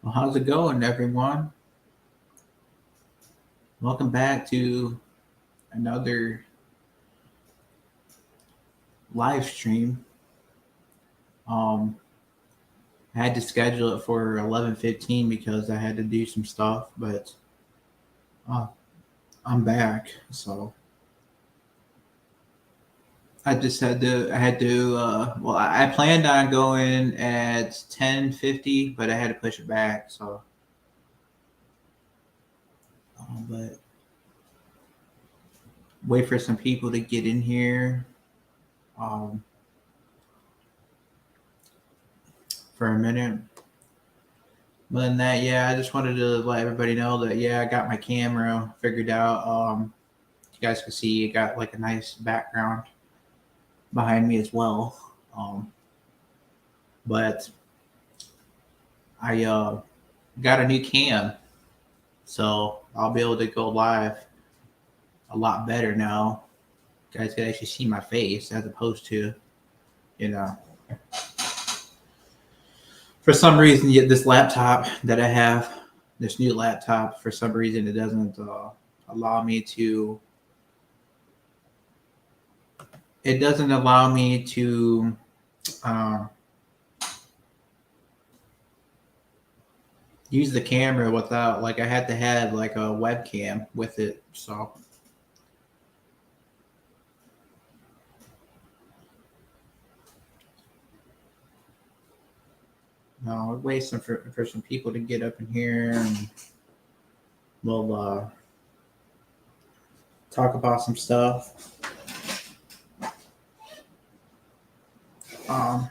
Well, how's it going, everyone? Welcome back to another live stream. Um, I had to schedule it for 11:15 because I had to do some stuff, but uh, I'm back. So I just had to. I had to. Well, I planned on going at 10:50, but I had to push it back. So, but wait for some people to get in here. Um, for a minute. Other than that, yeah, I just wanted to let everybody know that I got my camera figured out. You guys can see it got like a nice background behind me as well. Um, but I got a new cam, so I'll be able to go live a lot better now. You guys can actually see my face as opposed to, you know, for some reason, this laptop that I have, this new laptop, for some reason, it doesn't allow me to. It doesn't allow me to uh, use the camera without, like, I had to have like a webcam with it. So no, we're waiting for some people to get up in here, and we'll talk about some stuff. Um,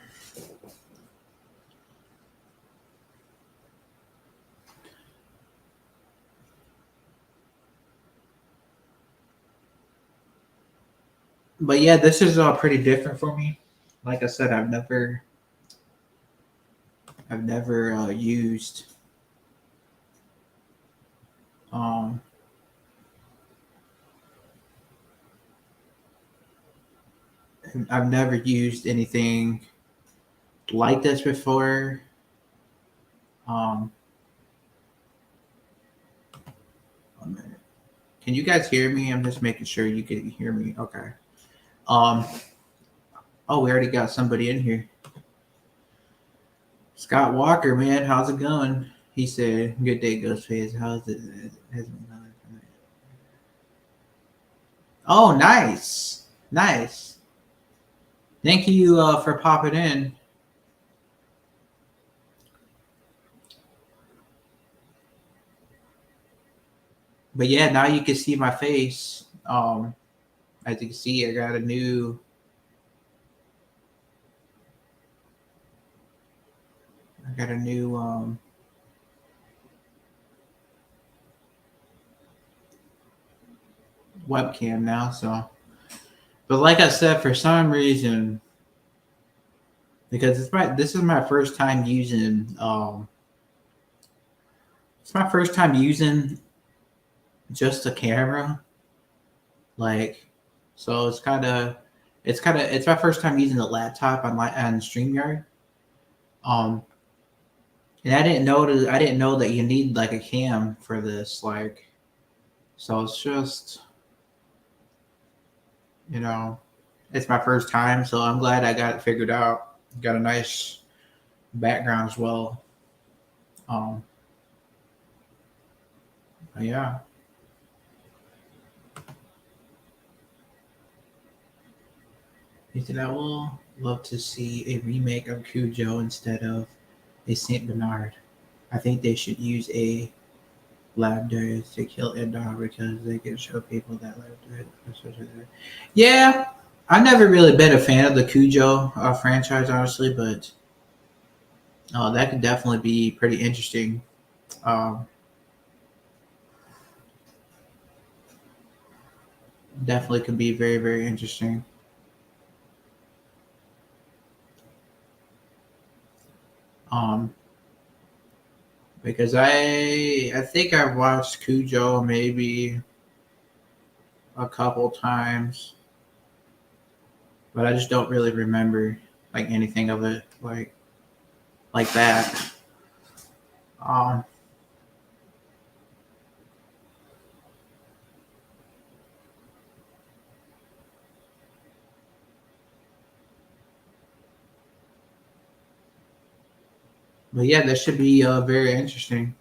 but yeah, this is pretty different for me. Like I said, I've never used um, I've never used anything like this before. Um, a minute. Can you guys hear me? I'm just making sure you can hear me. Okay. Um, oh, we already got somebody in here. Scott Walker, man, how's it going? He said, "Good day, Ghostface. How's it? Has been going?" Oh, nice, nice. Thank you for popping in. But yeah, now you can see my face. As you can see, I got a new webcam now. So, but like I said, for some reason, because this is my first time using it's my first time using just a camera, like, so it's my first time using the laptop on StreamYard. Um, and I didn't know that you need like a cam for this, like, so it's just, you know, it's my first time, so I'm glad I got it figured out. Got a nice background as well. Um, yeah. He said, I will love to see a remake of Cujo instead of a Saint Bernard. I think they should use a Labrador to kill a dog because they can show people that Labrador. Yeah, I've never really been a fan of the Cujo franchise, honestly, but that could definitely be pretty interesting. Um, Definitely could be very, very interesting. Um, because I think I've watched Cujo maybe a couple times, but I just don't really remember like anything of it like that. Um, but yeah, that should be very interesting.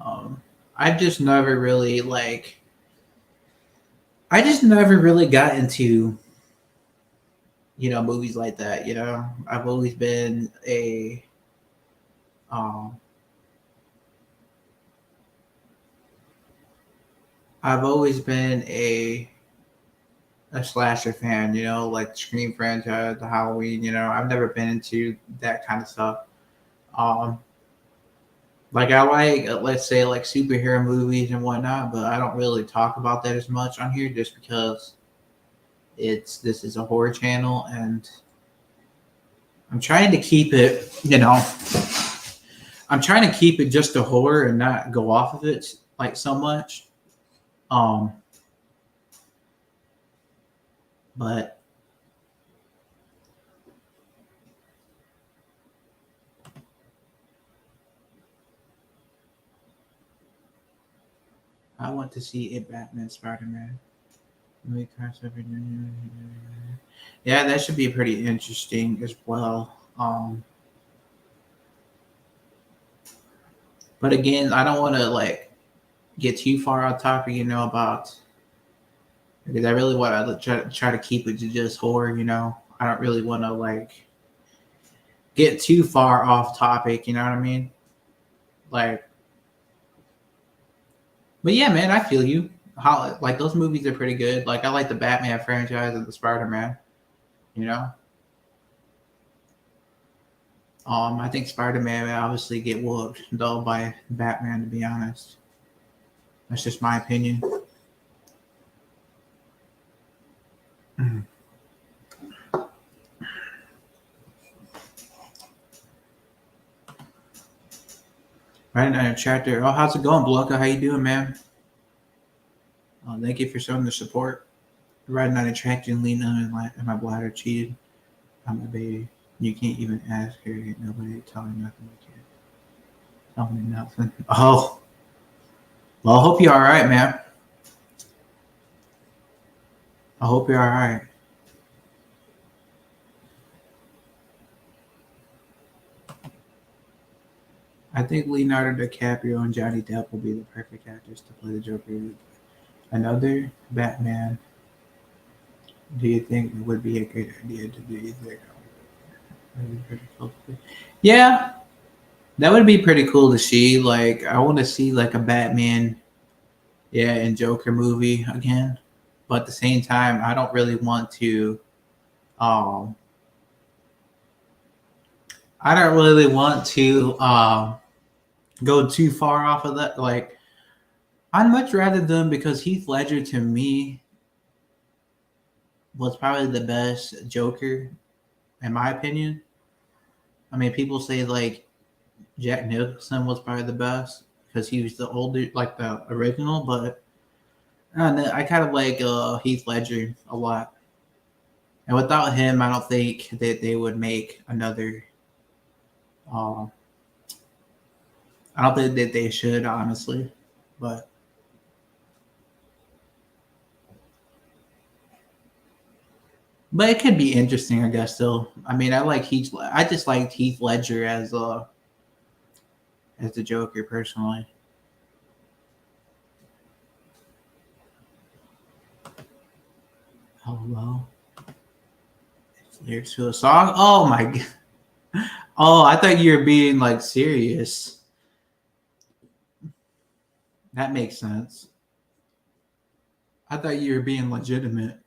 Um, I've just never really like. I just never really got into movies like that. I've always been a um, I've always been a slasher fan. Like the Scream franchise, the Halloween. I've never been into that kind of stuff. Um, like I like, let's say, like superhero movies and whatnot, but I don't really talk about that as much on here just because this is a horror channel, and I'm trying to keep it. I'm trying to keep it just a horror and not go off of it like so much. Um, but I want to see a Batman Spider Man. Yeah, that should be pretty interesting as well. But again, I don't want to like get too far off topic, about because I really want to try to keep it to just horror. I don't really want to like get too far off topic. You know what I mean? Like, but yeah, man, I feel you. How like those movies are pretty good. Like I like the Batman franchise and the Spider Man. You know, I think Spider Man would obviously get whooped though by Batman. To be honest, that's just my opinion. Right now, chapter. Oh, how's it going, Blanca? How you doing, man? Thank you for showing the support. Riding on a tractor and leaning on my bladder cheated. I'm a baby. You can't even ask her. Nobody telling nothing. You can't tell me nothing. Oh, well, I hope you're all right, man. I hope you're all right. I think Leonardo DiCaprio and Johnny Depp will be the perfect actors to play the Joker. Another Batman. Do you think it would be a great idea to do that? Yeah, that would be pretty cool to see. Like, I want to see like a Batman, yeah, and Joker movie again. But at the same time, I don't really want to. Um, I don't really want to go too far off of that. Like, I'd much rather them because Heath Ledger to me was probably the best Joker in my opinion. I mean, people say like Jack Nicholson was probably the best because he was the older, like the original. But I don't know, I kind of like Heath Ledger a lot, and without him, I don't think that they would make another. Uh, I don't think that they should honestly, but it could be interesting, I guess. Still, I mean, I like Heath. I just liked Heath Ledger as the Joker personally. Oh well, lyrics to a song. Oh my god. Oh, I thought you were being like serious. That makes sense. I thought you were being legitimate.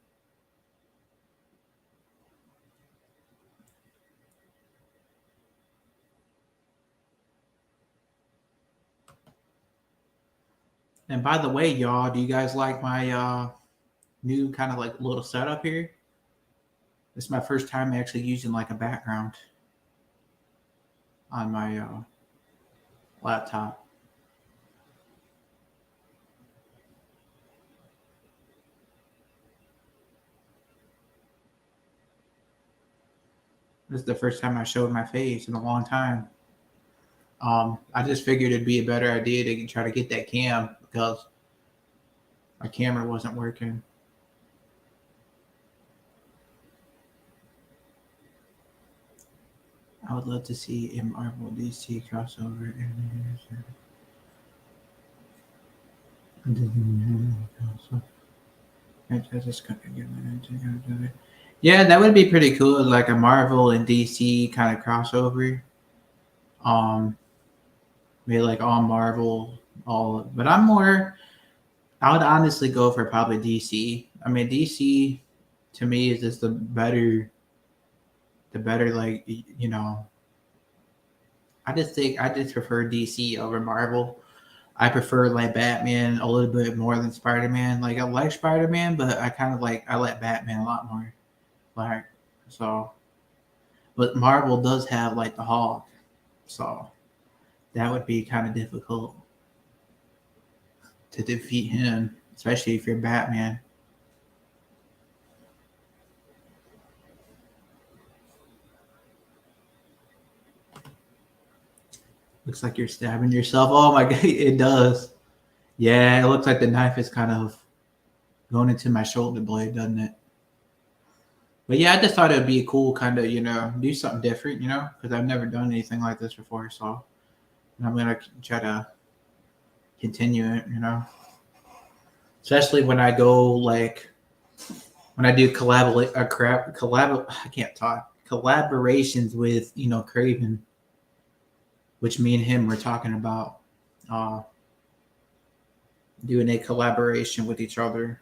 And by the way, y'all, do you guys like my new kind of like little setup here? This is my first time actually using like a background on my laptop. This is the first time I showed my face in a long time. I just figured it'd be a better idea to try to get that cam because my camera wasn't working. I would love to see a Marvel DC crossover. Yeah, that would be pretty cool, like a Marvel and DC kind of crossover. Um, maybe like all Marvel, all. But I'm more. I would honestly go for probably DC. I mean, DC to me is just the better like I just think I just prefer DC over Marvel. I prefer like Batman a little bit more than Spider Man. Like I like Spider Man, but I like Batman a lot more. Like so, but Marvel does have like the Hulk, so that would be kind of difficult to defeat him, especially if you're Batman. Looks like you're stabbing yourself. Oh my god, it does. Yeah, it looks like the knife is kind of going into my shoulder blade, doesn't it? But yeah, I just thought it would be cool, kind of, do something different, because I've never done anything like this before. So I'm gonna try to continue it, especially when I go like when I do I can't talk collaborations with Craven, which me and him were talking about uh, doing a collaboration with each other.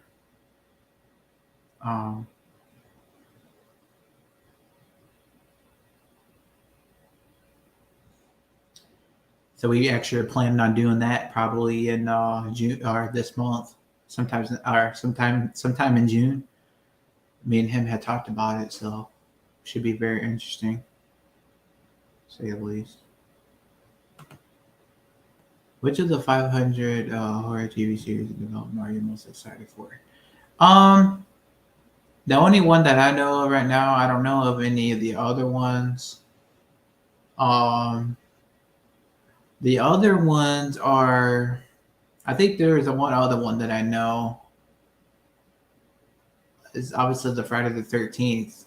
Um, So we actually are planning on doing that probably in June or this month, sometime in June. Me and him had talked about it, so should be very interesting, to say the least. Which of the 500 horror TV series in development are you most excited for? Um, the only one that I know of right now, I don't know of any of the other ones. Um, the other ones are, I think there is a one other one that I know. Is obviously the Friday the 13th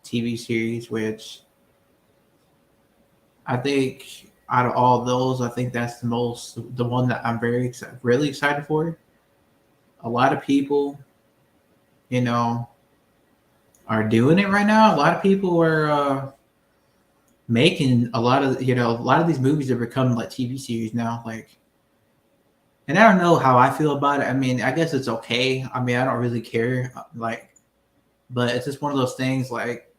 TV series, which I think out of all those, I think that's the one that I'm really excited for. A lot of people, you know, are doing it right now. A lot of people are making a lot of these movies are becoming like TV series now. Like, and I don't know how I feel about it. I mean, I guess it's okay. I mean, I don't really care. Like, but it's just one of those things. Like,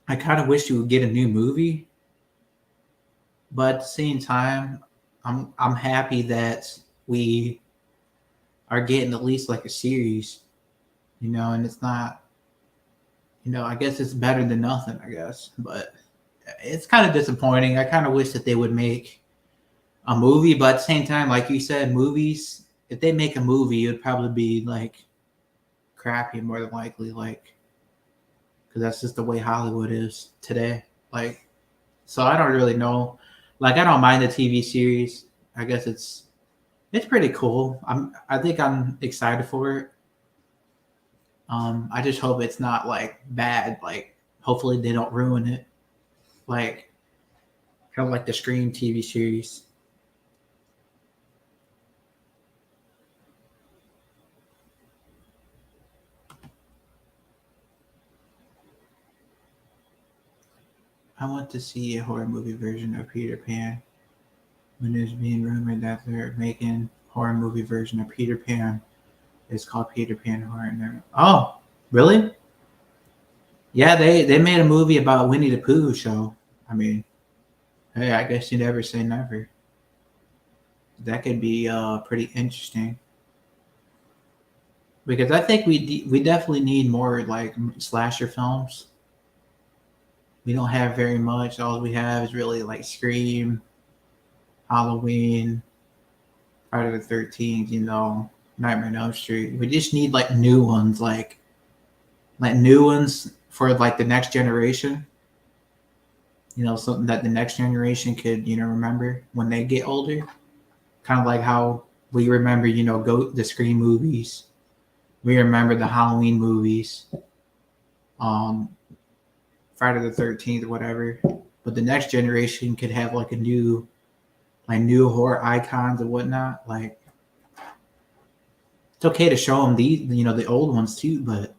I kind of wish you would get a new movie, but at the same time, I'm happy that we are getting at least like a series, and it's not, I guess it's better than nothing, I guess, but it's kind of disappointing. I kind of wish that they would make a movie, but at the same time, like you said, movies, if they make a movie, it would probably be like crappy more than likely, like, because that's just the way Hollywood is today. Like, so I don't really know. Like, I don't mind the TV series. I guess it's pretty cool. I think I'm excited for it. I just hope it's not like bad. Like, hopefully they don't ruin it. Like, kind of like the Scream TV series. I want to see a horror movie version of Peter Pan. When there's being rumored that they're making horror movie version of Peter Pan. It's called Peter Pan Horror. Oh, really? Yeah, they made a movie about Winnie the Pooh show. I mean, hey, I guess you never say never. That could be pretty interesting because I think we definitely need more like slasher films. We don't have very much. All we have is really like Scream, Halloween, Friday the 13th. Nightmare on Elm Street. We just need like new ones, like new ones for like the next generation. something that the next generation could, remember when they get older. Kind of like how we remember, go the Scream movies. We remember the Halloween movies, um, Friday the 13th, whatever. But the next generation could have like new horror icons and whatnot. Like it's okay to show them the old ones too, but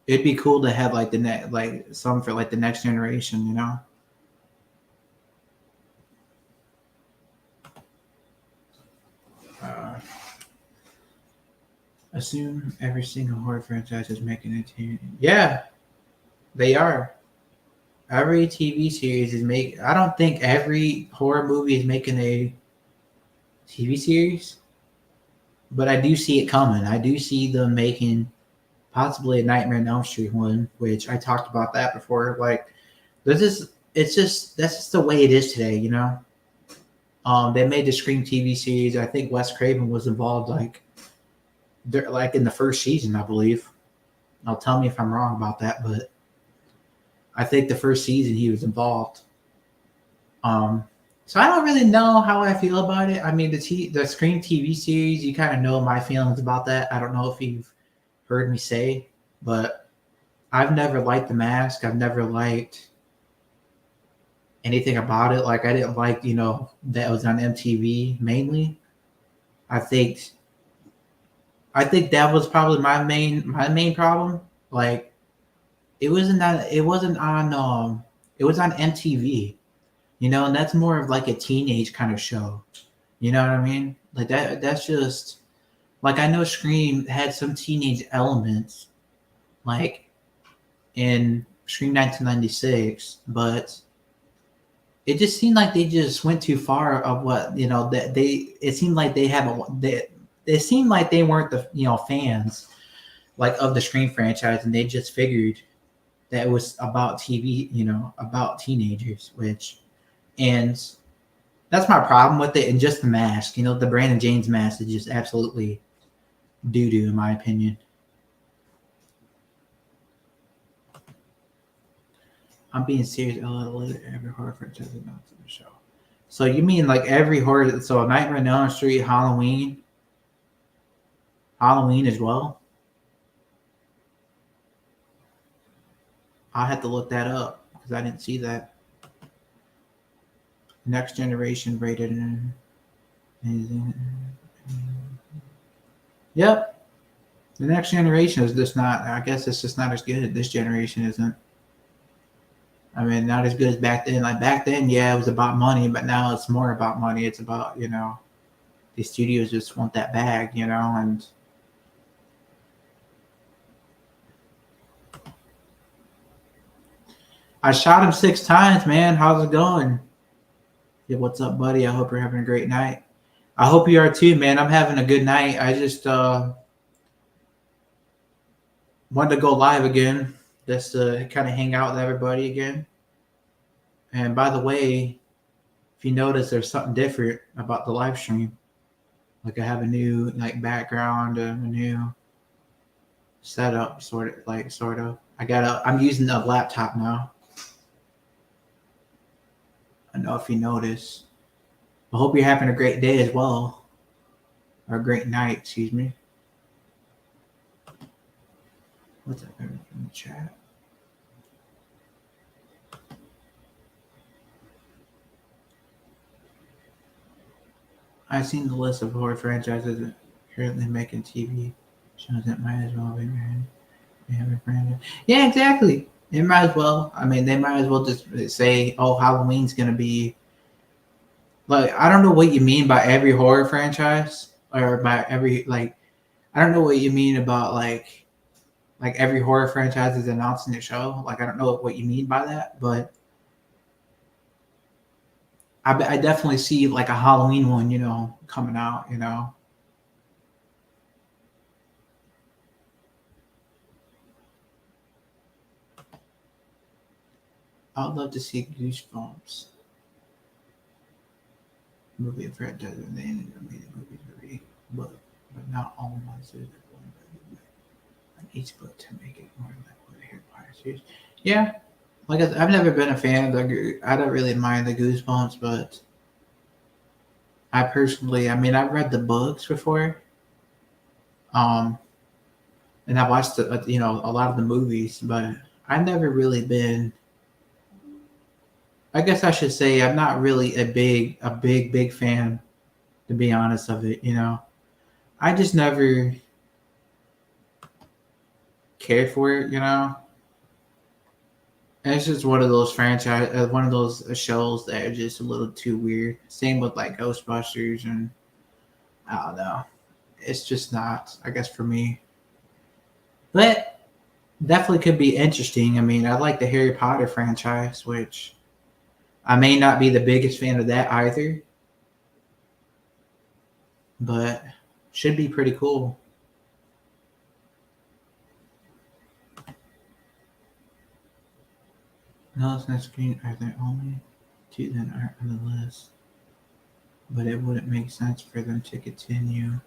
it'd be cool to have like like some for like the next generation. Uh, assume every single horror franchise is making a TV. Yeah, they are. Every TV series is make. I don't think every horror movie is making a TV series, but I do see it coming. I do see them making possibly a Nightmare on Elm Street one, which I talked about that before. Like, it's just that's just the way it is today. They made the Scream TV series. I think Wes Craven was involved, like in the first season, I believe. Now, tell me if I'm wrong about that, but I think the first season he was involved. Um, so I don't really know how I feel about it. I mean, the Scream TV series, you kind of know my feelings about that. I don't know if you've heard me say, but I've never liked The Mask. I've never liked anything about it. Like I didn't like, that was on MTV mainly. I think I think that was probably my main problem. Like it was on MTV, and that's more of like a teenage kind of show. You know what I mean? Like that's just like I know Scream had some teenage elements, like in Scream 1996, but it just seemed like they just went too far of what that they. It seemed like they have a they. It seemed like they weren't the fans like of the Scream franchise, and they just figured that it was about TV, about teenagers, and that's my problem with it. And just the mask, the Brandon James mask is just absolutely doo doo in my opinion. I'm being serious. Every horror franchise is not to the show. So you mean like every horror? So Nightmare on Elm Street, Halloween as well. I had to look that up because I didn't see that. Next generation rated. Yep, the next generation is just not. I guess it's just not as good. This generation isn't. I mean, not as good as back then. Like back then, yeah, it was about money, but now it's more about money. It's about the studios just want that bag, and I shot him 6 times, man. How's it going? Yeah, what's up, buddy? I hope you're having a great night. I hope you are too, man. I'm having a good night. I just wanted to go live again, just to kind of hang out with everybody again. And by the way, if you notice, there's something different about the live stream. Like I have a new background, a new setup, sort of. I'm using a laptop now. I don't know if you notice. I hope you're having a great day as well, or a great night. Excuse me. What's up, everyone in the chat? I've seen the list of horror franchises that currently making TV shows that might as well be made. We have a franchise. Yeah, exactly. It might as well. I mean, they might as well just say, "Oh, Halloween's gonna be." Like, I don't know what you mean by every horror franchise, or by every I don't know what you mean about like every horror franchise is announcing a show. Like, I don't know what you mean by that, but I definitely see like a Halloween one, coming out. I'd love to see Goosebumps movie franchise and they ended up making movies already, but not all monsters are going on each book to make it more like what a Harry Potter series. Yeah, I've never been a fan of I don't really mind the Goosebumps, but I personally, I mean, I've read the books before, um, and I watched a lot of the movies, but I've never really been. I guess I should say I'm not really big fan, to be honest, of it. I just never cared for it. And it's just one of those shows that are just a little too weird. Same with like Ghostbusters, and I don't know. It's just not, I guess, for me. But definitely could be interesting. I mean, I like the Harry Potter franchise, which I may not be the biggest fan of that either, but should be pretty cool. No, it's not screen are there only two that aren't on the list, but it wouldn't make sense for them to continue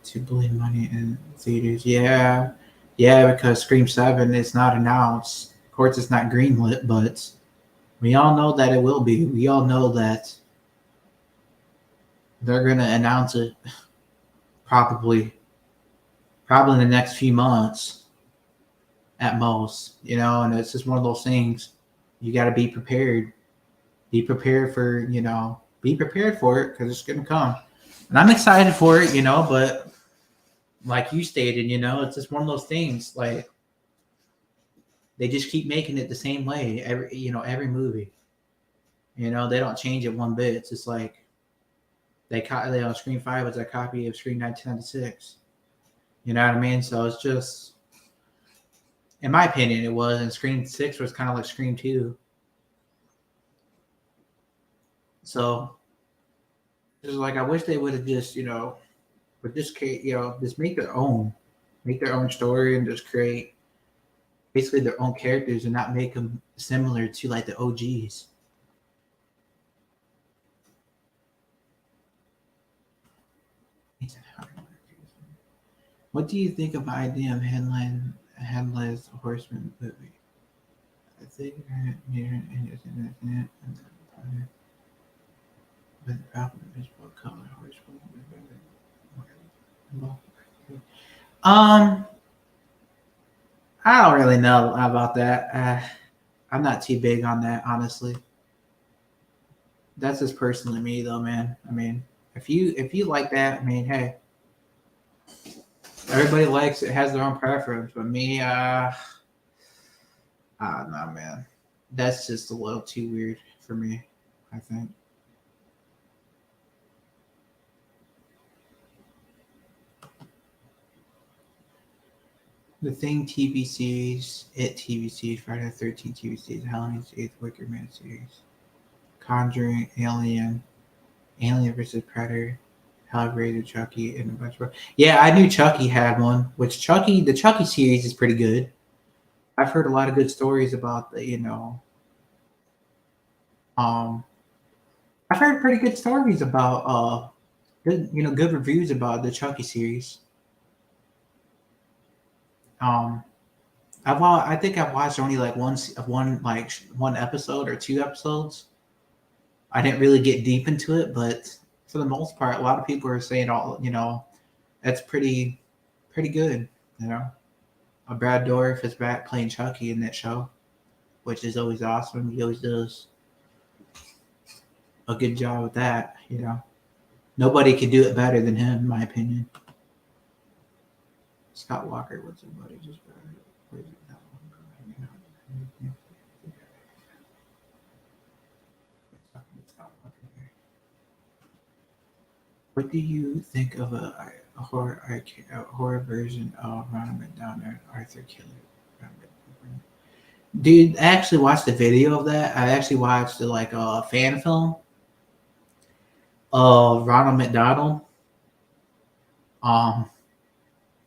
to bleed money in theaters. Yeah, yeah, because Scream 7 is not announced. Of course, it's not greenlit, but we all know that it will be. We all know that they're going to announce it probably, probably in the next few months at most, and it's just one of those things. You got to be prepared. Be prepared for it because it's going to come. And I'm excited for it, but like you stated, it's just one of those things. Like they just keep making it the same way every movie. They don't change it one bit. It's just like they on Scream 5 was a copy of Scream 1996. You know what I mean? So it's just, in my opinion, it was. And Scream 6 was kind of like Scream 2. So it's like I wish they would have just, with this case, just make their own story and just create basically their own characters and not make them similar to like the OGs. What do you think of the idea of Headless Horseman movie? I think but the problem is what color horseman. Um, I don't really know about that. I'm not too big on that, honestly. That's just personally me, though, man. I mean, if you like that, I mean, hey, everybody likes it, has their own preference. But me, I don't know, man. That's just a little too weird for me, I think. The Thing TV series, It TV series, Friday the 13th TV series, Halloween's 8th Wicker Man series, Conjuring, Alien versus Predator, Hellraiser, Chucky, and a bunch more. Yeah, I knew Chucky had one, which the Chucky series is pretty good. I've heard a lot of good stories about um, I've heard pretty good stories about, good reviews about the Chucky series. Um, I think I've watched only like one episode or two episodes. I didn't really get deep into it, but for the most part, a lot of people are saying that's pretty good. You know, Brad Dourif is back playing Chucky in that show, which is always awesome. He always does a good job with that. Nobody could do it better than him, in my opinion. Scott Walker, what's it, buddy? Just where's it that one? What do you think of a horror version of Ronald McDonald and Arthur Killer? Dude, I actually watched the video of that. I actually watched like a fan film of Ronald McDonald. Um,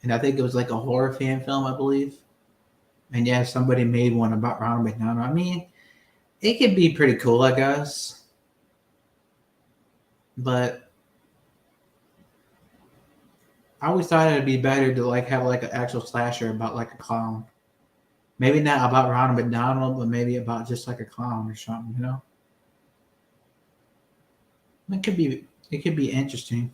and I think it was like a horror fan film, I believe. And yeah, somebody made one about Ronald McDonald. I mean, it could be pretty cool, I guess. But I always thought it'd be better to like have like an actual slasher about like a clown. Maybe not about Ronald McDonald, but maybe about just like a clown or something, you know? It could be interesting.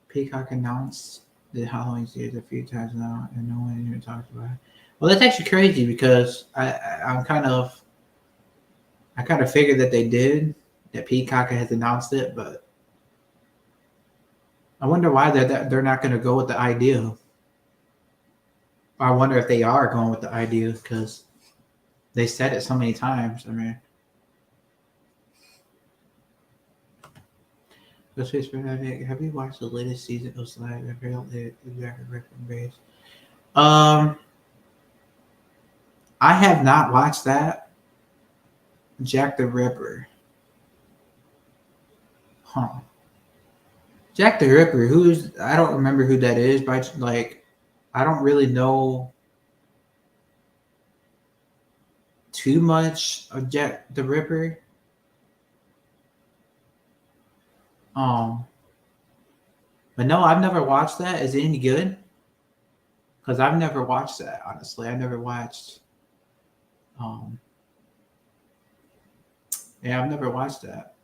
Peacock announced the Halloween series a few times now, and no one even talked about it. Well, that's actually crazy because I kind of figured that they did, that Peacock has announced it, but I wonder why they're not going to go with the idea. I wonder if they are going with the idea because they said it so many times. I mean, have you watched the latest season of Slag? I have not watched that. Jack the Ripper. Huh. Jack the Ripper. I don't remember who that is, but like, I don't really know too much of Jack the Ripper. Um, but no, I've never watched that. Is it any good? Because I've never watched that. Honestly, I never watched. Um, yeah, I've never watched that.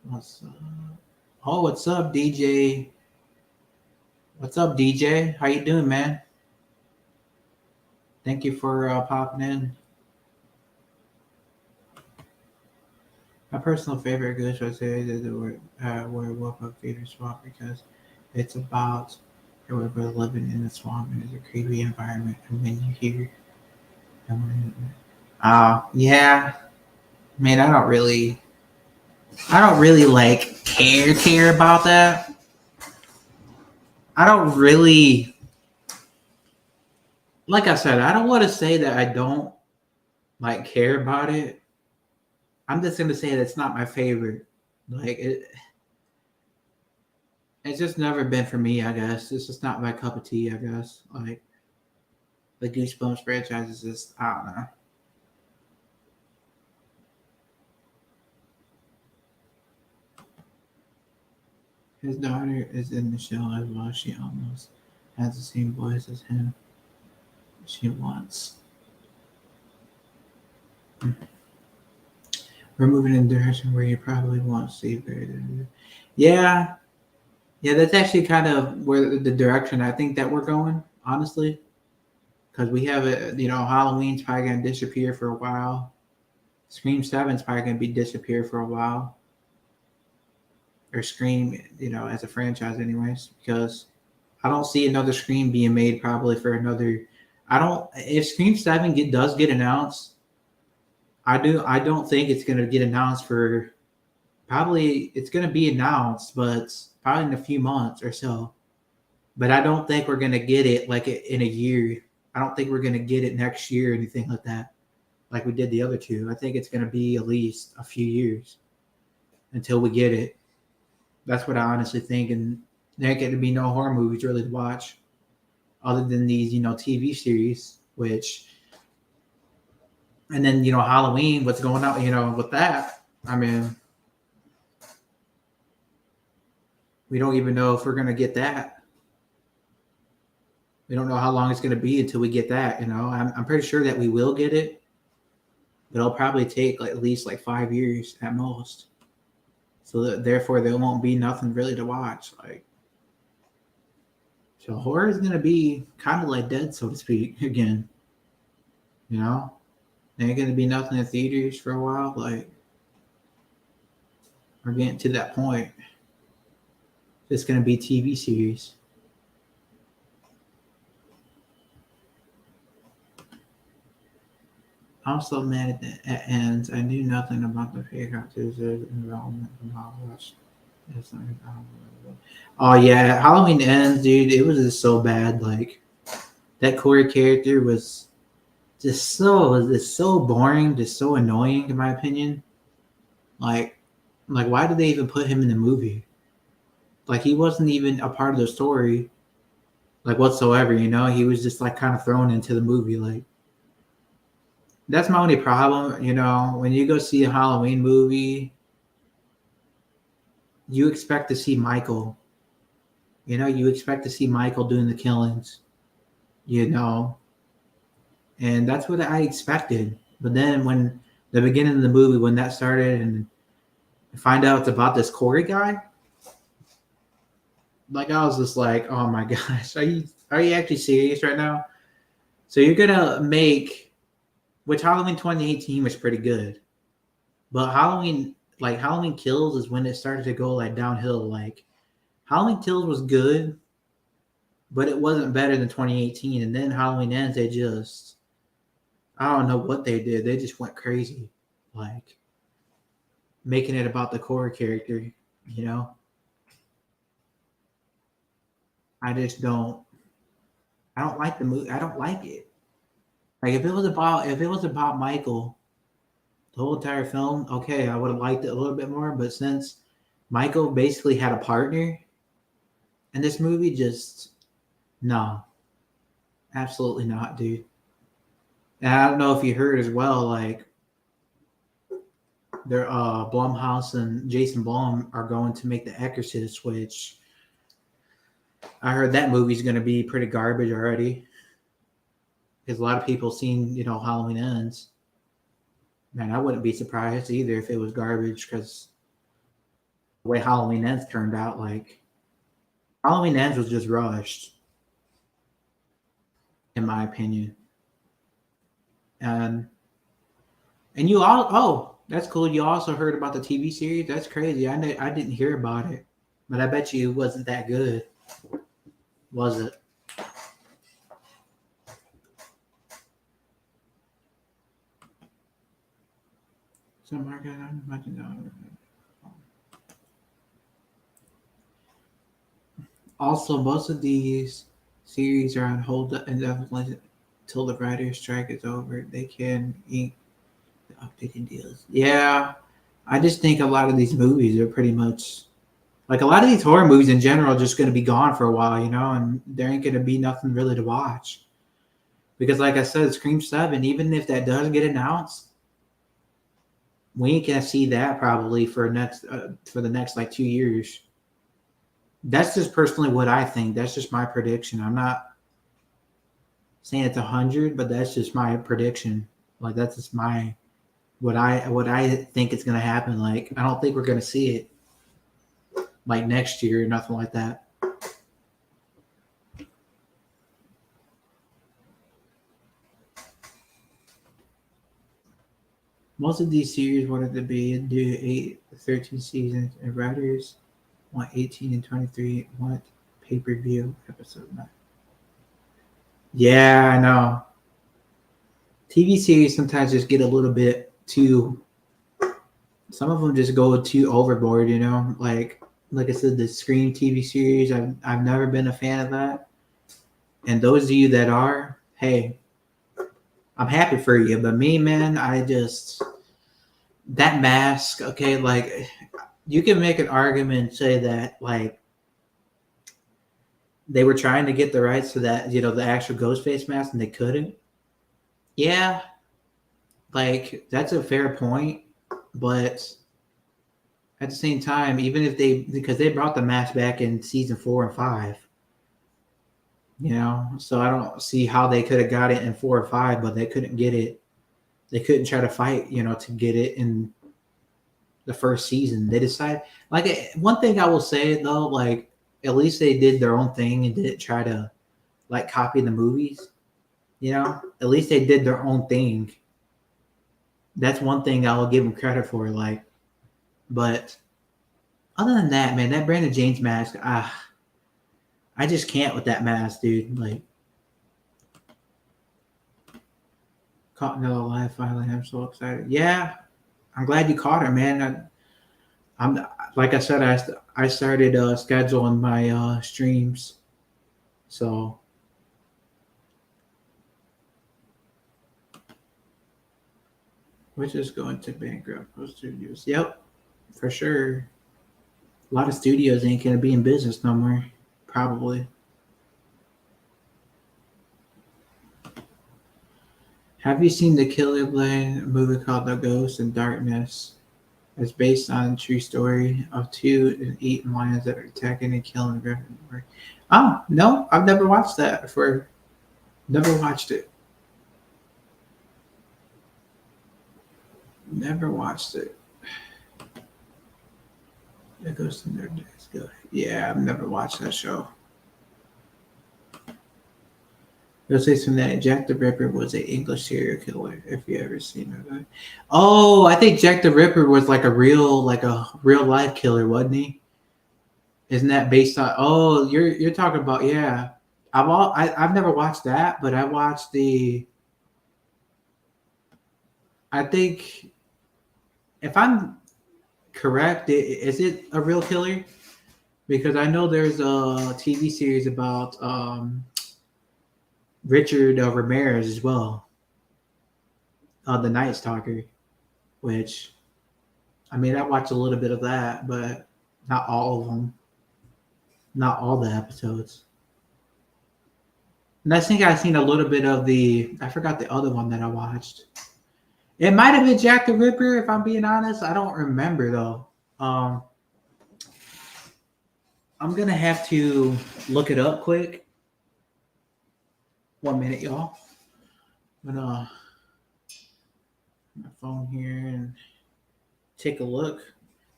What's up? Oh, what's up, DJ? What's up, DJ? How you doing, man? Thank you for popping in. My personal favorite ghost show series is the Werewolf of Feeder Swamp because it's about a werewolf living in the swamp and it's a creepy environment. And when you hear, yeah, man, I don't really like care about that. I don't really, like I said, I don't want to say that I don't like care about it. I'm just gonna say that's not my favorite. Like it's just never been for me. I guess it's just not my cup of tea. I guess like the Goosebumps franchise is just I don't know. His daughter is in the show as well. She almost has the same voice as him. She wants. We're moving in a direction where you probably won't see very. Yeah, yeah, that's actually kind of where the direction I think that we're going, honestly. Because we have Halloween's probably gonna disappear for a while. Scream 7's probably gonna be disappear for a while. Or Scream, as a franchise anyways, because I don't see another Scream being made probably for another. I don't. If Scream 7 does get announced, I don't think it's gonna get announced for. Probably it's gonna be announced, but probably in a few months or so. But I don't think we're gonna get it like in a year. I don't think we're gonna get it next year or anything like that, like we did the other two. I think it's gonna be at least a few years until we get it. That's what I honestly think, and there ain't going to be no horror movies really to watch, other than these, TV series. And then Halloween. What's going on, with that? I mean, we don't even know if we're going to get that. We don't know how long it's going to be until we get that. I'm pretty sure that we will get it, but it'll probably take at least 5 years at most. So therefore, there won't be nothing really to watch. So horror is gonna be kind of like dead, so to speak, again. There ain't gonna be nothing in theaters for a while. Like we're getting to that point. It's gonna be TV series. Also mad at the ends. I knew nothing about the Peacock Tuesday involvement from Hogwarts. Oh yeah, Halloween Ends, dude. It was just so bad. Like that Corey character was just so boring, just so annoying in my opinion. Like why did they even put him in the movie? Like he wasn't even a part of the story, like whatsoever. He was just kind of thrown into the movie. Like that's my only problem. When you go see a Halloween movie, you expect to see Michael. You expect to see Michael doing the killings. You know, and that's what I expected. But then when the beginning of the movie, when that started, and find out it's about this Corey guy, like I was just like, oh my gosh, are you actually serious right now? So you're gonna make, which Halloween 2018 was pretty good, but Halloween Kills is when it started to go like downhill. Like Halloween Kills was good, but it wasn't better than 2018. And then Halloween Ends, they just, I don't know what they did. They just went crazy, like making it about the core character. You know, I just don't. I don't like the movie. I don't like it. Like if it was about Michael, the whole entire film, okay, I would have liked it a little bit more. But since Michael basically had a partner in this movie, just no, absolutely not, dude. And I don't know if you heard as well, like they're Blumhouse and Jason Blum are going to make The Exorcist, which I heard that movie's going to be pretty garbage already. Because a lot of people seen, Halloween Ends. Man, I wouldn't be surprised either if it was garbage because the way Halloween Ends turned out, like Halloween Ends was just rushed, in my opinion. And you all, oh, that's cool. You also heard about the TV series. That's crazy. I didn't hear about it, but I bet you it wasn't that good, was it? So Mark, I'm imagine. Also, most of these series are on hold indefinitely until the writer's strike is over. They can ink the updated deals. Yeah, I just think a lot of these movies are pretty much like a lot of these horror movies in general are just going to be gone for a while, and there ain't going to be nothing really to watch. Because, like I said, Scream 7, even if that does get announced, we ain't going to see that probably for the next like 2 years. That's just personally what I think. That's just my prediction. I'm not saying it's 100, but that's just my prediction. Like that's just my what I think is going to happen. Like I don't think we're going to see it like next year or nothing like that. Most of these series wanted to do 13 seasons, and writers want 18 and 23 want pay-per-view episode 9. Yeah, I know. TV series sometimes just get a little bit too. Some of them just go too overboard, Like I said, the Scream TV series. I've never been a fan of that. And those of you that are, hey, I'm happy for you. But me, man, I just that mask. Okay, like you can make an argument and say that like they were trying to get the rights to that, the actual Ghostface mask, and they couldn't. Yeah, like that's a fair point, but at the same time, even if because they brought the mask back in season 4 and 5, so I don't see how they could have got it in 4 or 5, but they couldn't get it. They couldn't try to fight, to get it in the first season. They decided, like, one thing I will say though, like, at least they did their own thing and didn't try to like copy the movies. At least they did their own thing. That's one thing I will give them credit for. Like, but other than that, man, that Brandon James mask, I just can't with that mask, dude. Like, caught Nella alive finally. I'm so excited. Yeah, I'm glad you caught her, man. I'm like I said, I started scheduling my streams, so we're just going to bankrupt those studios. Yep, for sure. A lot of studios ain't gonna be in business no more, probably. Have you seen the Killer Blaine movie called The Ghost in Darkness? It's based on a true story of 2 and 8 lions that are attacking and killing a griffin. Oh no, I've never watched that before. Never watched it. Never watched it. It goes to Nerd Days. Go. Yeah, I've never watched that show. You'll say something that Jack the Ripper was an English serial killer. If you ever seen it. Oh, I think Jack the Ripper was like a real life killer, wasn't he? Isn't that based on? Oh, you're talking about, yeah. I've never watched that, but I watched the. I think if I'm correct, is it a real killer? Because I know there's a TV series about Richard Ramirez as well, the Night Stalker, which I mean I watched a little bit of that, but not all of them, not all the episodes. And I think I've seen a little bit of I forgot the other one that I watched. It might have been Jack the Ripper, if I'm being honest. I don't remember though. Um, I'm gonna have to look it up quick. 1 minute, y'all. I'm gonna my phone here and take a look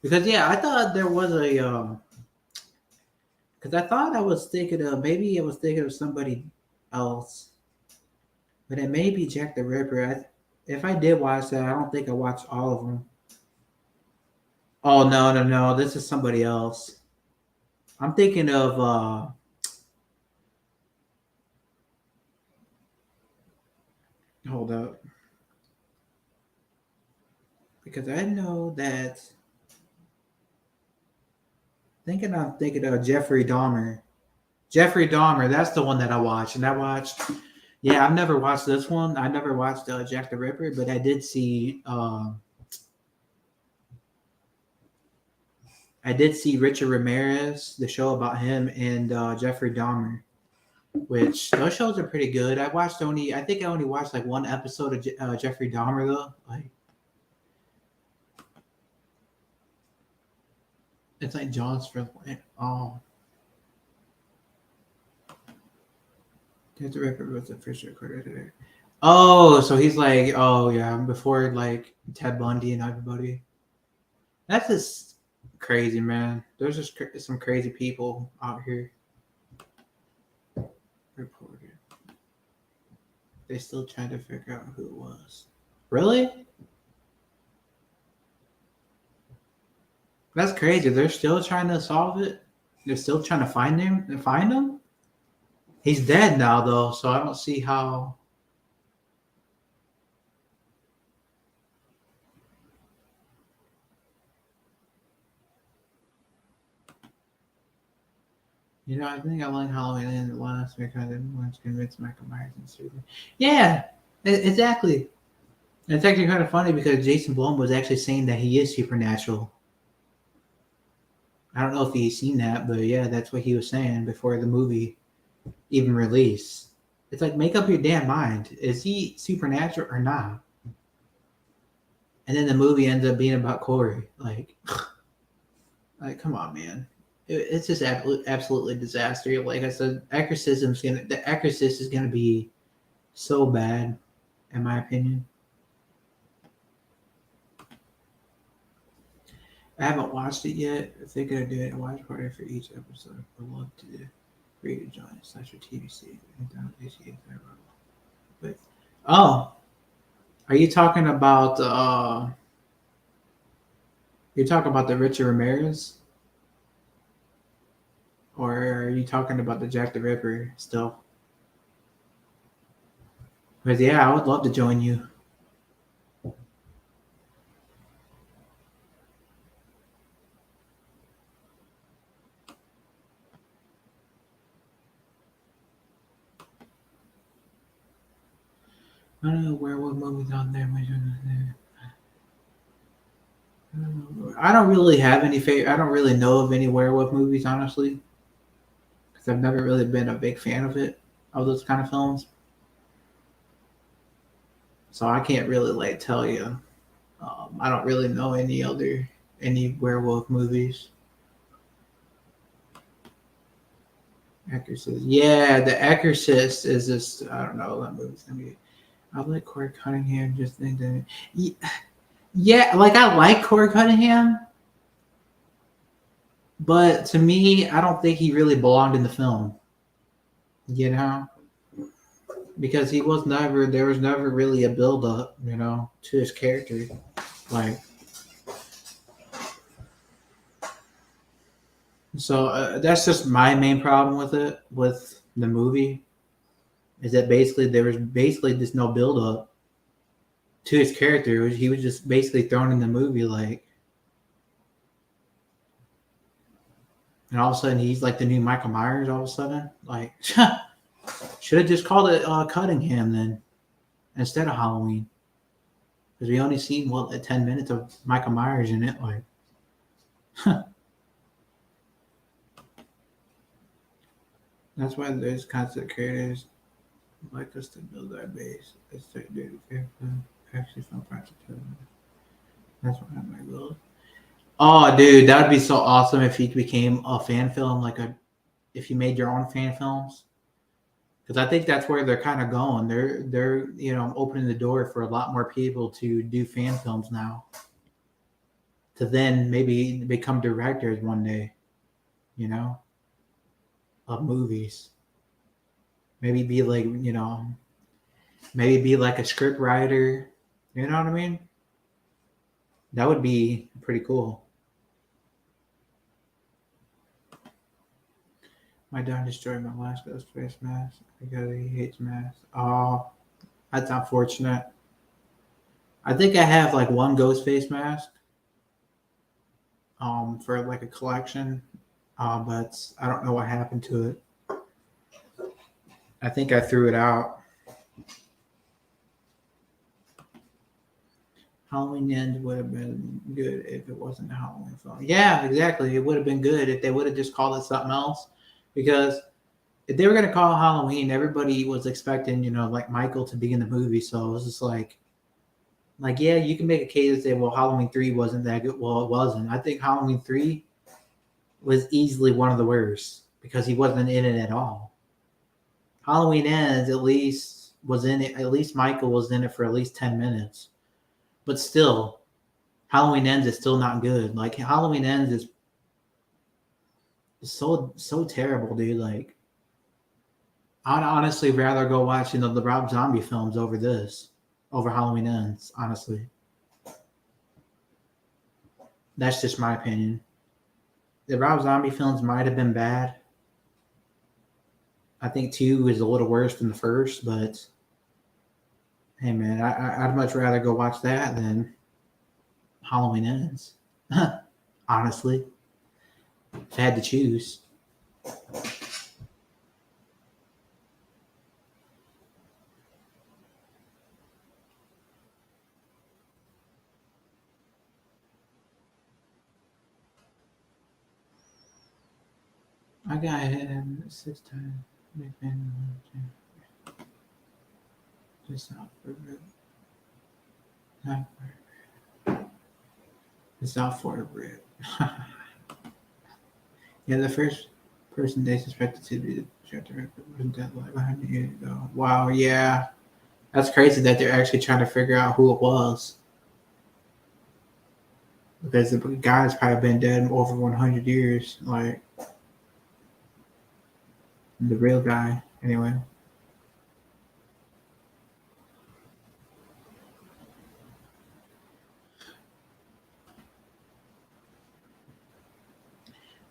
because yeah, I thought there was a because I thought I was thinking of maybe I was thinking of somebody else, but it may be Jack the Ripper. If I did watch that, I don't think I watched all of them. Oh no, this is somebody else. I'm thinking of hold up. Because I know that I'm thinking of Jeffrey Dahmer. Jeffrey Dahmer, that's the one that I watched. And I watched yeah, I've never watched this one. I never watched Jack the Ripper, but I did see Richard Ramirez, the show about him, and Jeffrey Dahmer, which those shows are pretty good. I think I only watched like one episode of Jeffrey Dahmer though. Like it's like John's for oh. Jack the Ripper was the first recorder today. Oh, so he's like, oh yeah, before like Ted Bundy and everybody. That's just crazy, man. There's just some crazy people out here. Reported. They still trying to figure out who it was. Really? That's crazy. They're still trying to solve it. They're still trying to find him. Find him. He's dead now, though, so I don't see how. You know, I think I like Halloween Ends last because everyone's convinced Michael Myers and Susan. Yeah, exactly. It's actually kind of funny because Jason Blum was actually saying that he is supernatural. I don't know if you've seen that, but yeah, that's what he was saying before the movie even released. It's like, make up your damn mind. Is he supernatural or not? And then the movie ends up being about Corey. Like come on, man. It's just absolutely disaster. Like I said, the Exorcist is gonna be so bad, in my opinion. I haven't watched it yet. If they're gonna do it, a watch party for each episode. I'd love to read a joint slash TVC. But oh, are you talking about you're talking about the Richard Ramirez? Or are you talking about the Jack the Ripper still? Because yeah, I would love to join you. I don't know werewolf movies on there. I don't really have any favorite. I don't really know of any werewolf movies, honestly, because I've never really been a big fan of those kind of films. So I can't really like tell you. I don't really know any werewolf movies. Exorcist. Yeah, The Exorcist is just, I don't know, that movie's gonna be. I like Corey Cunningham. Just think that. Yeah, like I like Corey Cunningham, but to me, I don't think he really belonged in the film. You know, because he was never. There was never really a build up. You know, to his character. Like, so that's just my main problem with it. With the movie, is that basically there was basically just no build up to his character. He was just basically thrown in the movie like, and all of a sudden he's like the new Michael Myers. All of a sudden, like, should have just called it Cunningham then instead of Halloween, because we only seen 10 minutes of Michael Myers in it. Like, that's why those concept creators like us to build our base. It's to do actually some practice. That's what I'm like, well. Oh, dude, that'd be so awesome if he became a fan film, like if you made your own fan films, because I think that's where they're kind of going. They're opening the door for a lot more people to do fan films now, to then maybe become directors one day, you know, of movies. Maybe be like maybe be like a script writer. You know what I mean? That would be pretty cool. My dad destroyed my last ghost face mask because he hates masks. Oh, that's unfortunate. I think I have like one ghost face mask for like a collection, but I don't know what happened to it. I think I threw it out. Halloween End would have been good if it wasn't a Halloween film. Yeah, exactly. It would have been good if they would have just called it something else. Because if they were going to call it Halloween, everybody was expecting, like Michael to be in the movie. So it was just like, yeah, you can make a case and say, well, Halloween 3 wasn't that good. Well, it wasn't. I think Halloween 3 was easily one of the worst because he wasn't in it at all. Halloween Ends at least was in it. At least Michael was in it for at least 10 minutes. But still, Halloween Ends is still not good. Like, Halloween Ends is so terrible, dude. Like, I'd honestly rather go watch the Rob Zombie films over Halloween Ends. Honestly, that's just my opinion. The Rob Zombie films might have been bad. I think 2 is a little worse than the first, but hey, man, I'd much rather go watch that than Halloween Ends. Honestly, if I had to choose. I got him 6 times. Just not for it. Not for it. It's not for it. Yeah, the first person they suspected to be the projector was dead like 100 years ago. Wow, yeah. That's crazy that they're actually trying to figure out who it was. Because the guy's probably been dead over 100 years. Like, the real guy, anyway.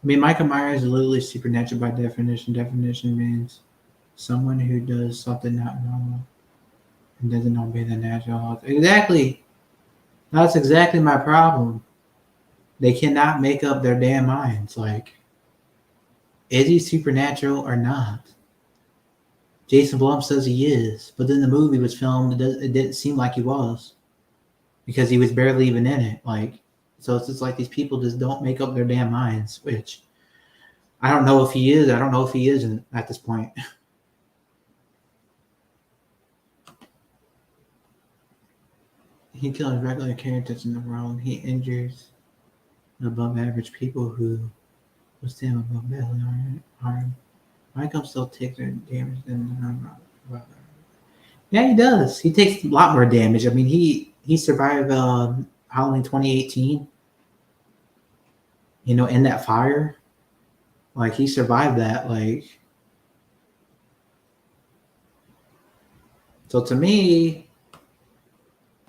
I mean, Michael Myers is literally supernatural by definition. Definition means someone who does something not normal and doesn't obey the natural laws. Exactly. That's exactly my problem. They cannot make up their damn minds. Like, is he supernatural or not? Jason Blum says he is, but then the movie was filmed. It didn't seem like he was because he was barely even in it. Like, so it's just like these people just don't make up their damn minds. Which I don't know if he is. I don't know if he isn't at this point. He kills regular characters in the world. He injures above average people who withstand above badly harm. Michael still takes their damage than the non. Yeah, he does. He takes a lot more damage. I mean, he survived Halloween 2018. You know, in that fire, like he survived that. Like, so to me,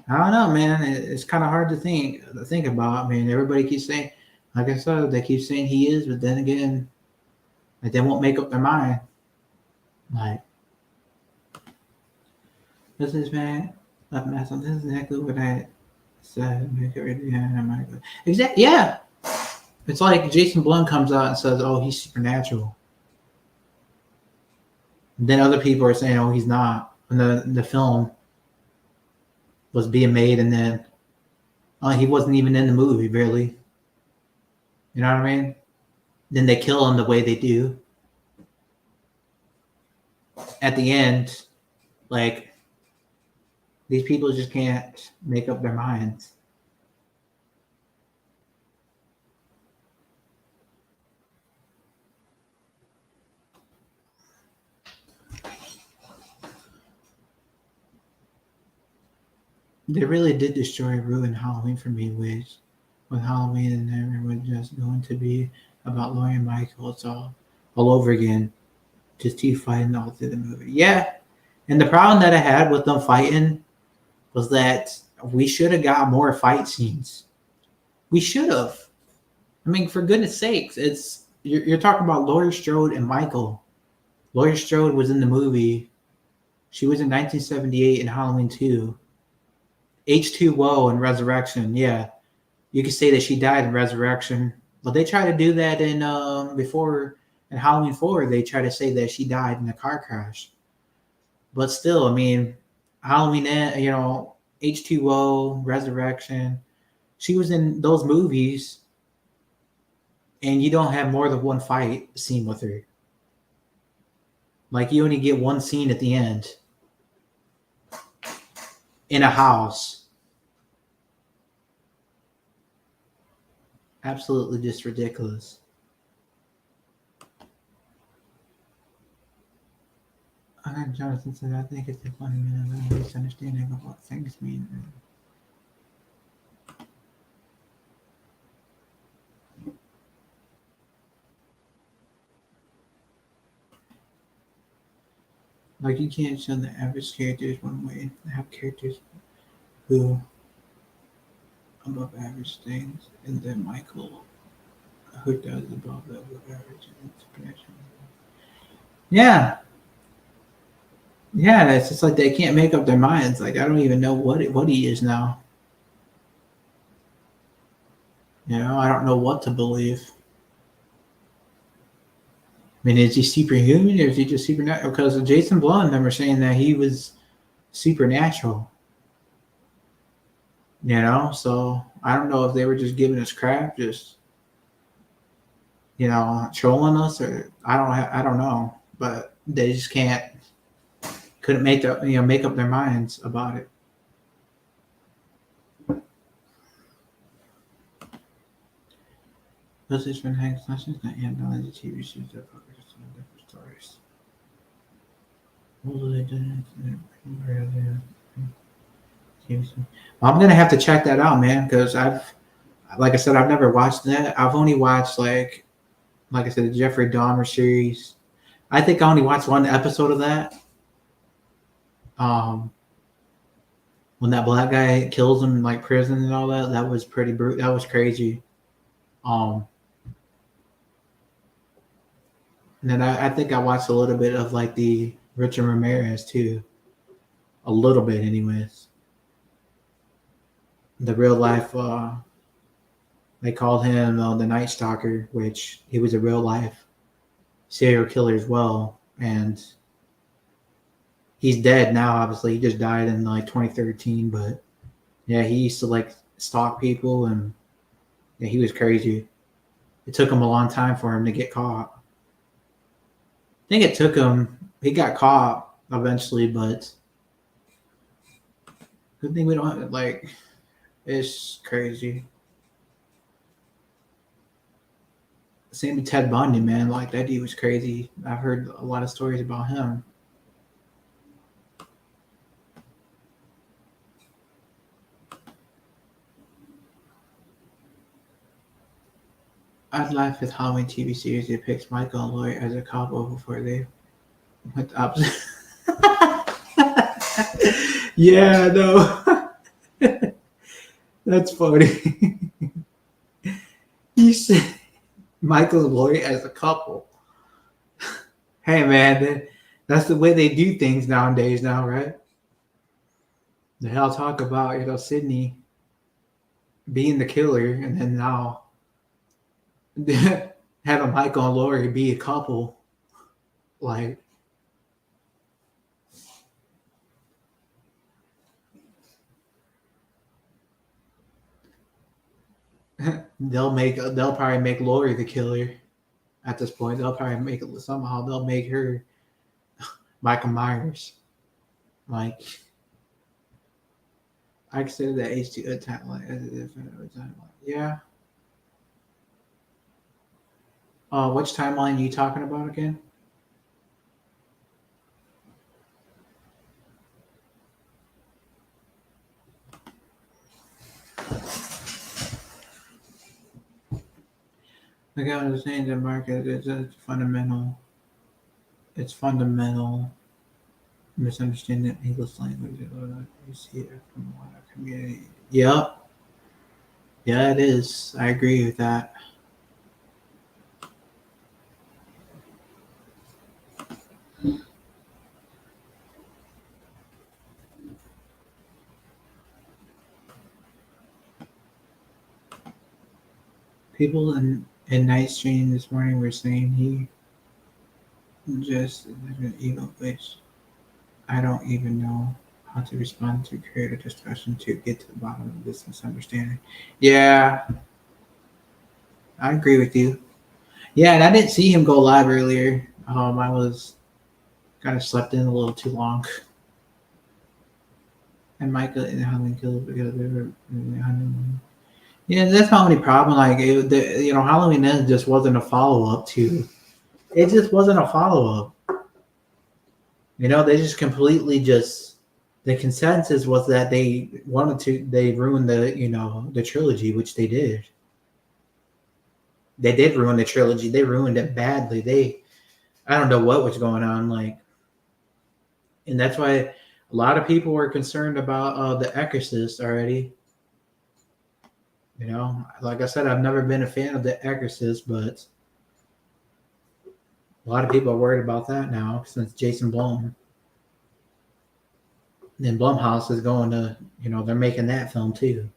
I don't know, man. It's kind of hard to think about. I mean, everybody keeps saying, like I said, they keep saying he is, but then again, like they won't make up their mind. Like, this is man, this is exactly what I said. Make it ready. Yeah, exactly. Yeah, it's like Jason Blum comes out and says, "Oh, he's supernatural." Then other people are saying, "Oh, he's not." And the film was being made, and then he wasn't even in the movie, really. You know what I mean? Then they kill him the way they do at the end. Like, these people just can't make up their minds. They really did destroy ruin Halloween for me, which with Halloween and everyone just going to be about Laurie and Michael. It's all over again. Just you fighting all through the movie. Yeah. And the problem that I had with them fighting was that we should have got more fight scenes. We should have. I mean, for goodness sakes, you're talking about Laurie Strode and Michael. Laurie Strode was in the movie. She was in 1978 in Halloween 2. H2O and Resurrection. Yeah, you could say that she died in Resurrection, but they try to do that in before in Halloween 4. They try to say that she died in a car crash, but still, I mean, Halloween, H2O, Resurrection. She was in those movies, and you don't have more than one fight scene with her. Like you only get one scene at the end in a house. Absolutely just ridiculous. Jonathan said, I think it's a funny misunderstanding of what things mean. Like you can't show the average characters one way. Have characters who above average things, and then Michael who does above average and yeah, yeah. It's just like they can't make up their minds. Like I don't even know what he is now. You know, I don't know what to believe. I mean, is he superhuman or is he just supernatural? Because Jason Blum, them were saying that he was supernatural. You know, so I don't know if they were just giving us crap, just trolling us, or I don't know, but they just couldn't make up their minds about it. Those has been hanging sessions that analyze the TV shows that focus on different stories. What they did? I'm gonna have to check that out, man, because like I said, I've never watched that. I've only watched like I said, the Jeffrey Dahmer series. I think I only watched one episode of that. When that black guy kills him in like prison and all that, that was pretty brutal. That was crazy. And then I think I watched a little bit of like the Richard Ramirez too. A little bit, anyways. The real life, they called him the Night Stalker, which he was a real life serial killer as well. And he's dead now, obviously. He just died in like 2013. But yeah, he used to like stalk people, and yeah, he was crazy. It took him a long time for him to get caught. I think he got caught eventually, but Good thing we don't have, like, it's crazy. Same with Ted Bundy, man. Like, that dude was crazy. I've heard a lot of stories about him. I'd laugh if Halloween TV series depicts Michael and Laurie as a couple before they went the opposite. Yeah, no. That's funny. You said Michael and Laurie as a couple. Hey, man, that's the way they do things nowadays now, right? The hell talk about, Sydney being the killer, and then now having Michael and Laurie be a couple. Like, they'll probably make Laurie the killer at this point. They'll probably make it somehow. They'll make her Michael Myers. Like, I consider that H2 a timeline as a different timeline. Yeah. Which timeline are you talking about again? The guy was saying that market is a fundamental. It's fundamental misunderstanding English language. You see it from a lot of community. Yep. Yeah, it is. I agree with that. People in night stream this morning were saying he just is an evil bitch. I don't even know how to respond to create a discussion to get to the bottom of this misunderstanding. Yeah, I agree with you. Yeah, and I didn't see him go live earlier. I was kind of slept in a little too long. And Micah and Halloween killed because they were. Yeah, that's my only problem. Like, Halloween Ends just wasn't a follow up to. It just wasn't a follow up. They just completely just. The consensus was that they ruined the trilogy, which they did. They did ruin the trilogy. They ruined it badly. I don't know what was going on, like, and that's why a lot of people were concerned about The Exorcist already. Like I said, I've never been a fan of The Exorcist, but a lot of people are worried about that now since Jason Blum. And Blumhouse is going to, they're making that film too.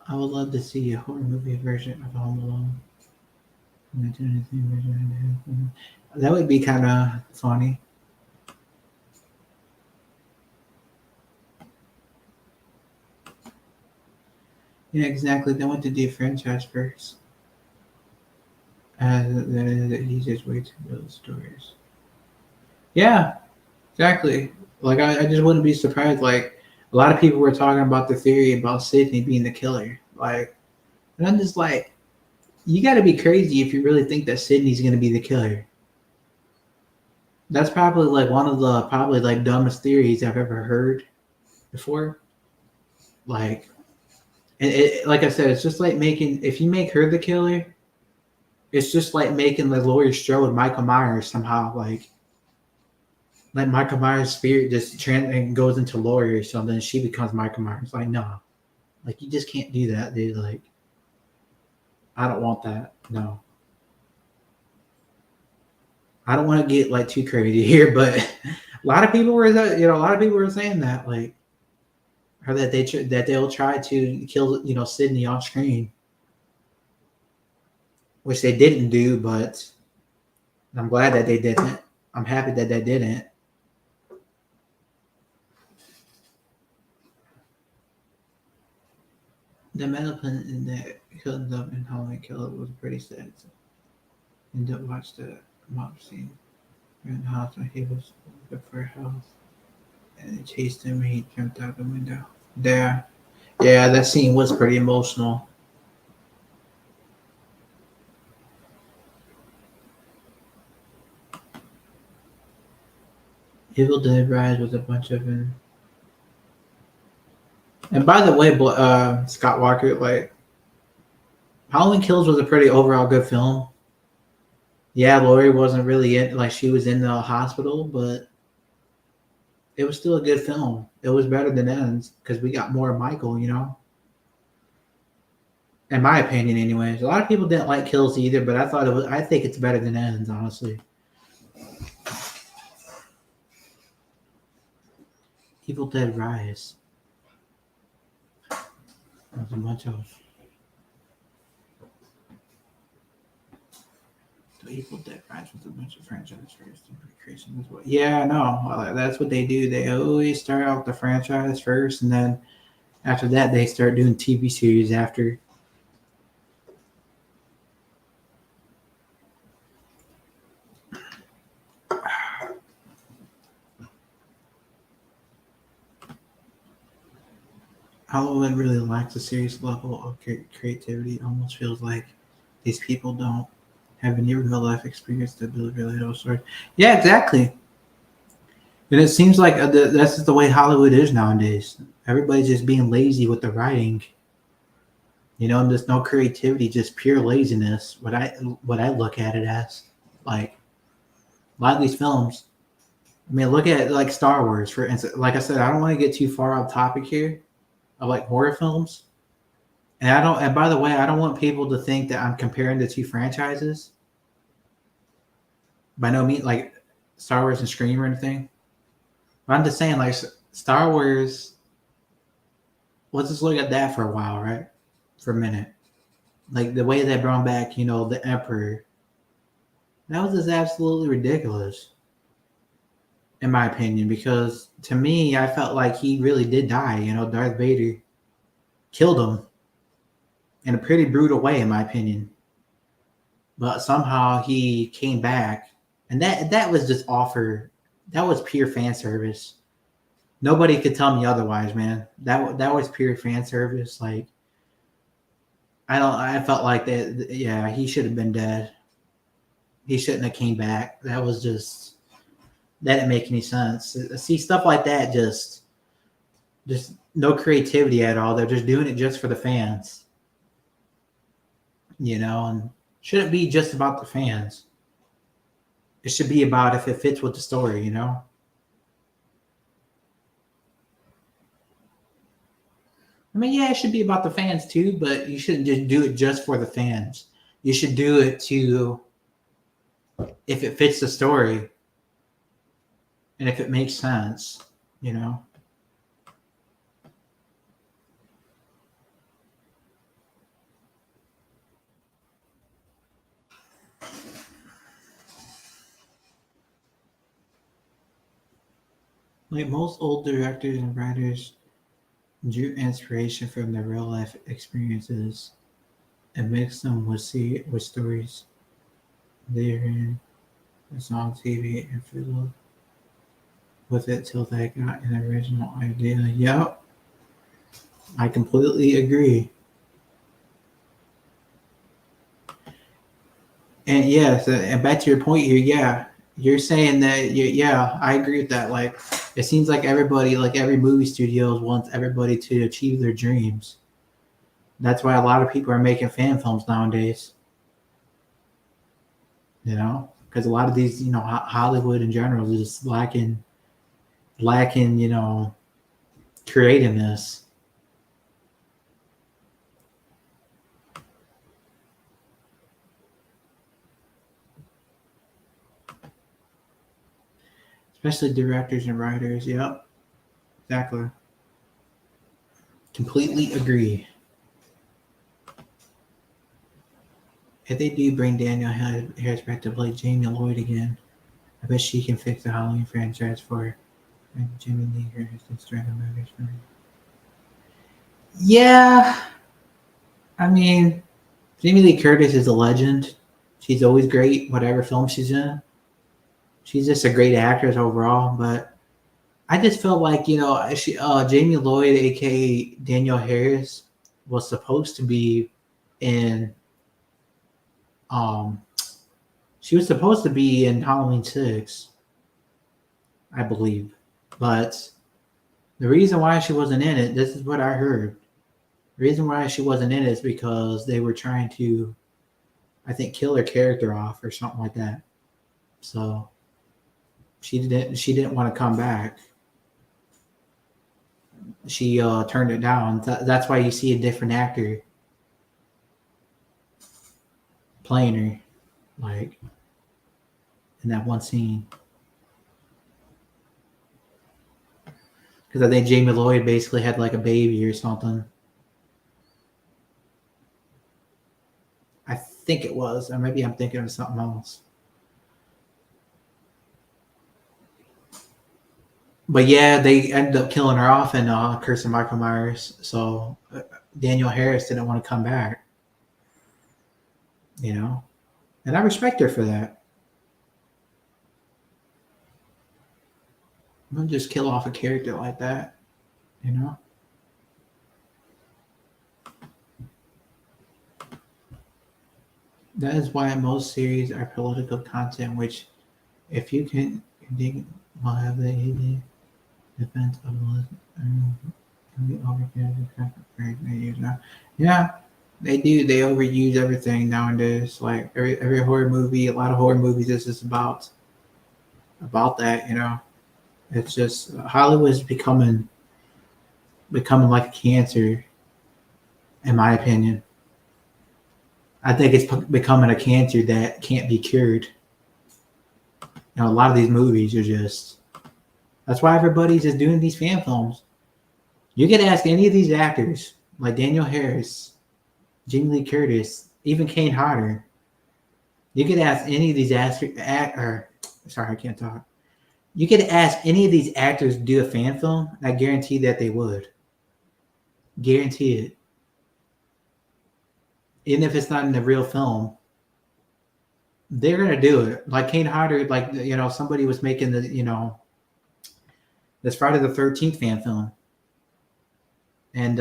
I would love to see a horror movie version of Home Alone. That would be kind of funny. Yeah, exactly. They want to do franchise first. The easiest way to build stories. Yeah, exactly. Like, I just wouldn't be surprised. Like, a lot of people were talking about the theory about Sydney being the killer. Like, and I'm just like, you got to be crazy if you really think that Sydney's going to be the killer. That's probably like one of the like dumbest theories I've ever heard before. Like, and like I said, it's just like if you make her the killer, it's just like making the Laurie Strode Michael Myers somehow. Like Michael Myers' spirit just and goes into Laurie or something, and she becomes Michael Myers. Like, no, like, you just can't do that, dude. Like, I don't want that. No, I don't want to get like too crazy here, but a lot of people were saying that, like, or that they'll try to kill Sydney off screen, which they didn't do, but I'm glad that they didn't. I'm happy that they didn't. The metal pin in that killed up in Halloween Killer was pretty sad. And don't watch that. Mom scene. In the house when he was good for health, and it chased him and he jumped out the window. Yeah, yeah, that scene was pretty emotional. Evil Dead Rise was a bunch of and by the way, Scott Walker, like Halloween Kills was a pretty overall good film. Yeah, Lori wasn't really in like she was in the hospital, but it was still a good film. It was better than Ends because we got more of Michael, you know. In my opinion, anyways. A lot of people didn't like Kills either, but I thought it was. I think it's better than Ends, honestly. Evil Dead Rise. There's a bunch of the Evil Dead Rise with a bunch of franchise first and creation as well. Yeah, no, that's what they do. They always start out the franchise first, and then after that, they start doing TV series after. Hollywood really lacks a serious level of creativity. It almost feels like these people don't have any real life experience to build relatable stories. Yeah, exactly. And it seems like that's just the way Hollywood is nowadays. Everybody's just being lazy with the writing. You know, and there's no creativity, just pure laziness. What I look at it as, like a lot of these films. I mean, look at like Star Wars, for instance. Like I said, I don't want to get too far off topic here of like horror films. And I don't. And by the way, I don't want people to think that I'm comparing the two franchises. By no means, like Star Wars and Scream or anything. But I'm just saying, like Star Wars. Let's just look at that for a while, right? For a minute, like the way they brought back, you know, the Emperor. That was just absolutely ridiculous, in my opinion. Because to me, I felt like he really did die. You know, Darth Vader killed him in a pretty brutal way, in my opinion. But somehow he came back, and that was just offer. That was pure fan service. Nobody could tell me otherwise, man. That was pure fan service. Like I don't. I felt like that. Yeah, he should have been dead. He shouldn't have came back. That was just that didn't make any sense. See stuff like that, just no creativity at all. They're just doing it just for the fans, you know, and shouldn't be just about the fans. It should be about if it fits with the story, you know. I mean, yeah, it should be about the fans too, but you shouldn't just do it just for the fans. You should do it to if it fits the story and if it makes sense, you know. Like most old directors and writers drew inspiration from their real life experiences and mixed them with stories they heard on TV and fiddled with it till they got an original idea. Yep, I completely agree. And yes, and back to your point here, yeah, you're saying that, yeah, I agree with that. Like, it seems like everybody, like every movie studios wants everybody to achieve their dreams. That's why a lot of people are making fan films nowadays. You know, because a lot of these, you know, Hollywood in general is just lacking, you know, creativeness. Especially directors and writers. Yep, exactly. Completely agree. If they do bring Daniel Harris back to play Jamie Lloyd again, I bet she can fix the Halloween franchise for Jimmy Lee Curtis and Strata Murders. Yeah, I mean, Jamie Lee Curtis is a legend. She's always great, whatever film she's in. She's just a great actress overall. But I just felt like Jamie Lloyd, aka Danielle Harris, was supposed to be in um she was supposed to be in Halloween 6, I believe. But the reason why she wasn't in it, this is what I heard. The reason why she wasn't in it is because they were trying to, I think, kill her character off or something like that. So she didn't want to come back. She turned it down. That's why you see a different actor playing her, like in that one scene. Because I think Jamie Lloyd basically had like a baby or something. I think it was, or maybe I'm thinking of something else. But yeah, they ended up killing her off in Curse of Michael Myers. So Danielle Harris didn't want to come back. And I respect her for that. Don't just kill off a character like that. That is why most series are political content, which, if you can dig, will have the defense of yeah, they do. They overuse everything nowadays. Like every horror movie, a lot of horror movies is just about that. It's just Hollywood's becoming like a cancer, in my opinion. I think it's becoming a cancer that can't be cured. A lot of these movies are just. That's why everybody's just doing these fan films. You could ask any of these actors, like Danielle Harris, Jamie Lee Curtis, even Kane Hodder. You could ask any of these sorry, I can't talk. You could ask any of these actors to do a fan film. I guarantee that they would. Guarantee it. Even if it's not in the real film, they're gonna do it. Like Kane Hodder, like somebody was making this Friday the 13th fan film, and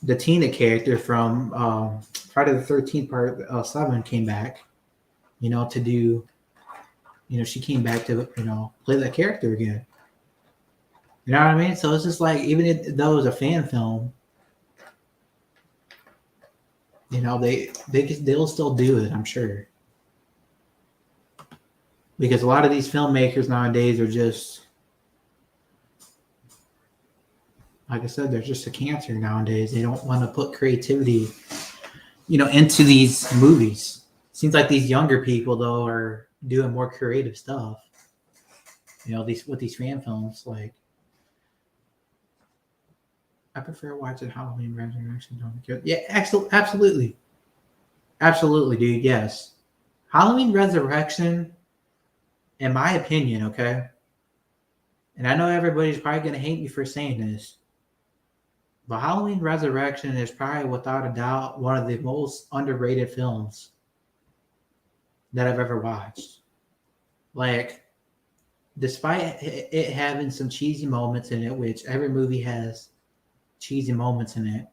the Tina character from Friday the 13th Part 7 came back, to do, she came back to play that character again. You know what I mean? So it's just like, even though it was a fan film, they'll still do it, I'm sure. Because a lot of these filmmakers nowadays are just, like I said, they're just a cancer nowadays. They don't want to put creativity, into these movies. Seems like these younger people, though, are doing more creative stuff. With these fan films, like, I prefer watching Halloween Resurrection. Yeah, absolutely. Absolutely, dude, yes. Halloween Resurrection, in my opinion, okay? And I know everybody's probably going to hate me for saying this, but Halloween Resurrection is probably, without a doubt, one of the most underrated films that I've ever watched. Like, despite it having some cheesy moments in it, which every movie has cheesy moments in it,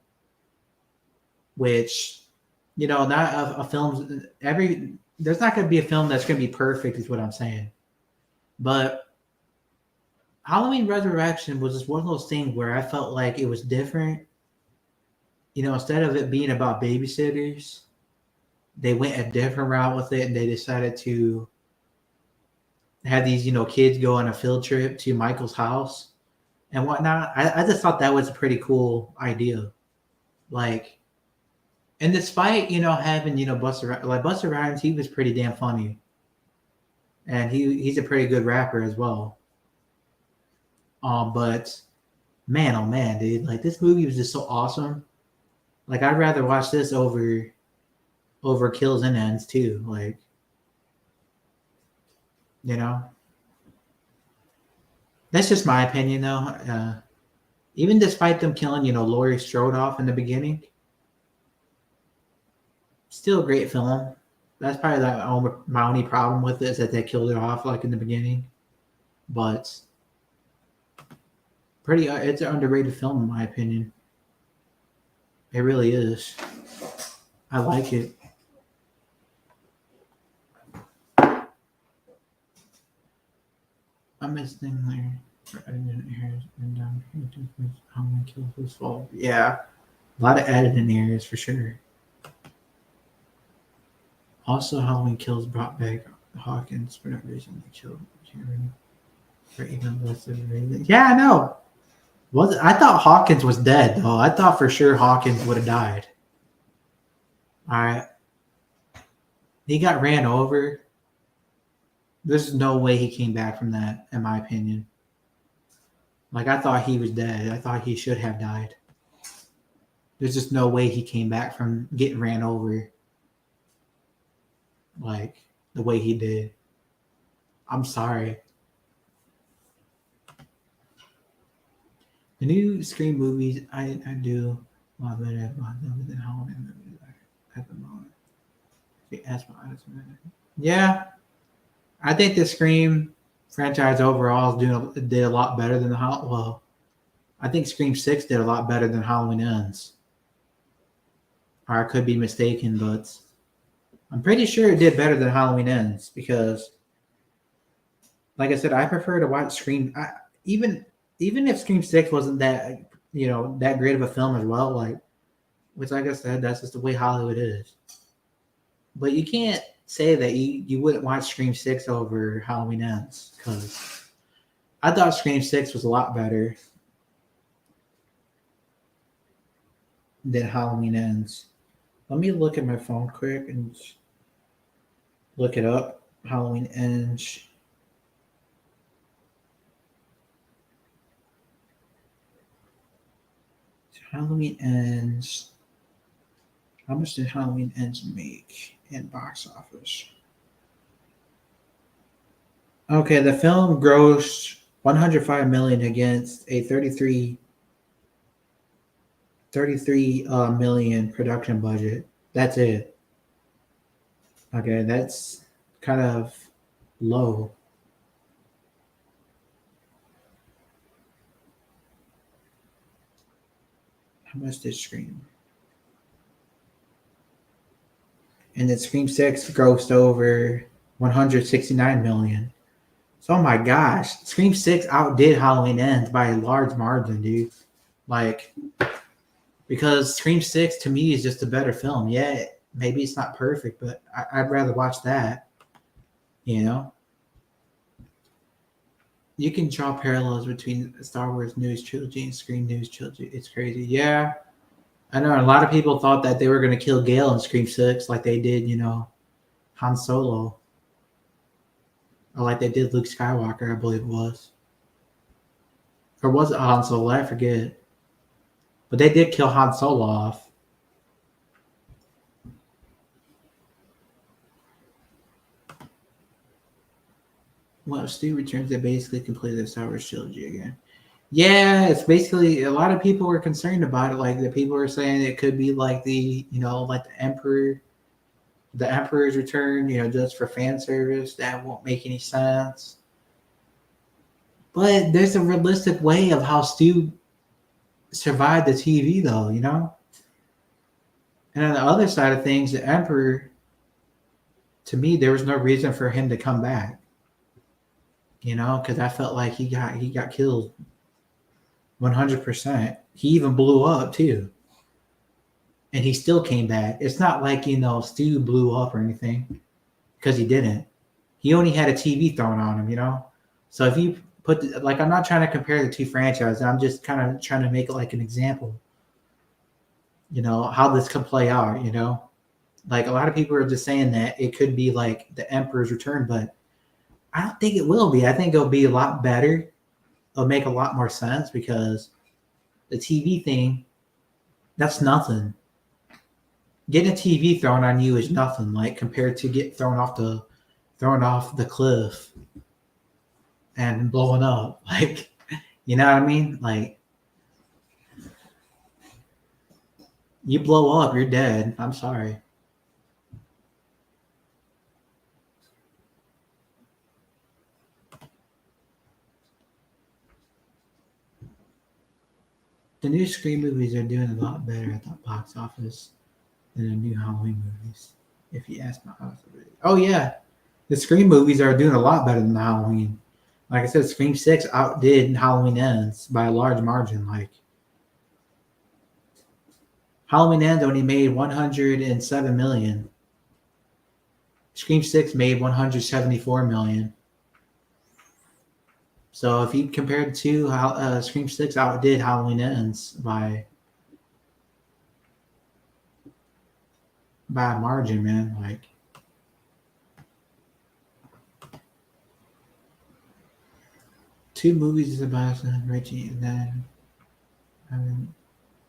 which, not a film, there's not going to be a film that's going to be perfect, is what I'm saying. But Halloween Resurrection was just one of those things where I felt like it was different. Instead of it being about babysitters, they went a different route with it, and they decided to have these, kids go on a field trip to Michael's house and whatnot. I just thought that was a pretty cool idea. Like, and despite, having, Busta Rhymes, he was pretty damn funny. And he's a pretty good rapper as well. But man, oh man, dude, like, this movie was just so awesome. Like, I'd rather watch this over Kills and Ends too. Like, that's just my opinion, though. Even despite them killing, Laurie Strode off in the beginning, Still a great film. That's probably my only problem with it is that they killed it off like in the beginning. But it's an underrated film in my opinion. It really is. I like it. I miss things there. Halloween Kills this fall. Yeah, a lot of editing errors for sure. Also, Halloween Kills brought back Hawkins for no reason. They killed Karen for even less of a reason. Yeah, I know. I thought Hawkins was dead though. I thought for sure Hawkins would have died. All right, he got ran over. There's no way he came back from that, in my opinion. Like, I thought he was dead. I thought he should have died. There's just no way he came back from getting ran over like the way he did. I'm sorry. The new Scream movies, I do a lot better than Halloween movies at the moment. Yeah, I think the Scream franchise overall did a lot better than I think Scream 6 did a lot better than Halloween Ends. Or I could be mistaken, but I'm pretty sure it did better than Halloween Ends because, like I said, I prefer to watch Scream. Even if Scream 6 wasn't that that great of a film as well, which like I said, that's just the way Hollywood is. But you can't say that you wouldn't watch Scream 6 over Halloween Ends because I thought Scream 6 was a lot better than Halloween Ends. Let me look at my phone quick and look it up. Halloween Ends. Halloween Ends. How much did Halloween Ends make in box office? Okay, the film grossed $105 million against a 33 million production budget. That's it. Okay, that's kind of low. How much did Scream? And then Scream 6 grossed over 169 million. So, oh my gosh, Scream 6 outdid Halloween Ends by a large margin, dude. Because Scream 6 to me is just a better film. Yeah, maybe it's not perfect, but I'd rather watch that. You can draw parallels between Star Wars News Trilogy and Scream News Trilogy. It's crazy. Yeah, I know. A lot of people thought that they were going to kill Gale in Scream 6 like they did, Han Solo. Or like they did Luke Skywalker, I believe it was. Or was it Han Solo? I forget. But they did kill Han Solo off. Well, Stu returns, they basically completed the Star Wars trilogy again. Yeah, it's basically a lot of people were concerned about it. Like the people were saying it could be like like the Emperor's return, just for fan service. That won't make any sense. But there's a realistic way of how Stu survived the TV, though, And on the other side of things, the Emperor, to me, there was no reason for him to come back. Because I felt like he got killed 100%. He even blew up too. And he still came back. It's not like, Stu blew up or anything because he didn't. He only had a TV thrown on him, So if you I'm not trying to compare the two franchises. I'm just kind of trying to make it like an example, how this could play out, Like a lot of people are just saying that it could be like the Emperor's return, but I don't think it will be. I think it'll be a lot better. It'll make a lot more sense because the TV thing, that's nothing. Getting a TV thrown on you is nothing, like compared to get thrown off the cliff and blowing up. Like, you know what I mean? Like, you blow up, you're dead. I'm sorry. the new Scream movies are doing a lot better at the box office than the new Halloween movies. If you ask my house, oh yeah, the Scream movies are doing a lot better than Halloween. Like I said, Scream 6 outdid Halloween Ends by a large margin. Like Halloween Ends only made 107 million. Scream 6 made 174 million. So if you compared the two, Scream 6 outdid Halloween Ends by a margin, man. Like two movies is about Richie, and then I mean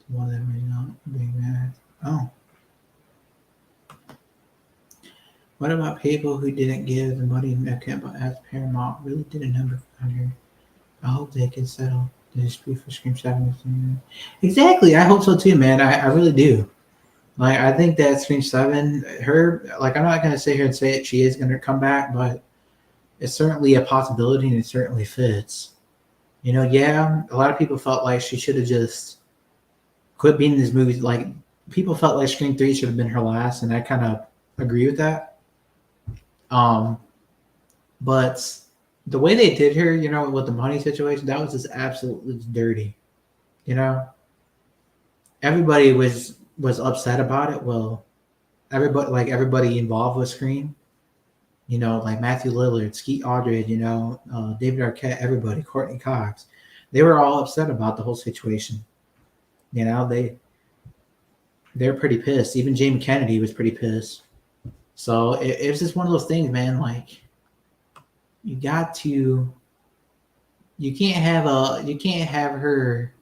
one of them is not being mad. Oh. What about people who didn't give the money Mecca but asked Paramount really did a number for her? I hope they can settle the dispute for Scream 7. Exactly. I hope so too, man. I really do. Like, I think that Scream 7, I'm not going to sit here and say it, she is going to come back, but it's certainly a possibility and it certainly fits. You know, yeah, a lot of people felt like she should have just quit being in these movies. Like, people felt like Scream 3 should have been her last, and I kind of agree with that. But the way they did her, you know, with the money situation, that was just absolutely dirty. You know, everybody was upset about it. Well, everybody involved with Scream, you know, like Matthew Lillard, Skeet Aldred, you know, David Arquette, everybody, Courtney Cox, they were all upset about the whole situation. You know, they're pretty pissed. Even Jamie Kennedy was pretty pissed. So it was just one of those things, man. Like, you can't have her.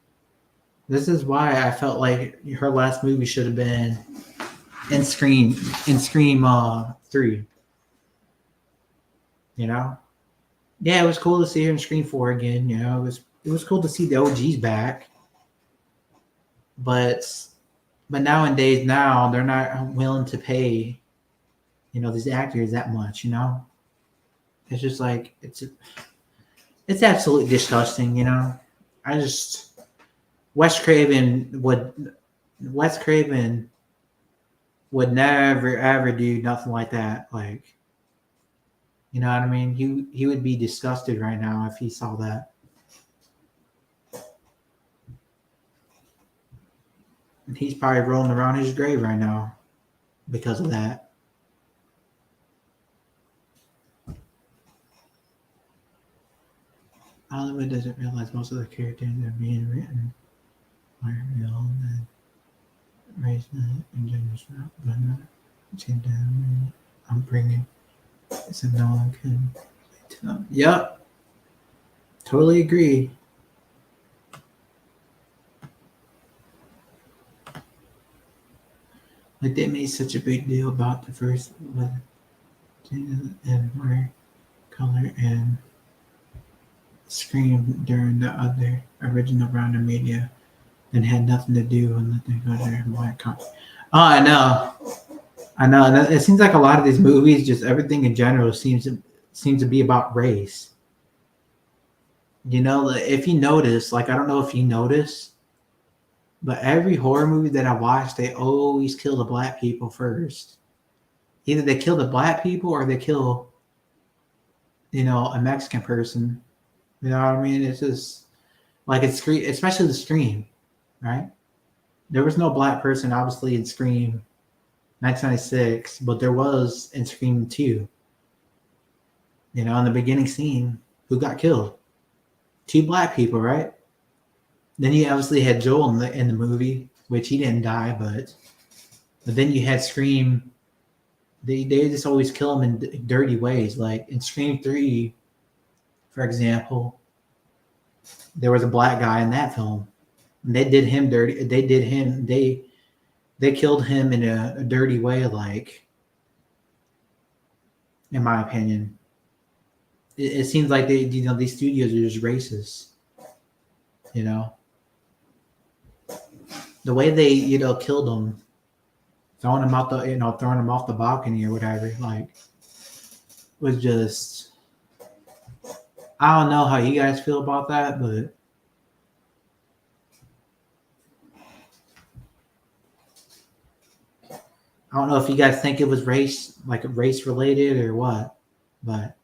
This is why I felt like her last movie should have been in Scream 3. You know? Yeah, it was cool to see her in Scream 4 again, you know. It was cool to see the OGs back. But nowadays they're not willing to pay, you know, these actors that much, you know? It's just like it's absolutely disgusting, you know. Wes Craven would never ever do nothing like that. Like, you know what I mean? He would be disgusted right now if he saw that. And he's probably rolling around his grave right now because of that. Hollywood doesn't realize most of the characters are being written are real and raised in gender but not taken down. I'm bringing so no one can to them. Yep. Totally agree. Like, they made such a big deal about the first one and her color and Scream during the other original round of media and had nothing to do with nothing other black cop. Oh, I know. It seems like a lot of these movies, just everything in general, seems to be about race. You know, if you notice, like, I don't know if you notice, but every horror movie that I watch, they always kill the black people first. Either they kill the black people or they kill, you know, a Mexican person. You know what I mean? It's just like it's Scream, especially the Scream, right? There was no black person, obviously, in Scream 1996, but there was in Scream 2. You know, in the beginning scene, who got killed? 2 black people, right? Then you obviously had Joel in the movie, which he didn't die, but then you had Scream. They just always kill him in dirty ways. Like in Scream 3, for example, there was a black guy in that film. And they did him dirty. They killed him in a dirty way, like, in my opinion. It seems like these studios are just racist. You know, the way they killed him, throwing him off the balcony or whatever, like, was just. I don't know how you guys feel about that, but I don't know if you guys think it was race, like race related or what, but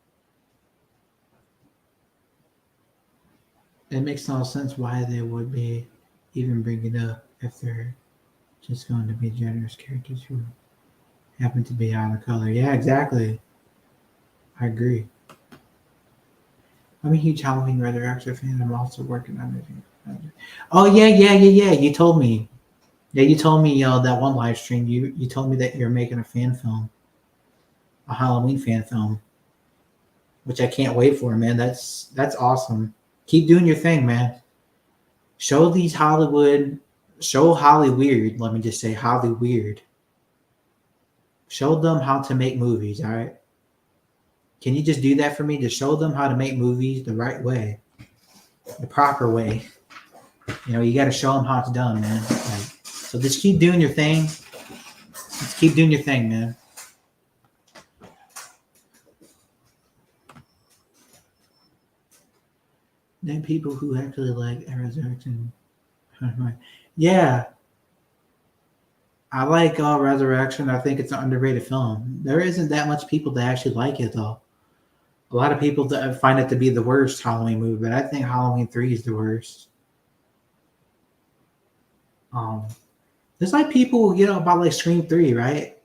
it makes no sense why they would be even bringing it up if they're just going to be generous characters who happen to be out of color. Yeah, exactly. I agree. I'm a huge Halloween Resurrection fan. I'm also working on it. Oh yeah. You told me. Yeah, you told me that one live stream. You told me that you're making a fan film, a Halloween fan film, which I can't wait for, man. That's awesome. Keep doing your thing, man. Show these Hollywood, show Holly Weird. Let me just say Holly Weird. Show them how to make movies. All right. Can you just do that for me? Just show them how to make movies the right way, the proper way. You got to show them how it's done, man. So just keep doing your thing. Just keep doing your thing, man. Then people who actually like Resurrection. Yeah. I like Resurrection. I think it's an underrated film. There isn't that much people that actually like it, though. A lot of people find it to be the worst Halloween movie, but I think Halloween 3 is the worst. There's like people, about like Scream 3, right?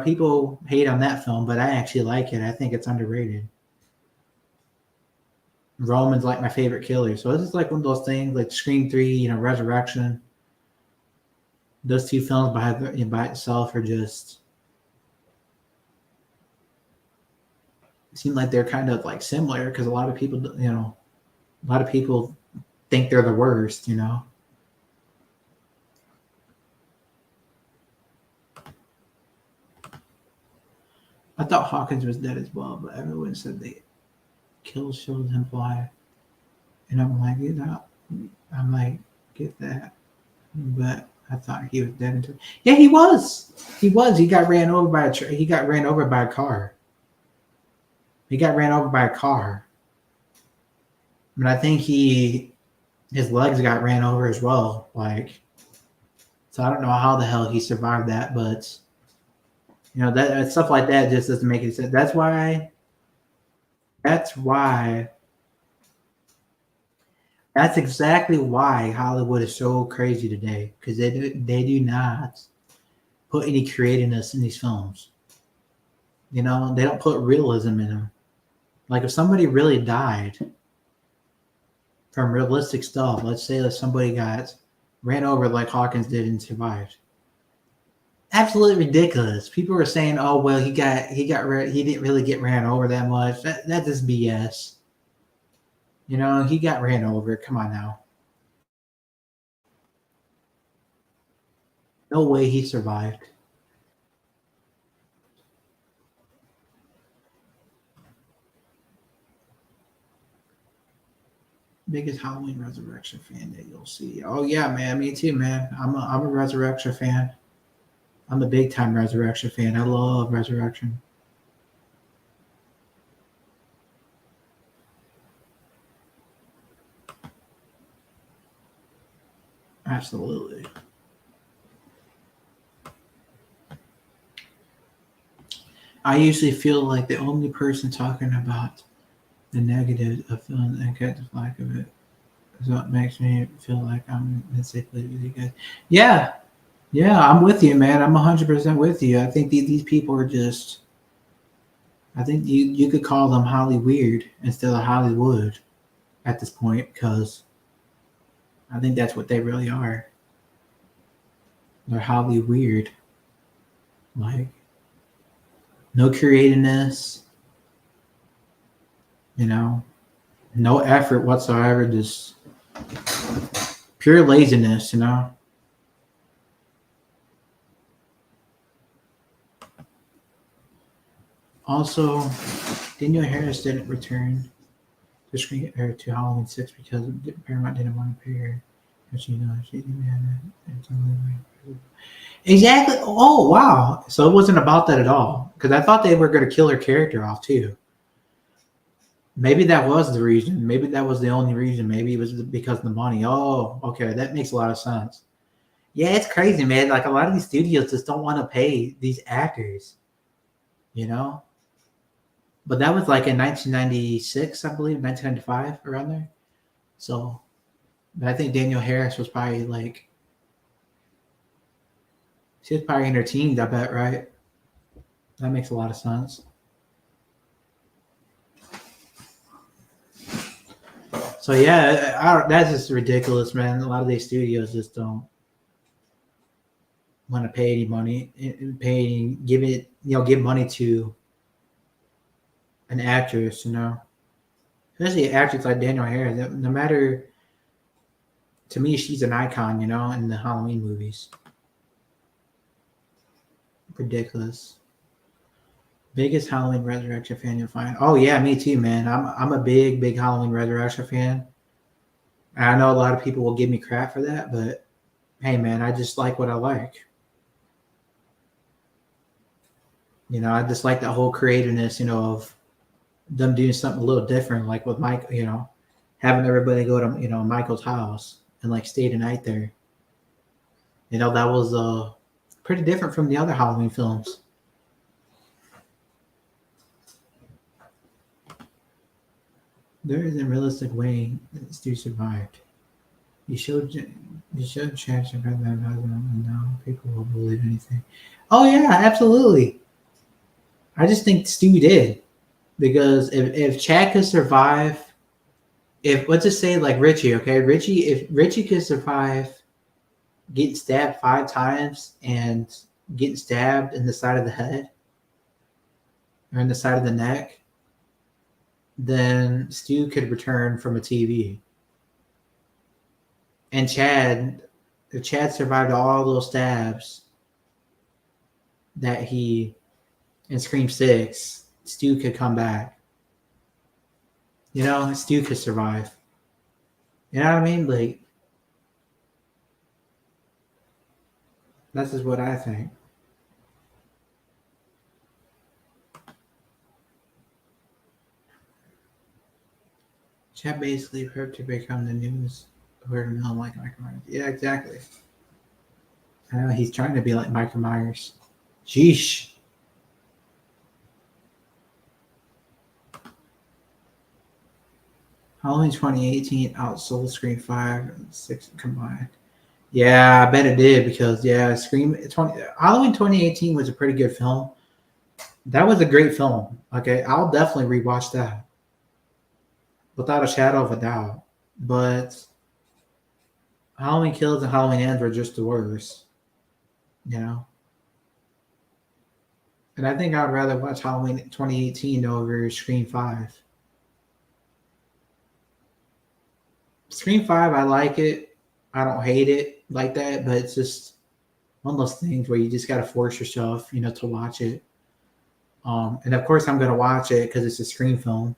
People hate on that film, but I actually like it. I think it's underrated. Roman's like my favorite killer. So it's just like one of those things, like Scream 3, Resurrection. Those two films by itself are just seem like they're kind of like similar because a lot of people, think they're the worst, I thought Hawkins was dead as well, but everyone said they showed him fly. And I'm like, I'm like, get that. But I thought he was dead until. Yeah, he was. He was. He got ran over by he got ran over by a car. He got ran over by a car. But I think his legs got ran over as well. So I don't know how the hell he survived that, but that stuff like that just doesn't make any sense. That's why. That's exactly why Hollywood is so crazy today, because they do not put any creativeness in these films. They don't put realism in them. Like if somebody really died from realistic stuff, let's say that somebody got ran over like Hawkins did and survived. Absolutely ridiculous. People were saying, "Oh well, he didn't really get ran over that much." That is BS. He got ran over. Come on now. No way he survived. Biggest Halloween Resurrection fan that you'll see. Oh yeah, man, me too, man. I'm a Resurrection fan. I'm a big time Resurrection fan. I love Resurrection. Absolutely. I usually feel like the only person talking about the negatives of film and get the flack of it is what makes me feel like I'm in sympathy with you guys. Yeah, I'm with you, man. I'm 100% with you. I think these people are just. I think you could call them Holly Weird instead of Hollywood at this point because I think that's what they really are. They're Holly Weird. Like, no creativeness, no effort whatsoever, just pure laziness, Also, Daniel Harris didn't return to screen or to Halloween 6 because Paramount didn't want to pay her. Exactly. Oh wow! So it wasn't about that at all. Because I thought they were going to kill her character off too. Maybe that was the reason. Maybe that was the only reason. Maybe it was because of the money. Oh, okay, that makes a lot of sense. Yeah, it's crazy, man. Like a lot of these studios just don't want to pay these actors, you know. But that was like in 1996, I believe, 1995, around there. So, but I think Daniel Harris was probably like she was probably in her teens. I bet, right? That makes a lot of sense. So yeah, that's just ridiculous, man. A lot of these studios just don't want to pay any money, give it, give money to an actress, especially actors like Daniel Harris. No matter, to me, she's an icon, in the Halloween movies. Ridiculous. Biggest Halloween Resurrection fan you'll find. Oh yeah, me too, man. I'm a big Halloween Resurrection fan. I know a lot of people will give me crap for that, but hey, man, I just like what I like. I just like the whole creativeness, of them doing something a little different, like with Mike, having everybody go to Michael's house and like stay the night there. That was pretty different from the other Halloween films. There is a realistic way that Stu survived. You showed chance about that, and now people will believe anything. Oh yeah, absolutely. I just think Stu did, because if Chad could survive, if let's just say like Richie, okay, if Richie could survive getting stabbed 5 times and getting stabbed in the side of the head or in the side of the neck, then Stu could return from a TV. And if Chad survived all those stabs that he in Scream 6, Stu could come back. Stu could survive. You know what I mean? Like, this is what I think. Chad basically hoped to become the news word of mouth like Michael Myers. Yeah, exactly. I know he's trying to be like Michael Myers. Sheesh. Halloween 2018 outsold Scream 5 and 6 combined. Yeah, I bet it did, because Halloween 2018 was a pretty good film. That was a great film. Okay, I'll definitely rewatch that without a shadow of a doubt. But Halloween Kills and Halloween Ends were just the worst, you know. And I think I'd rather watch Halloween 2018 over Scream 5. Scream 5, I like it. I don't hate it like that, but it's just one of those things where you just got to force yourself, to watch it. And of course, I'm going to watch it because it's a Scream film.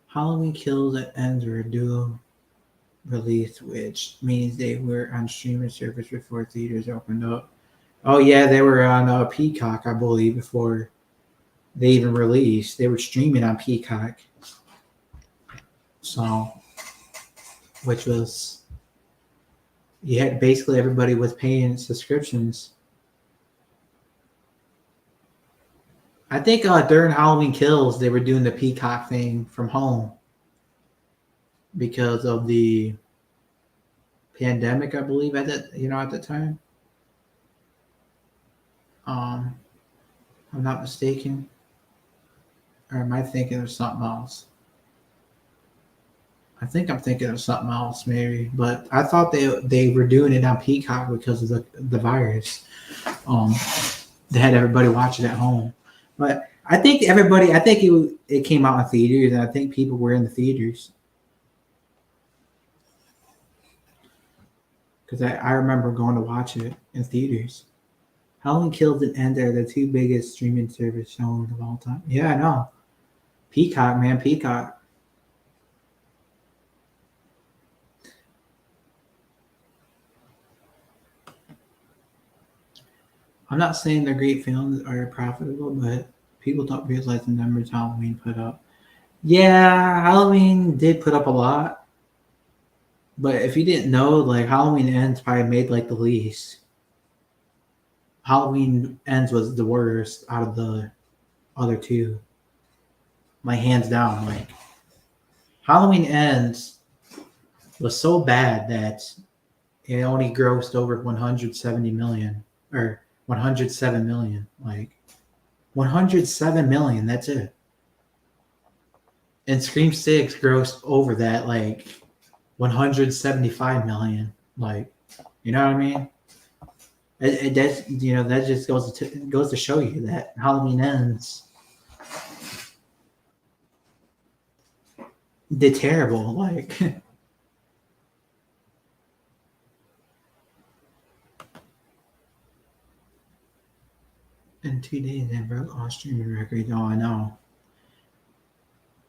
Halloween Kills and Ends were due release, which means they were on streaming service before theaters opened up. Oh yeah, they were on Peacock, I believe, before they even released. They were streaming on Peacock, so which was basically everybody was paying subscriptions. I think during Halloween Kills they were doing the Peacock thing from home because of the pandemic, I believe, at the time. I'm not mistaken. Or am I thinking of something else? I think I'm thinking of something else, maybe. But I thought they were doing it on Peacock because of the virus. Um, they had everybody watch it at home. But I think it came out in theaters, and I think people were in the theaters. Because I remember going to watch it in theaters. Halloween Kills and End are the two biggest streaming service shows of all time. Yeah, I know. Peacock, man, Peacock. I'm not saying they're great films or profitable, but people don't realize the numbers Halloween put up. Yeah, Halloween did put up a lot, but if you didn't know, like Halloween Ends probably made like the least. Halloween Ends was the worst out of the other two, like hands down. Like Halloween Ends was so bad that it only grossed over 170 million or 107 million. Like 107 million, that's it. And Scream 6 grossed over that, like 175 million. Like, you know what I mean? That's that just goes to show you that Halloween Ends did terrible. Like in 2 days they broke all streaming records. Oh, I know.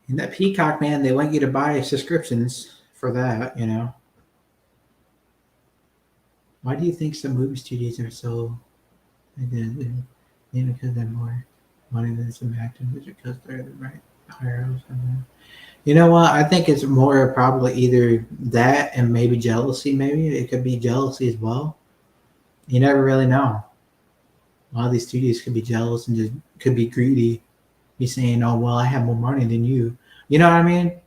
And that Peacock, man, they want you to buy subscriptions for that. Why do you think some movie studios are so maybe because they're more money than some actors, because they're the right higher ups? You know what? I think it's more probably either that and maybe jealousy. Maybe it could be jealousy as well. You never really know. A lot of these studios could be jealous and just could be greedy. Be saying, "Oh well, I have more money than you." You know what I mean?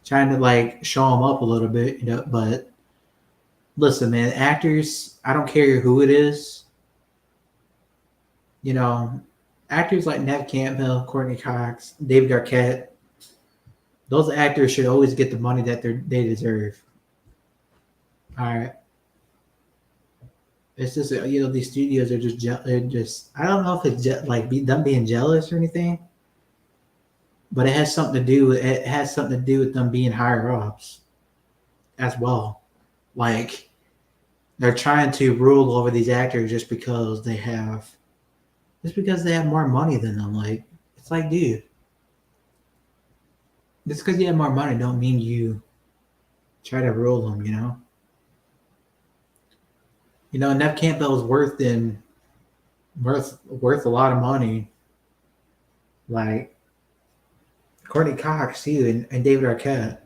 Trying to like show them up a little bit. But listen, man, actors. I don't care who it is. You know, actors like Nev Campbell, Courtney Cox, David Arquette. Those actors should always get the money that they deserve. All right. It's just these studios are they're just I don't know if it's like them being jealous or anything, but it has something to do with them being higher ups as well. Like they're trying to rule over these actors just because they have more money than them. Like it's like, dude, just because you have more money don't mean you try to rule them. Nev Campbell is worth a lot of money. Like Courtney Cox too, and David Arquette.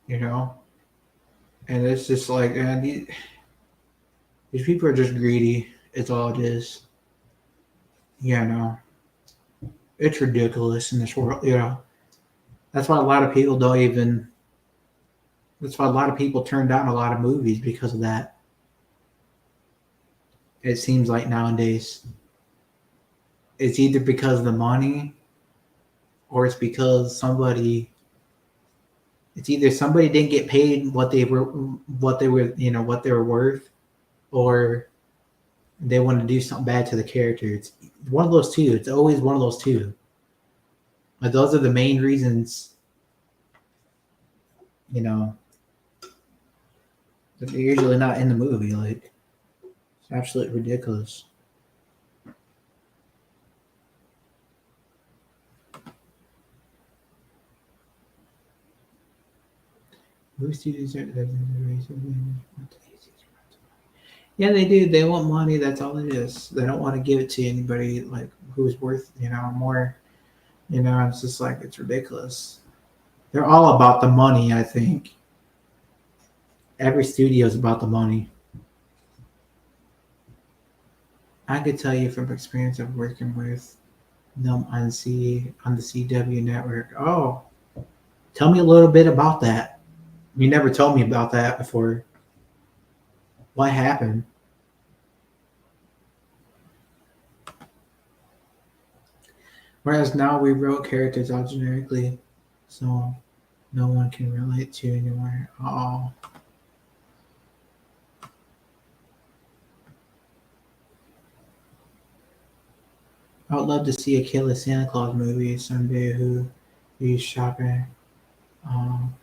You know, and it's just like, man, these people are just greedy. It's all it is. Yeah, no, it's ridiculous in this world. That's why a lot of people don't even. That's why a lot of people turn down a lot of movies because of that. It seems like nowadays, it's either because of the money, or it's because somebody. It's either somebody didn't get paid what they were worth, or they want to do something bad to the character. It's one of those two. It's always one of those two. But those are the main reasons, that they're usually not in the movie. Like, it's absolutely ridiculous. Movie studios yeah, they do. They want money. That's all it is. They don't want to give it to anybody like who's worth, more. It's just like it's ridiculous. They're all about the money, I think. Every studio is about the money. I could tell you from experience of working with them on the CW network. Oh, tell me a little bit about that. You never told me about that before. What happened? Whereas now we wrote characters out generically, so no one can relate to anymore. Oh. I would love to see a Killer Santa Claus movie someday. Who's shopping? Um,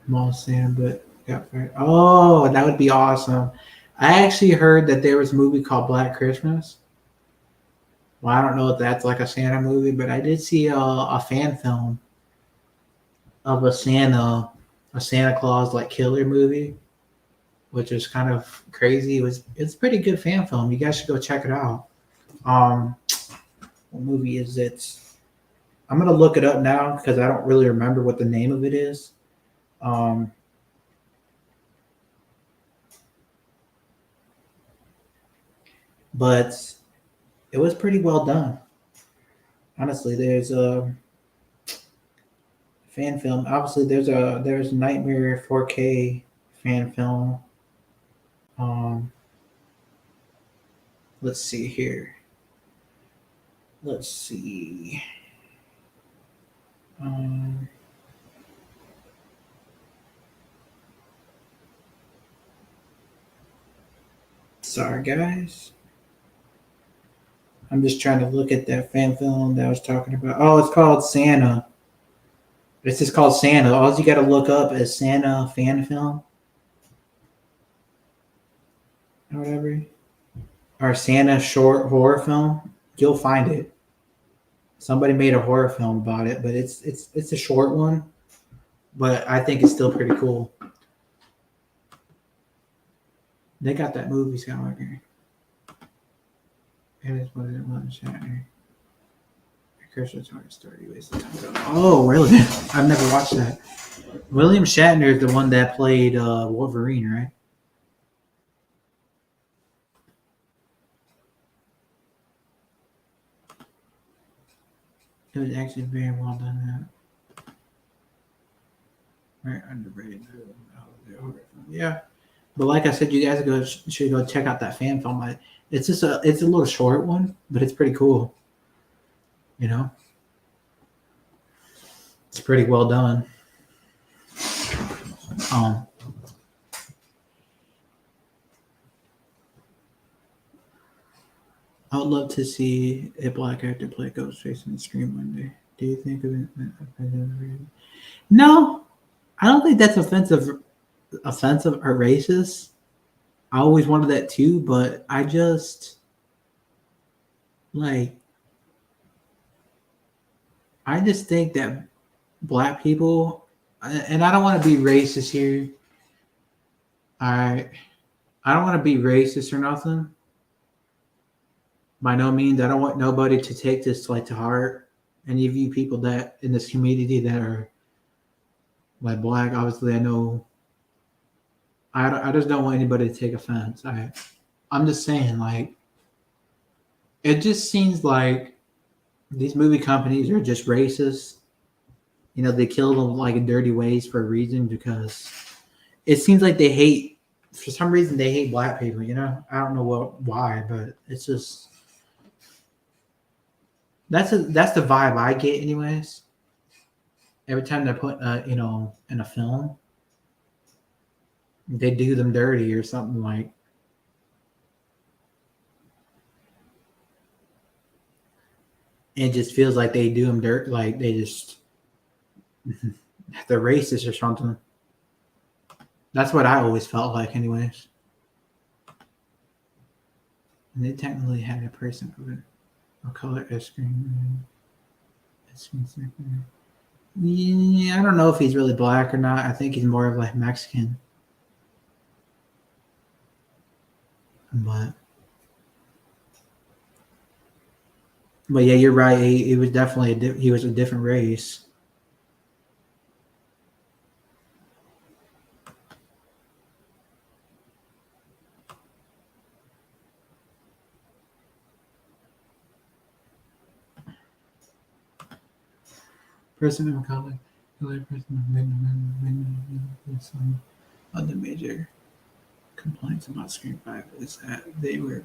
Mall Santa, but got fired. Oh, that would be awesome. I actually heard that there was a movie called Black Christmas. Well, I don't know if that's like a Santa movie, but I did see a fan film of a Santa Claus like killer movie. which is kind of crazy. It's a pretty good fan film. You guys should go check it out. Um, what movie is it? I'm gonna look it up now because I don't really remember what the name of it is. Um, but it was pretty well done. Honestly, there's a fan film. Obviously, there's Nightmare 4K fan film. Um, let's see here. Let's see. Um, sorry, guys. I'm just trying to look at that fan film that I was talking about. Oh, it's called Santa. It's just called Santa. All you got to look up is Santa fan film or whatever, or Santa short horror film. You'll find it. Somebody made a horror film about it, but it's a short one. But I think it's still pretty cool. They got that movie Skywalker. It is what it was. Shatner. Cursor Toy Story. Oh, really? I've never watched that. William Shatner is the one that played Wolverine, right? It was actually very well done. Very underrated. Yeah, but like I said, you guys should go check out that fan film. It's a little short one, but it's pretty cool. You know, it's pretty well done. I would love to see a black actor play Ghostface in the Scream one day. Do you think of it? No, I don't think that's offensive or racist. I always wanted that too, but I just like I just think that black people, and I don't want to be racist here. I don't want to be racist or nothing. By no means, I don't want nobody to take this like to heart. Any of you people that in this community that are like black, obviously I know. I just don't want anybody to take offense. I'm just saying, like, it just seems like these movie companies are just racist. You know, they kill them like in dirty ways for a reason because it seems like they hate. For some reason, they hate black people. You know, I don't know why, but it's just that's the vibe I get, anyways. Every time they're put, in a film, they do them dirty or something like. It just feels like they do them dirt, like they just they're racist or something. That's what I always felt like, anyways. And they technically had a person of color as screen. Yeah, I don't know if he's really black or not. I think he's more of like Mexican. But yeah, you're right. He was definitely he was a different race. Person of color, some other major complaints about Screen 5 is that they were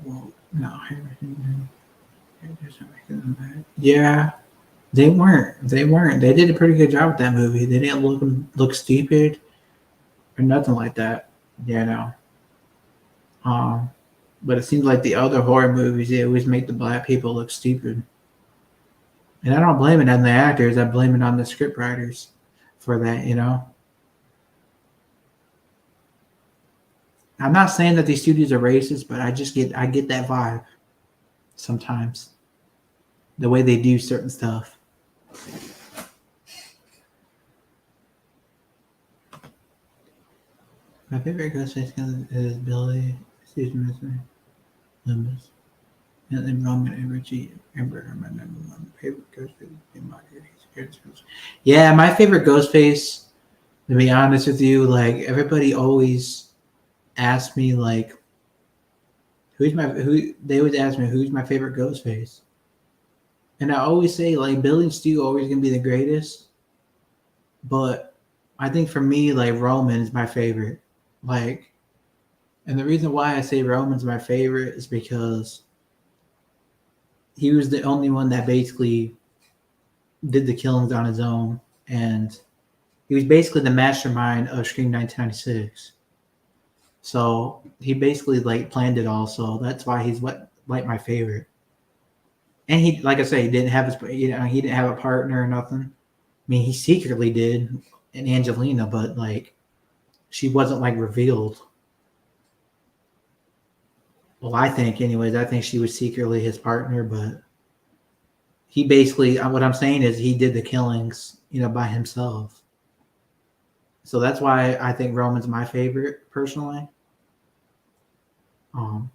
yeah, they weren't. They weren't. They did a pretty good job with that movie. They didn't look stupid or nothing like that. Yeah, no. But it seems like the other horror movies, they always make the black people look stupid. And I don't blame it on the actors. I blame it on the script writers for that, you know. I'm not saying that these studios are racist, but I get that vibe sometimes. The way they do certain stuff. My favorite Ghostface is Billy, Steve Missing, Limbus, and then Roman and Richie. Amber are my number one favorite Ghostface. Yeah, my favorite Ghostface. To be honest with you, like everybody always asks me, like, who they always ask me who's my favorite Ghostface, and I always say like Billy and Stu always gonna be the greatest, but I think for me like Roman is my favorite. Like, and the reason why I say Roman's my favorite is because he was the only one that basically did the killings on his own, and he was basically the mastermind of Scream 1996. So he basically like planned it all. So that's why he's what like my favorite. And he, like I say, he didn't have his, he didn't have a partner or nothing. I mean, he secretly did in Angelina, but like she wasn't like revealed. Well, I think, anyways, I think she was secretly his partner, but he basically, what I'm saying is, he did the killings, by himself. So that's why I think Roman's my favorite personally. Um,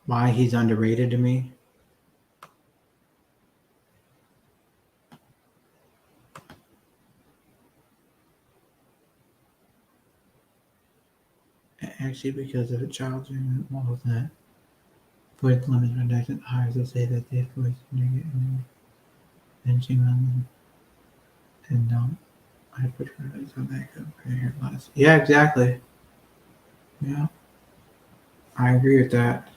why he's underrated to me. Actually, because of a child's what was that? Voice limits reduction hires to say that they voice and she and I put her on that good for her last. Yeah, exactly. Yeah, I agree with that.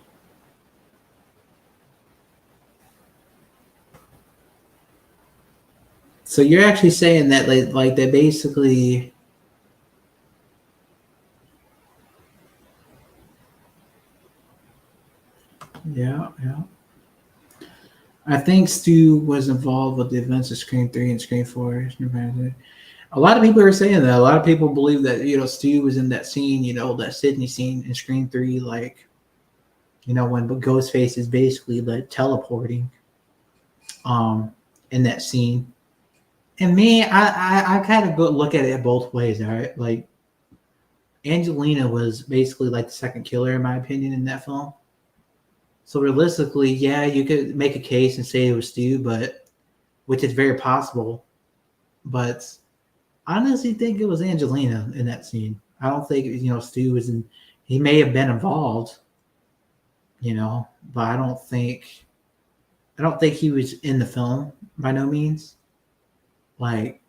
So you're actually saying that like they basically, yeah, yeah. I think Stu was involved with the events of Scream 3 and Scream 4. A lot of people are saying that. A lot of people believe that, Stu was in that scene, that Sydney scene in Scream 3, like, when Ghostface is basically like teleporting um in that scene. And me, I kind of go look at it both ways, all right? Like Angelina was basically like the second killer in my opinion in that film. So realistically, yeah, you could make a case and say it was Stu, but which is very possible. But I honestly think it was Angelina in that scene. I don't think Stu was in. He may have been involved, but I don't think he was in the film by no means. Like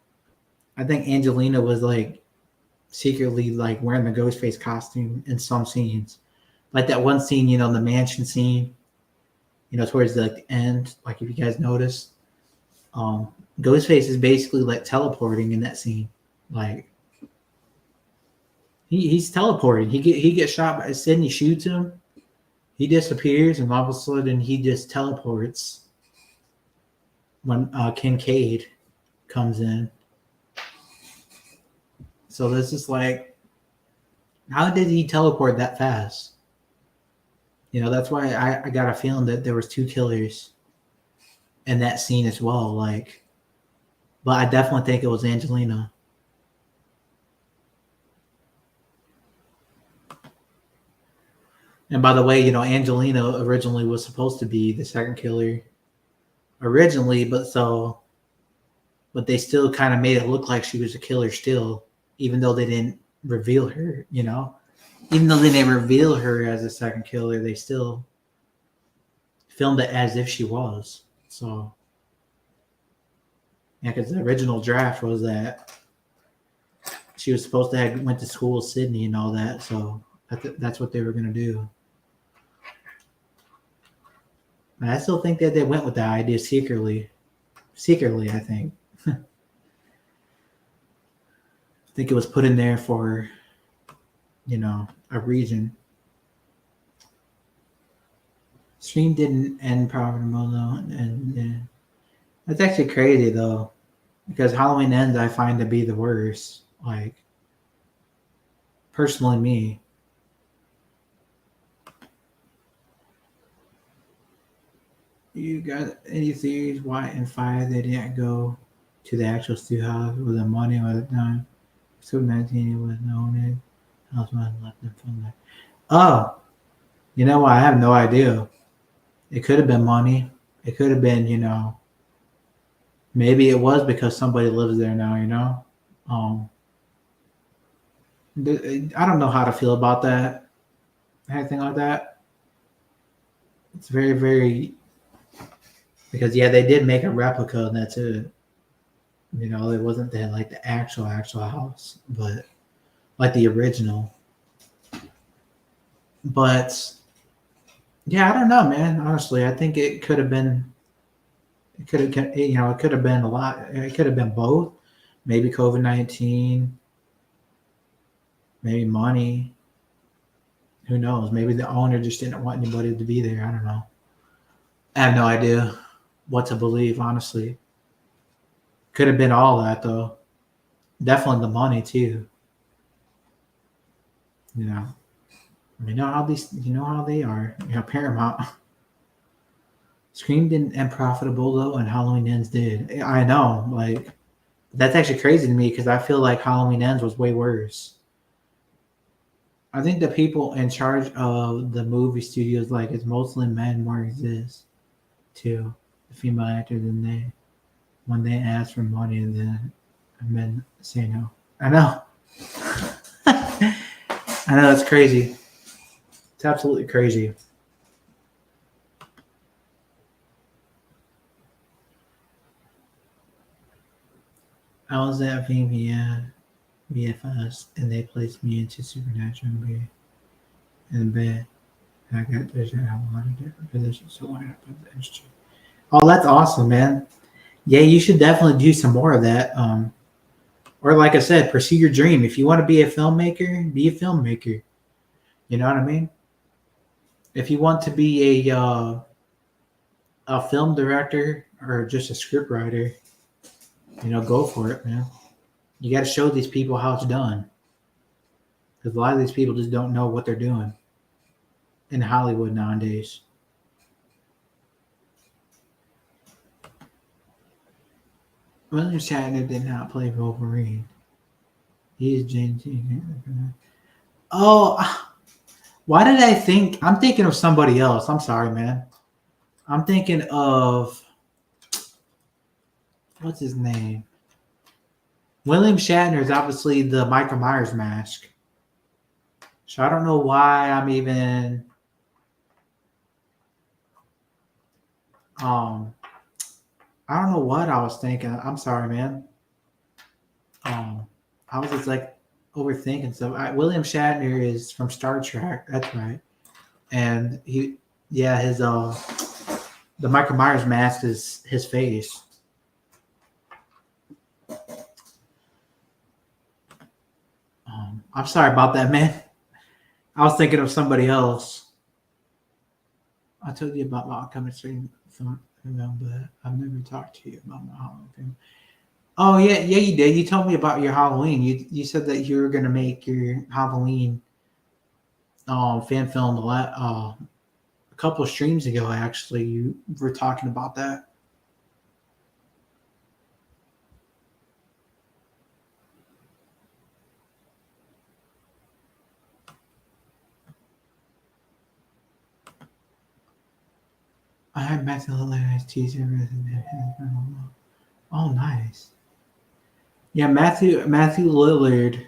I think Angelina was like secretly like wearing the Ghostface costume in some scenes, like that one scene, the mansion scene, towards like the end. Like if you guys notice, um, Ghostface is basically like teleporting in that scene. Like he's teleporting. He gets shot by Sydney, shoots him. He disappears, and all of a sudden he just teleports when Kincaid comes in. So this is like, how did he teleport that fast? That's why I got a feeling that there was two killers in that scene as well. Like, but I definitely think it was Angelina. And by the way, Angelina originally was supposed to be the second killer originally, but they still kind of made it look like she was a killer still, even though they didn't reveal her. Even though they didn't reveal her as a second killer, they still filmed it as if she was. So yeah, because the original draft was that she was supposed to have went to school with Sydney and all that. So that's what they were gonna do. And I still think that they went with that idea secretly. Secretly, I think. I think it was put in there for a reason. Stream didn't end profitable though, and that's actually crazy though, because Halloween Ends I find to be the worst. Like personally, me. You got any theories why in 5 they didn't go to the actual Stu house with the money or the time? COVID-19 was known it. House man left them from there. Oh, you know what? I have no idea. It could have been money. It could have been, maybe it was because somebody lives there now, Um, I don't know how to feel about that. Anything like that. It's very, very, because yeah, they did make a replica and that's it. It wasn't like the actual house, but like the original. But yeah, I don't know, man. Honestly, I think it could have been. It could have, it could have been a lot. It could have been both. Maybe COVID-19. Maybe money. Who knows? Maybe the owner just didn't want anybody to be there. I don't know. I have no idea what to believe. Honestly, could have been all that though. Definitely the money too. You know. You know how these. You know how they are. Paramount. Scream didn't end profitable though, and Halloween Ends did. I know, like that's actually crazy to me because I feel like Halloween Ends was way worse. I think the people in charge of the movie studios, like it's mostly men more exist too, the female actors, and they when they ask for money, then men say no. I know, I know it's crazy. It's absolutely crazy. I was at VFS, and they placed me into Supernatural in bed. And I got this and I wanted different positions, so why not put the industry? Oh, that's awesome, man. Yeah, you should definitely do some more of that. Or like I said, pursue your dream. If you want to be a filmmaker, be a filmmaker. You know what I mean? If you want to be a film director or just a script writer, go for it, man. You got to show these people how it's done because a lot of these people just don't know what they're doing in Hollywood nowadays. William Shatner did not play Wolverine. He is James. Oh, why did I think? I'm thinking of somebody else. I'm sorry, man. I'm thinking of what's his name? William Shatner is obviously the Michael Myers mask. So I don't know why I'm even um I don't know what I was thinking. I'm sorry, man. Um I was just like overthinking stuff. William Shatner is from Star Trek. That's right. And his the Michael Myers mask is his face. I'm sorry about that, man. I was thinking of somebody else. I told you about my upcoming stream film, but I've never talked to you about my Halloween film. Oh yeah, you did. You told me about your Halloween. You said that you were gonna make your Halloween fan film a couple of streams ago. Actually, you were talking about that. I had Matthew Lillard as teaser. Oh, nice. Yeah, Matthew Lillard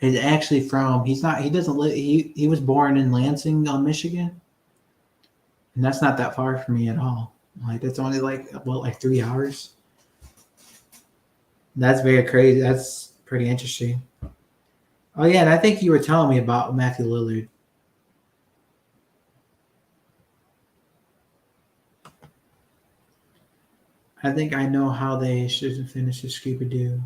is actually from. He's not. He doesn't live. He was born in Lansing, Michigan, and that's not that far from me at all. Like that's only like 3 hours. That's very crazy. That's pretty interesting. Oh yeah, and I think you were telling me about Matthew Lillard. I think I know how they should finish the Scooby Doo.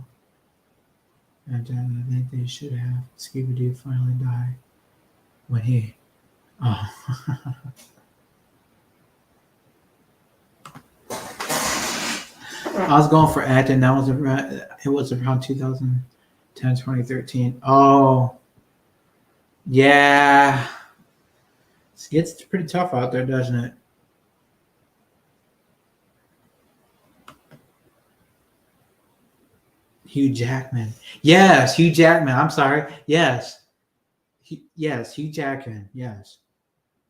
And I think they should have Scooby Doo finally die when he. Oh. I was going for acting. It was around 2010, 2013. Oh, yeah. It gets pretty tough out there, doesn't it? Hugh Jackman. Yes, Hugh Jackman. I'm sorry. Yes. Yes, Hugh Jackman. Yes.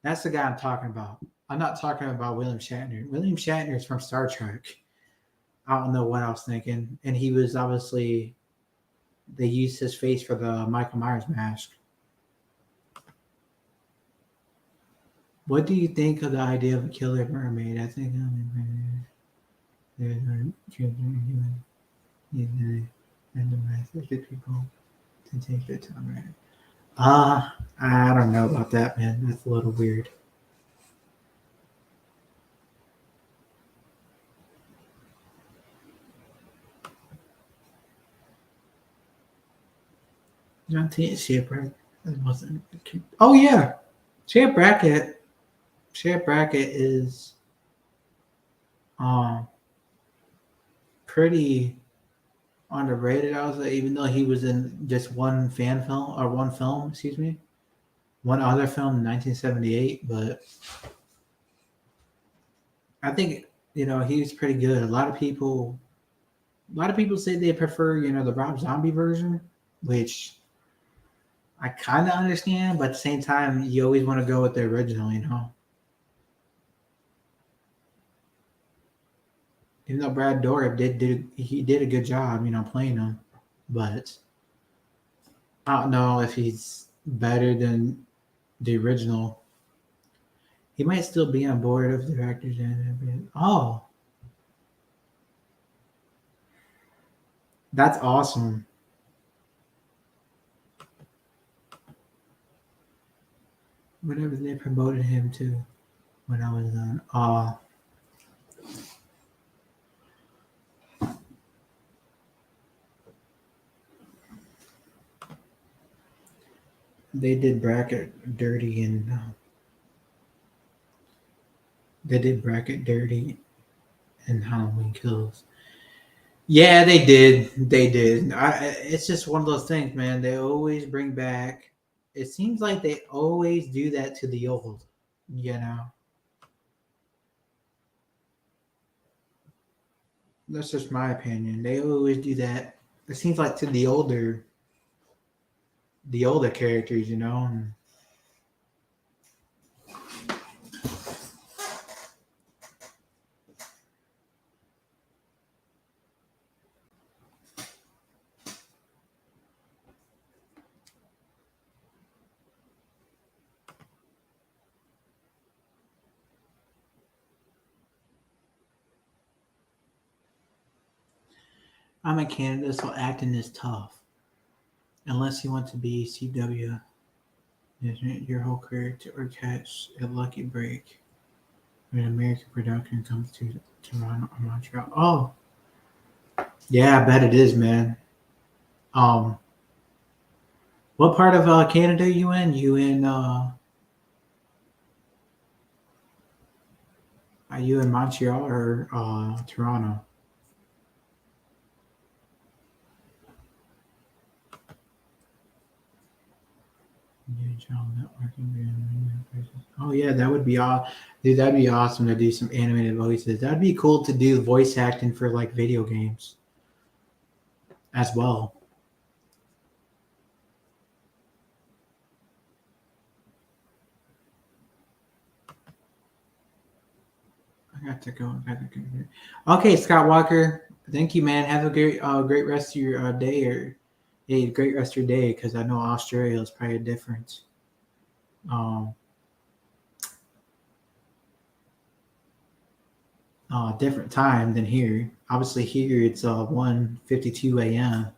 That's the guy I'm talking about. I'm not talking about William Shatner. William Shatner is from Star Trek. I don't know what I was thinking. And he was obviously, they used his face for the Michael Myers mask. What do you think of the idea of a killer mermaid? I think there's children, human, and the rest of the people to take their time. Right? I don't know about that, man. That's a little weird. Not to shipwreck. That wasn't. Oh yeah, shipwreck. Shipwreck is um pretty underrated. I was like, even though he was in just one fan film or one film, excuse me, one other film in 1978, but I think he was pretty good. A lot of people say they prefer the Rob Zombie version, which I kind of understand, but at the same time, you always want to go with the original. Even though Brad Dourif did a good job, playing him, but I don't know if he's better than the original. He might still be on board of directors and everything. Oh, that's awesome. Whatever they promoted him to when I was on. They did Bracket Dirty and they did Bracket Dirty and Halloween Kills. Yeah, they did. They did. It's just one of those things, man. They always bring back. It seems like they always do that to the old. You know, that's just my opinion. They always do that. It seems like to the older characters. And I'm in Canada, so acting is tough. Unless you want to be CW, your whole career or catch a lucky break when American production comes to Toronto or Montreal. Oh, yeah, I bet it is, man. Um, what part of Canada are you in? Are you in Montreal or Toronto? Oh yeah, that would be dude. That'd be awesome to do some animated voices. That'd be cool to do voice acting for like video games as well. I got to go. Okay, Scott Walker. Thank you, man. Have a great rest of your day, or yeah, great rest of your day. Because I know Australia is probably different, um, different time than here. Obviously, here it's 1:52 a.m.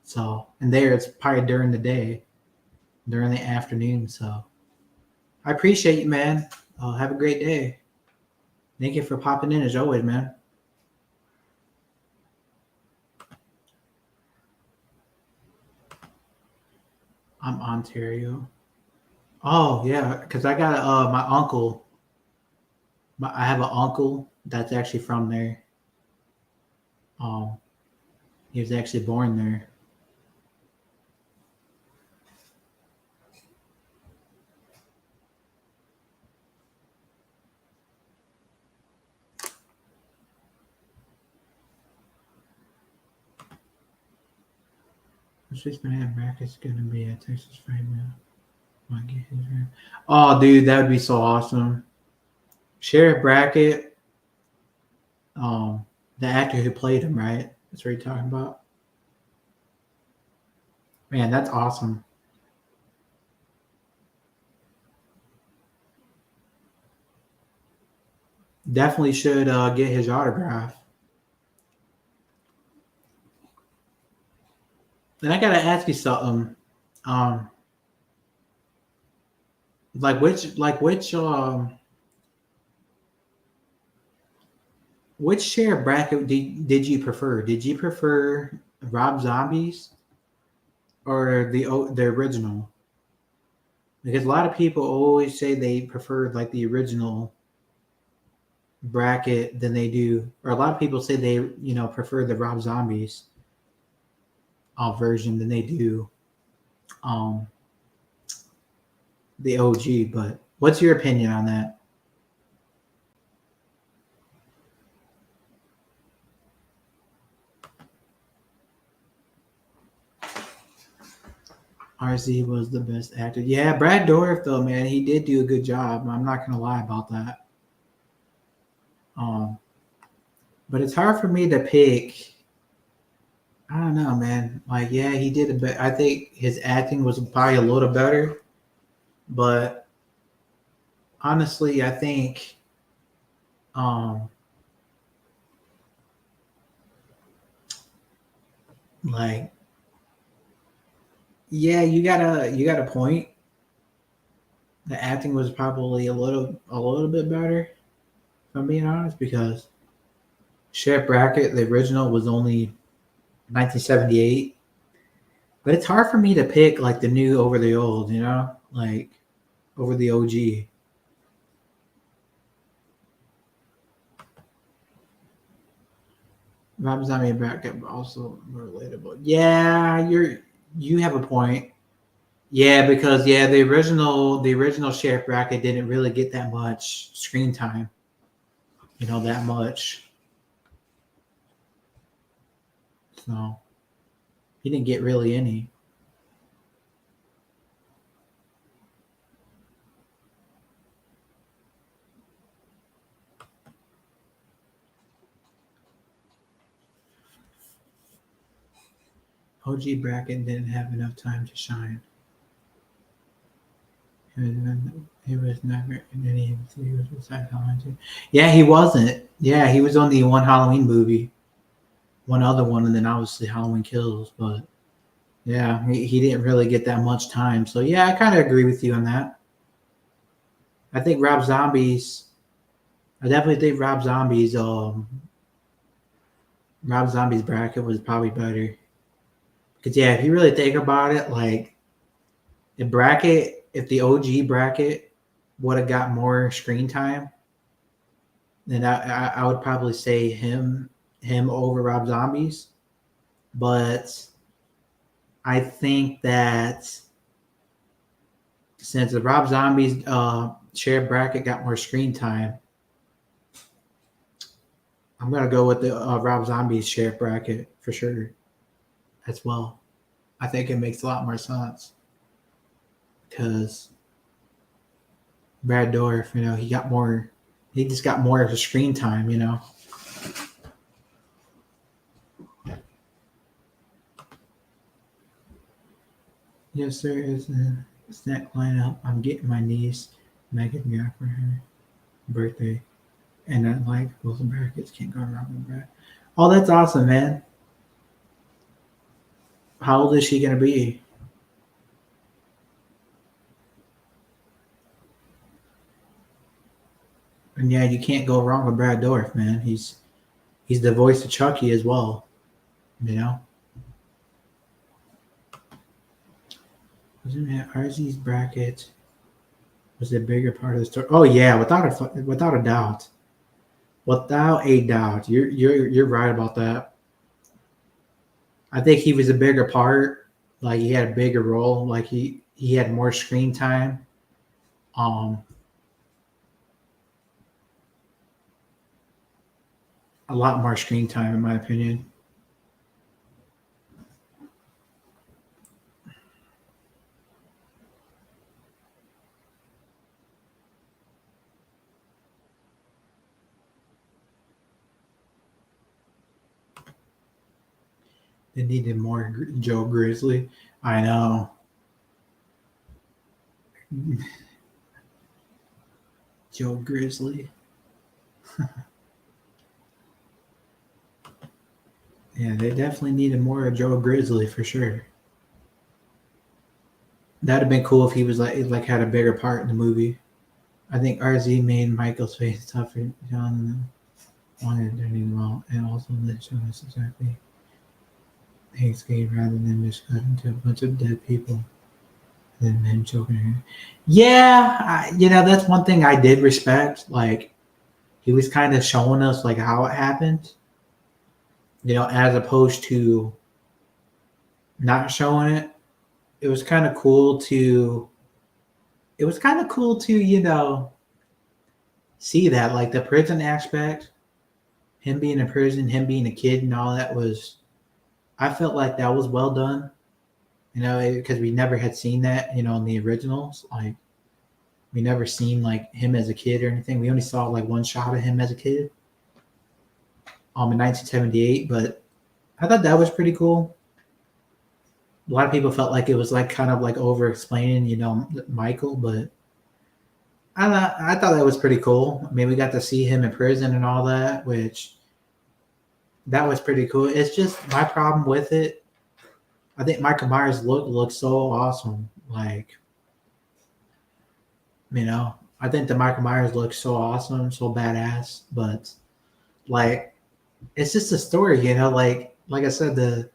So, and there it's probably during the day, during the afternoon. So, I appreciate you, man. Have a great day. Thank you for popping in as always, man. I'm Ontario. Oh yeah, because I got my uncle. I have an uncle that's actually from there. Um, he was actually born there. Six man bracket's gonna be a Texas frame. Might get his room. Oh, dude, that would be so awesome. Sheriff Brackett, the actor who played him, right? That's what you're talking about. Man, that's awesome. Definitely should get his autograph. And I gotta ask you something. Um, which share bracket did you prefer? Did you prefer Rob Zombies or the original? Because a lot of people always say they prefer like the original bracket than they do, or a lot of people say they prefer the Rob Zombies version than they do um, the OG. But what's your opinion on that? RZ was the best actor. Yeah, Brad Dourif though, man, he did do a good job. I'm not gonna lie about that. Um, but it's hard for me to pick. I don't know, man. Like, yeah, he did a bit. I think his acting was probably a little better, but honestly, I think, um, like, yeah, you got a point. The acting was probably a little bit better, if I'm being honest, because Chef Brackett, the original, was only 1978. But it's hard for me to pick like the new over the old, like over the OG. Rob Zombie and Brackett also relatable. Yeah, you have a point. Yeah, because yeah, the original Sheriff Brackett didn't really get that much screen time. That much. So he didn't get really any. OG Brackett didn't have enough time to shine. He was never in any of the series besides Halloween 2. Yeah, he wasn't. Yeah, he was on the one Halloween movie, one other one, and then obviously Halloween Kills. But yeah, he didn't really get that much time. So yeah, I kind of agree with you on that. I think Rob Zombies. I definitely think Rob Zombie's bracket was probably better. Because yeah, if you really think about it, like if the OG bracket would have got more screen time, then I would probably say him over Rob Zombies. But I think that since the Rob Zombies shared bracket got more screen time, I'm gonna go with the Rob Zombies shared bracket for sure as well. I think it makes a lot more sense because Brad Dorff, he just got more of the screen time. Yes, there is a snack lineup. I'm getting my niece Megan got for her birthday, and I like Wilson brackets. Can't go wrong with that. Oh, that's awesome, man. How old is she gonna be? And yeah, you can't go wrong with Brad Dorff, man. He's the voice of Chucky as well. You know. Wasn't it RZ's bracket was a bigger part of the story? Oh yeah, without a doubt, without a doubt. You're right about that. I think he was a bigger part. Like he had a bigger role. Like he had more screen time. Um, a lot more screen time in my opinion. They needed more Joe Grizzly. I know. Joe Grizzly. Yeah, they definitely needed more Joe Grizzly for sure. That'd have been cool if he was like had a bigger part in the movie. I think RZ made Michael's face tougher. John wanted to do well, and also let show us exactly Hank's game rather than just cut into a bunch of dead people and then him choking her. Yeah, that's one thing I did respect. Like he was kind of showing us like how it happened, as opposed to not showing it. It was kind of cool to. It was kind of cool to see that like the prison aspect, him being in prison, him being a kid, and all that was. I felt like that was well done, because we never had seen that, in the originals. Like we never seen like him as a kid or anything. We only saw like one shot of him as a kid, in 1978. But I thought that was pretty cool. A lot of people felt like it was like kind of like over explaining, Michael, but I thought that was pretty cool. I mean, we got to see him in prison and all that, which that was pretty cool. It's just my problem with it. I think Michael Myers looks so awesome. Like, I think the Michael Myers looks so awesome, so badass. But like, it's just a story, like I said, the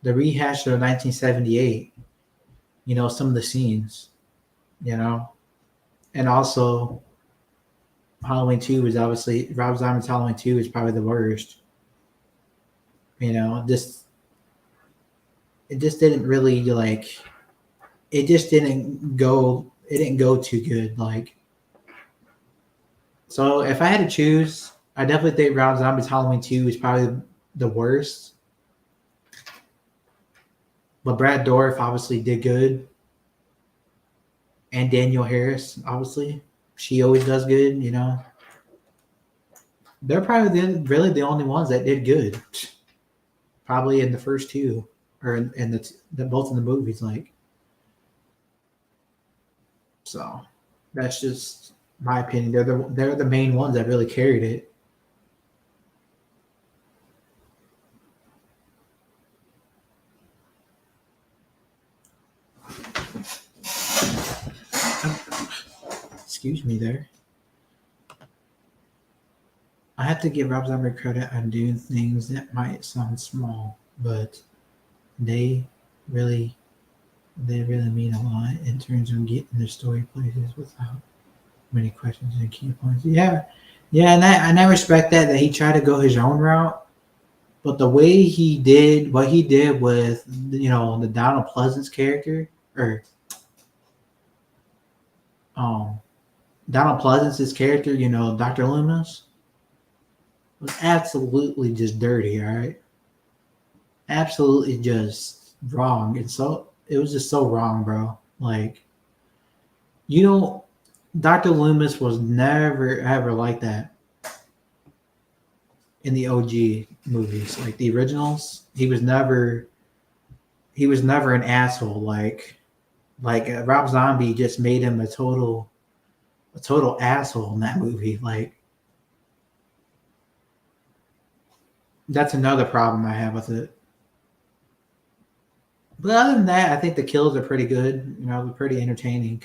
rehash of 1978. Some of the scenes, and also Halloween 2 is obviously Rob Zombie's Halloween 2 is probably the worst. This it just didn't really like it just didn't go too good. Like, so if I had to choose, I definitely think Rob Zombie's Halloween 2 is probably the worst. But Brad Dourif obviously did good. And Danielle Harris, obviously. She always does good, They're probably really the only ones that did good. Probably in the first two, or in the both in the movies, like. So that's just my opinion. They're the main ones that really carried it. Excuse me there. I have to give Rob Zombie credit on doing things that might sound small, but they really mean a lot in terms of getting the story places without many questions and key points. Yeah, and I respect that he tried to go his own route, but the way he did what he did with the Donald Pleasance character, or Donald Pleasance's character, Dr. Loomis, was absolutely just dirty. All right, absolutely just wrong. And so it was just so wrong, bro. Like, Dr. Loomis was never ever like that in the OG movies, like the originals. He was never an asshole. Like Rob Zombie just made him a total asshole in that movie. Like, that's another problem I have with it. But other than that, I think the kills are pretty good. They're pretty entertaining.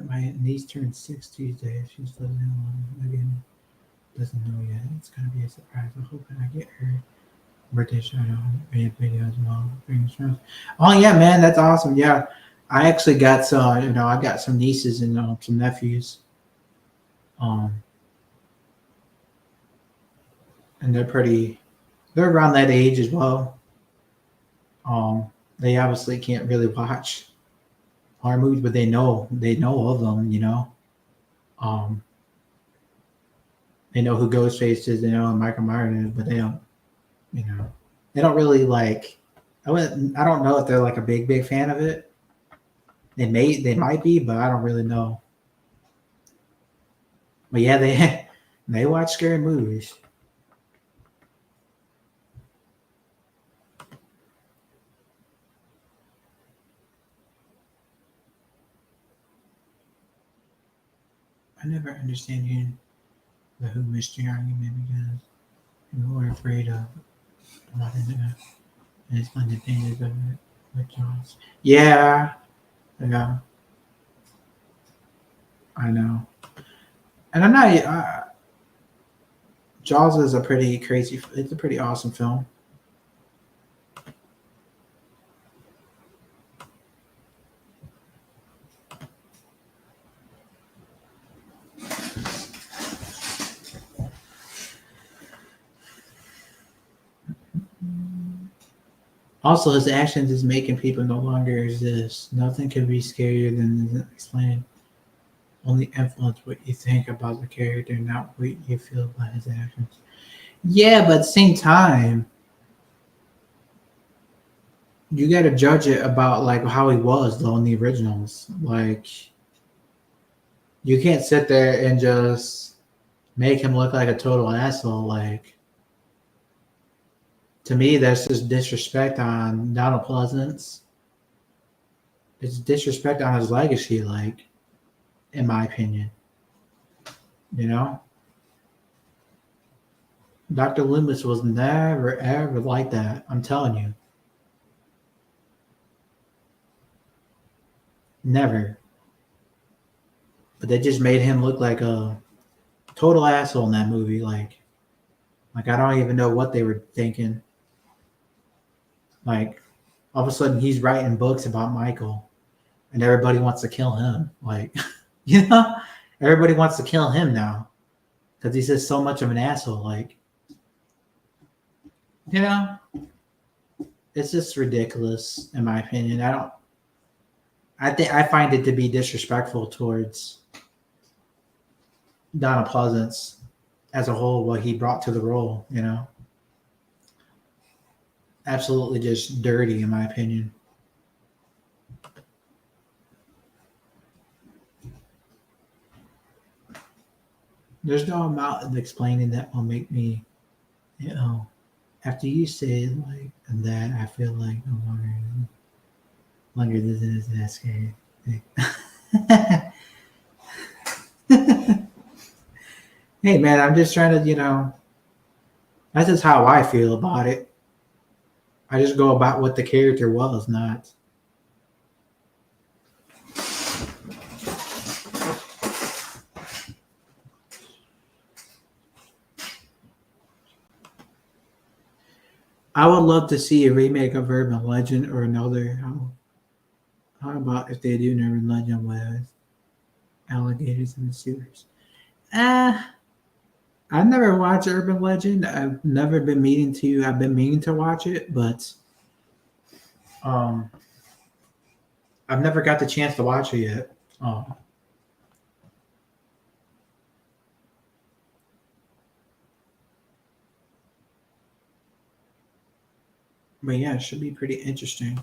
My niece turned 6 Tuesday. She's living alone again. Doesn't know yet. It's gonna be a surprise. I'm hoping I get her birthday shout out and video as well. Oh yeah, man, that's awesome. Yeah, I actually got some. I got some nieces and some nephews. And they're around that age as well. They obviously can't really watch horror movies, but they know of them. Um, they know who Ghostface is. They know who Michael Myers is, but they don't. They don't really like. I don't know if they're like a big fan of it. They might be, but I don't really know. But yeah, they they watch scary movies. I never understand you the Who mystery argument because people are afraid of what is it? And it's like the thing is with Jaws. Yeah, yeah, I know. And I'm not. Jaws is a pretty crazy. It's a pretty awesome film. Also, his actions is making people no longer exist. Nothing can be scarier than explaining. Only influence what you think about the character, not what you feel about his actions. Yeah, but at the same time, you got to judge it about like how he was though in the originals. Like, you can't sit there and just make him look like a total asshole. Like, to me, that's just disrespect on Donald Pleasance. It's disrespect on his legacy. Like, in my opinion, you know. Dr. Loomis was never ever like that. I'm telling you, never. But they just made him look like a total asshole in that movie. Like I don't even know what they were thinking. Like all of a sudden he's writing books about Michael, and everybody wants to kill him. Like you know, everybody wants to kill him now because he's just so much of an asshole. Like you know, it's just ridiculous in my opinion. I don't. I think I find it to be disrespectful towards Donna Pleasance as a whole, what he brought to the role, you know, absolutely just dirty in my opinion. There's no amount of explaining that will make me, you know, after you say like that, I feel like no longer this is that scary. Hey man, I'm just trying to, you know, that's just how I feel about it. I just go about what the character was, not. I would love to see a remake of Urban Legend or another. How about if they do an Urban Legend with alligators in the sewers? Uh, I've never watched Urban Legend. I've never been meaning to. I've been meaning to watch it, but um, I've never got the chance to watch it yet. Um, but yeah, it should be pretty interesting.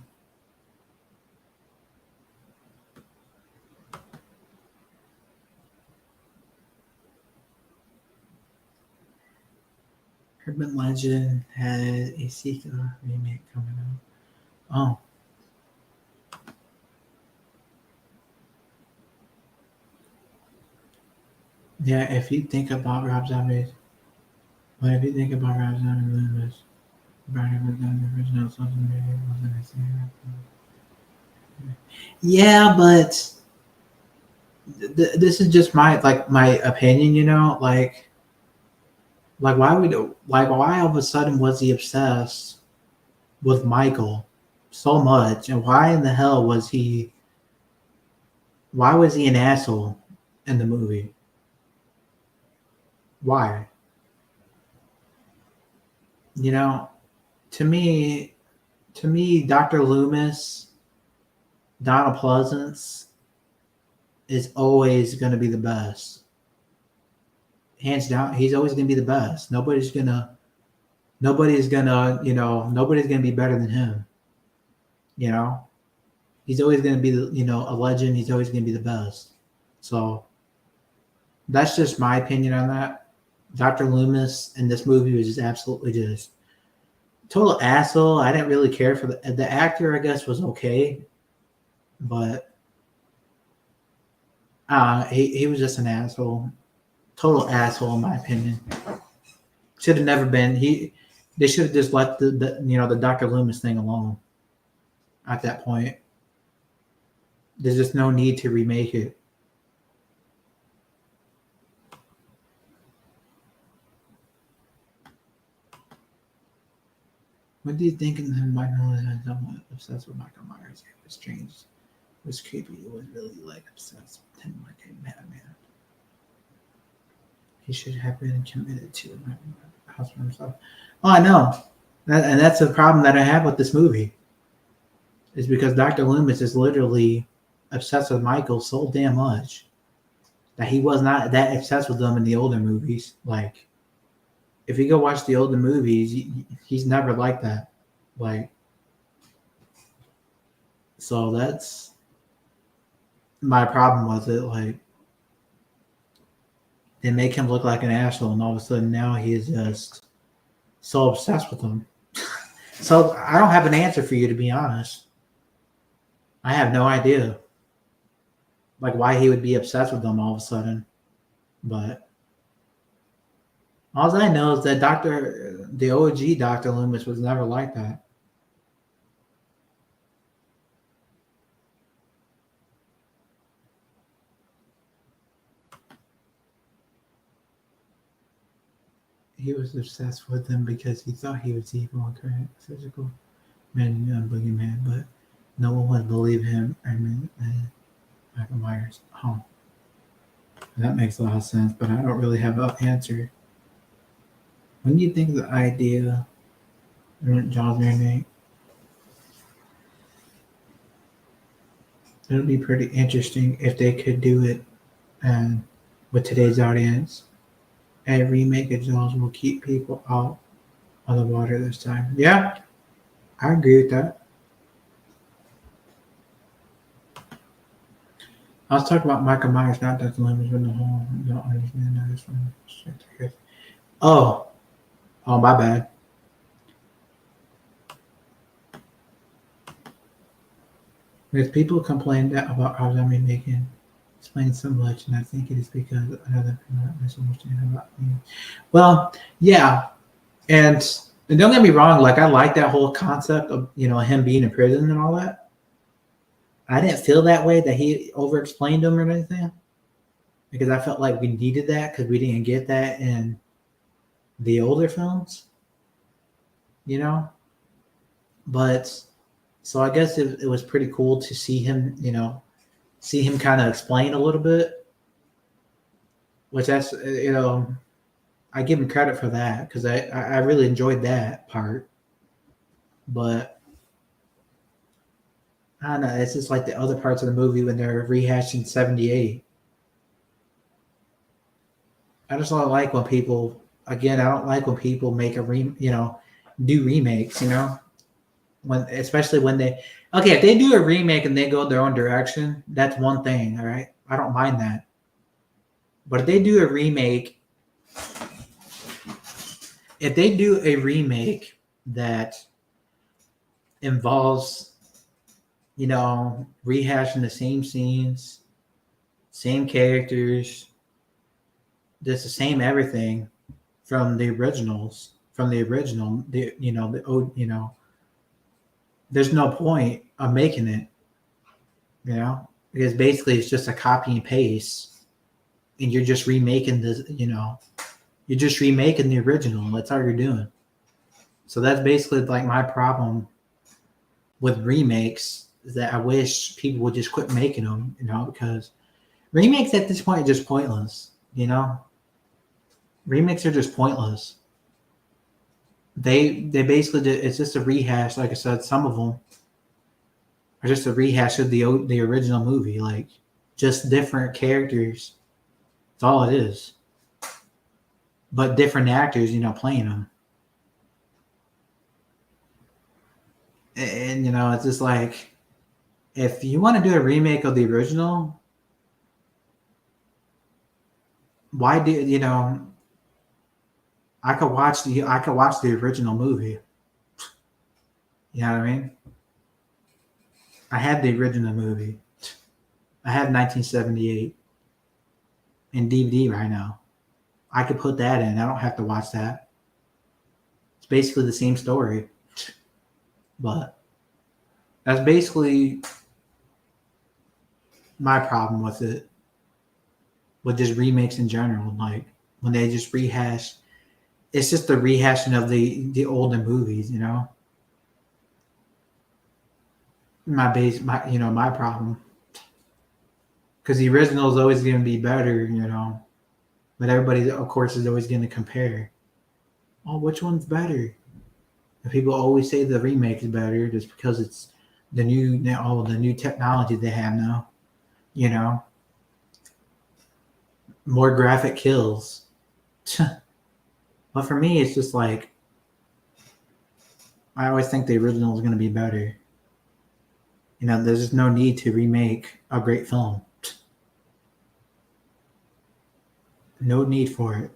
Urban Legend has a sequel remake coming out. Oh, yeah. If you think about Rob Zombie's, what if you think about Rob Zombie movies? Brian was done the original social media wasn't the same. Yeah, but this is just my opinion, you know, like why all of a sudden was he obsessed with Michael so much, and why was he an asshole in the movie? Why? You know, to me, Dr. Loomis, Donald Pleasance is always going to be the best, hands down. He's always going to be the best. Nobody's gonna. nobody's gonna be better than him. You know, he's always gonna be a legend. He's always gonna be the best. So that's just my opinion on that. Dr. Loomis in this movie was just absolutely just total asshole. I didn't really care for the actor. I guess was okay, but he was just an asshole. Total asshole in my opinion. Should have never been. They should have just left the Dr. Loomis thing alone. At that point, there's just no need to remake it. What do you think of him? Michael was obsessed with Michael Myers. It was strange. It was creepy. It was really like obsessed with him like a madman. He should have been committed to the house for himself. Oh, I know. And that's the problem that I have with this movie. Is because Dr. Loomis is literally obsessed with Michael so damn much that he was not that obsessed with them in the older movies. Like, if you go watch the older movies, he's never like that. Like, so that's my problem with it. Like, they make him look like an asshole, and all of a sudden now he is just so obsessed with them. So I don't have an answer for you, to be honest. I have no idea, like, why he would be obsessed with them all of a sudden. But all I know is that the OG Dr. Loomis was never like that. He was obsessed with them because he thought he was evil and correct, physical man, young boogeyman, but no one would believe him. Michael Myers. Oh, that makes a lot of sense, but I don't really have an answer. When do you think the idea John's remake? It would be pretty interesting if they could do it, and with today's audience, a remake of Jaws will keep people out of the water this time. Yeah, I agree with that. I was talking about Michael Myers, not Dr. Loomis in the hole. You don't understand that. This one. Oh, my bad. Because people complain about how Zombie Making explain so much, and I think it is because another misunderstanding about me. Well, yeah, and don't get me wrong. Like, I like that whole concept of him being in prison and all that. I didn't feel that way that he over-explained him or anything, because I felt like we needed that because we didn't get that in the older films. But so I guess it was pretty cool to see him, kind of explain a little bit, which that's, I give him credit for that because I really enjoyed that part. But I don't know, it's just like the other parts of the movie when they're rehashing 78. I just don't like when people, again, I don't like when people make do remakes, especially when if they do a remake and they go their own direction, that's one thing. All right. I don't mind that. But if they do a remake that involves, rehashing the same scenes, same characters, just the same everything from the original, there's no point of making it, because basically it's just a copy and paste, and you're just remaking this, you're just remaking the original. That's all you're doing. So that's basically like my problem with remakes, is that I wish people would just quit making them, because remakes at this point are just pointless, Remakes are just pointless. They basically, it's just a rehash. Like I said, some of them are just a rehash of the original movie, like just different characters. That's all it is. But different actors, playing them. And it's just like, if you want to do a remake of the original, why do I could watch the original movie. You know what I mean? I have the original movie. I have 1978 in DVD right now. I could put that in. I don't have to watch that. It's basically the same story, but that's basically my problem with it, with just remakes in general. Like when they just rehash, it's just the rehashing of the older movies. My problem, because the original is always going to be better. But everybody, of course, is always going to compare. Oh, which one's better? And people always say the remake is better just because it's the new technology they have now. You know, more graphic kills. But for me, it's just like I always think the original is going to be better. There's just no need to remake a great film. No need for it.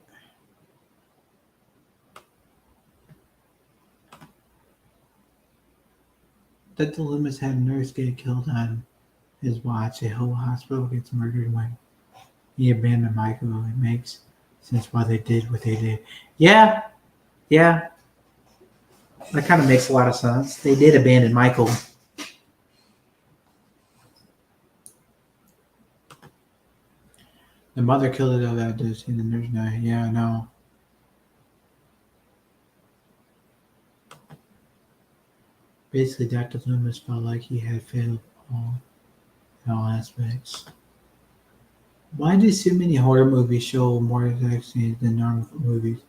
That the Loomis had a nurse get killed on his watch. A whole hospital gets murdered when he abandoned Michael. It makes sense why they did what they did. Yeah, yeah, that kind of makes a lot of sense. They did abandon Michael. The mother killed it. That did see the nurse die. Yeah, I know. Basically, Dr. Loomis felt like he had failed in all aspects. Why do so many horror movies show more sex scenes than normal movies?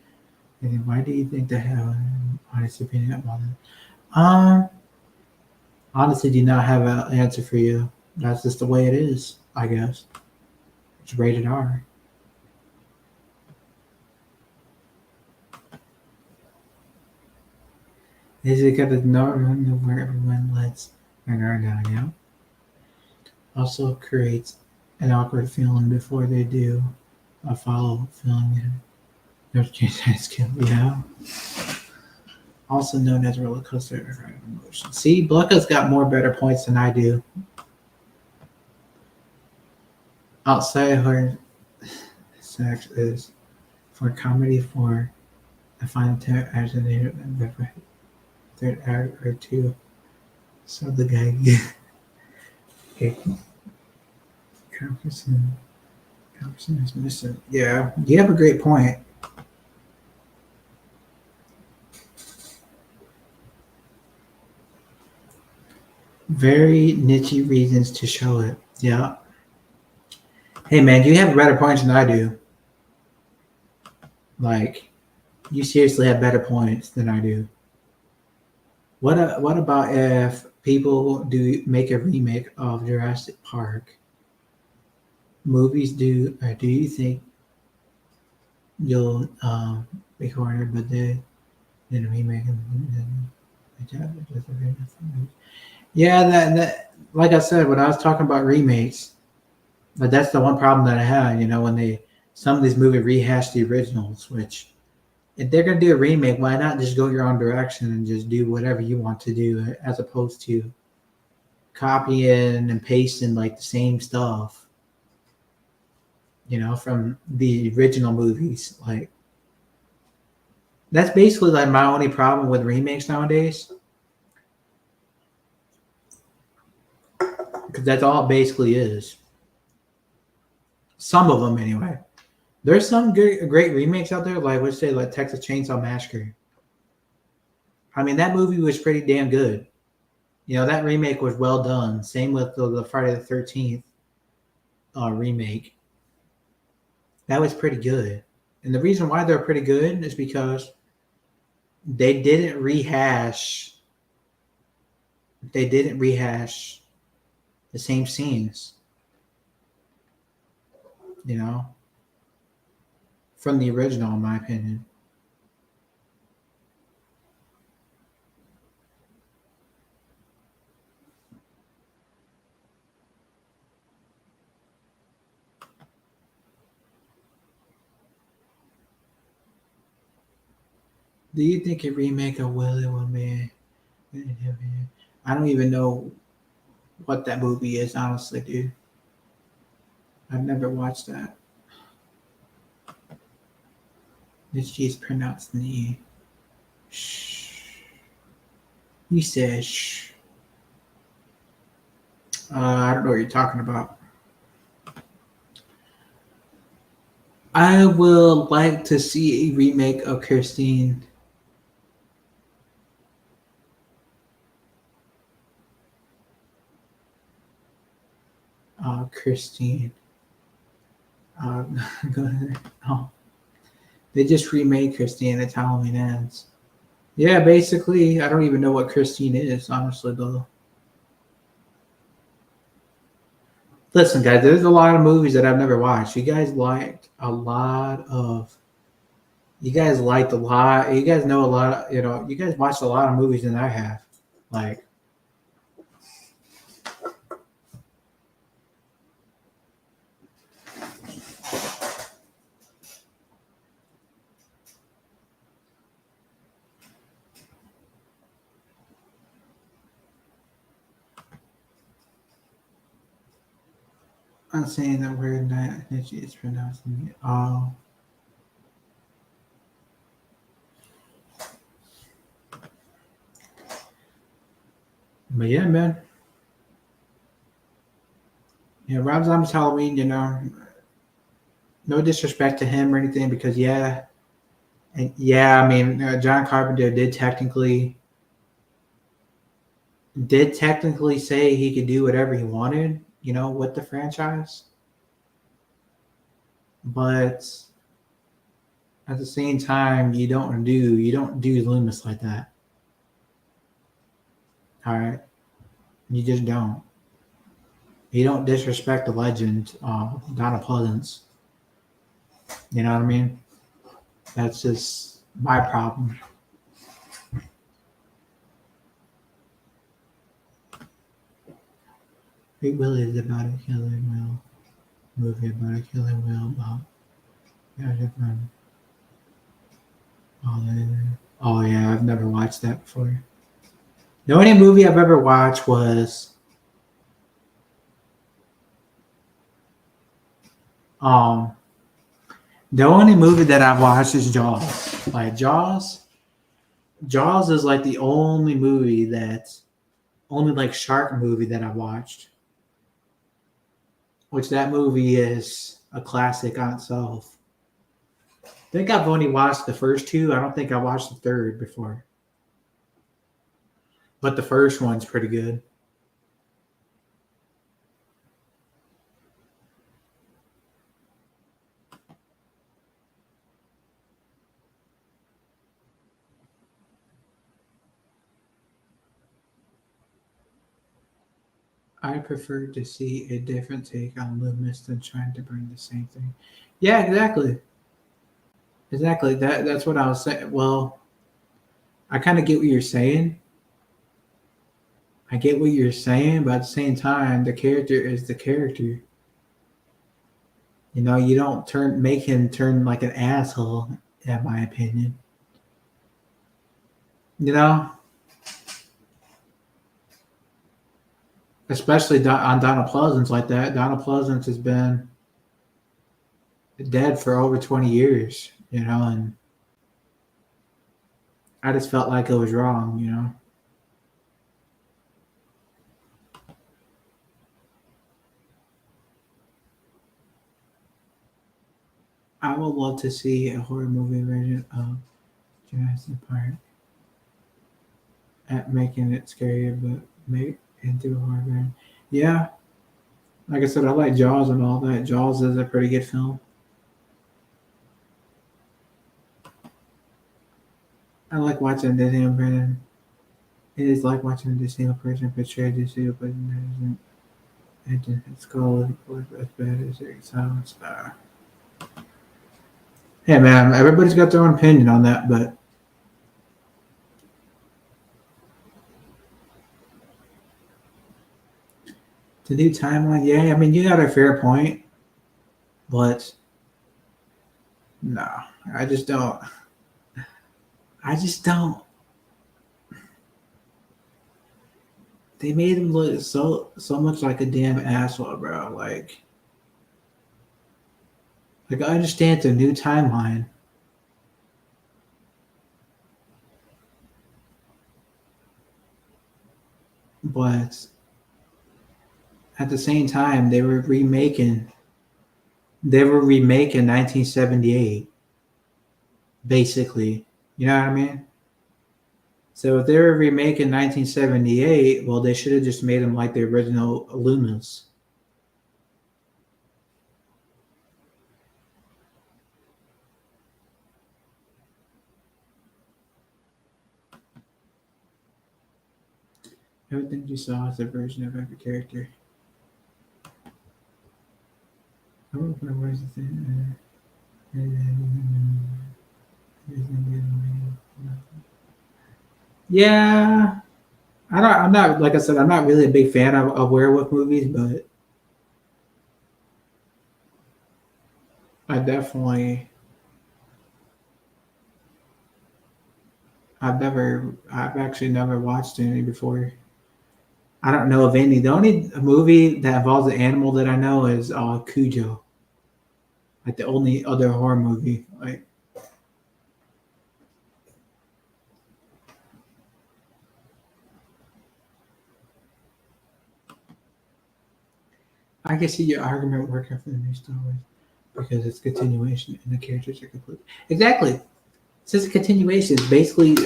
And why do you think they have an honest opinion about it? Honestly, do not have an answer for you. That's just the way it is, I guess. It's rated R. Is it because it's normal where everyone lets their guard down, yeah? Also creates an awkward feeling before they do a follow feeling. There's change that skill, yeah. Also known as roller coaster of emotion. See, Blucka's got more better points than I do. Outside her sex is for comedy for the final as in the third act or two. So the guy okay, Conferson is missing. Yeah, you have a great point. Very niche reasons to show it. Yeah. Hey man, you have better points than I do. Like, you seriously have better points than I do. What about if people do make a remake of Jurassic Park? Movies do, or do you think you'll record it, but then remake it? Yeah, that like I said, when I was talking about remakes, but that's the one problem that I had. When some of these movies rehash the originals, which if they're gonna do a remake, why not just go your own direction and just do whatever you want to do, as opposed to copying and pasting like the same stuff, from the original movies. Like that's basically like my only problem with remakes nowadays, because that's all it basically is. Some of them, anyway. There's some great remakes out there, like let's say like Texas Chainsaw Massacre. I mean, that movie was pretty damn good. That remake was well done. Same with the Friday the 13th remake. That was pretty good. And the reason why they're pretty good is because they didn't rehash the same scenes, you know, from the original, in my opinion. Do you think a remake of Willy will be? I don't even know what that movie is, honestly, dude. I've never watched that. This G is pronounced knee. Shh. You said shh. I don't know what you're talking about. I will like to see a remake of Christine. Christine. Go ahead. Oh, they just remade Christine. It's Halloween Ends. Yeah, basically, I don't even know what Christine is, honestly, though. Listen, guys, there's a lot of movies that I've never watched. You guys liked a lot of. You guys liked a lot. You guys know a lot of. You guys watched a lot of movies than I have. Like, I'm saying that word that it's pronounced. Oh, but yeah, man. Yeah, Rob Zombie's Halloween. No disrespect to him or anything, because yeah, and yeah, I mean, John Carpenter did technically say he could do whatever he wanted, with the franchise. But at the same time, you don't do Loomis like that. All right, you just don't. You don't disrespect the legend, Donna Pleasance. You know what I mean? That's just my problem. Big Willie is about a killing wheel movie about a killing wheel about different. Oh yeah, I've never watched that before. The only movie I've ever watched was um the only movie that I've watched is Jaws. Like Jaws is like the only movie that's only like shark movie that I've watched. Which that movie is a classic on itself. I think I've only watched the first two. I don't think I watched the third before. But the first one's pretty good. I prefer to see a different take on Loomis than trying to bring the same thing. Yeah, exactly. Exactly. That's what I was saying. Well, I kind of get what you're saying. I get what you're saying, but at the same time, the character is the character. You don't make him turn like an asshole, in my opinion. You know, especially on Donald Pleasance like that. Donald Pleasance has been dead for over 20 years. And I just felt like it was wrong. I would love to see a horror movie version of Jurassic Park at making it scarier, but make into a horror version. Yeah, like I said, I like Jaws and all that. Jaws is a pretty good film. I like watching Disney person. It is like watching a Disney person portray a Disney person that isn't. It's called as bad as it sounds. Hey man, everybody's got their own opinion on that, but the new timeline, yeah, I mean you got a fair point, but no, I just don't. I just don't. They made him look so much like a damn asshole, bro. Like I understand the new timeline, but at the same time, They were remaking 1978, basically. You know what I mean? So if they were remaking 1978, well, they should have just made them like the original Lunas. Everything you saw is a version of every character. Where's the thing? Yeah, I'm not like I said. I'm not really a big fan of werewolf movies, but I definitely. I've actually never watched any before. I don't know of any. The only movie that involves an animal that I know is Cujo. Like the only other horror movie. Like I can see your argument working for the new Star Wars because it's continuation and the characters are complete. Exactly. Since it's a continuation, it's basically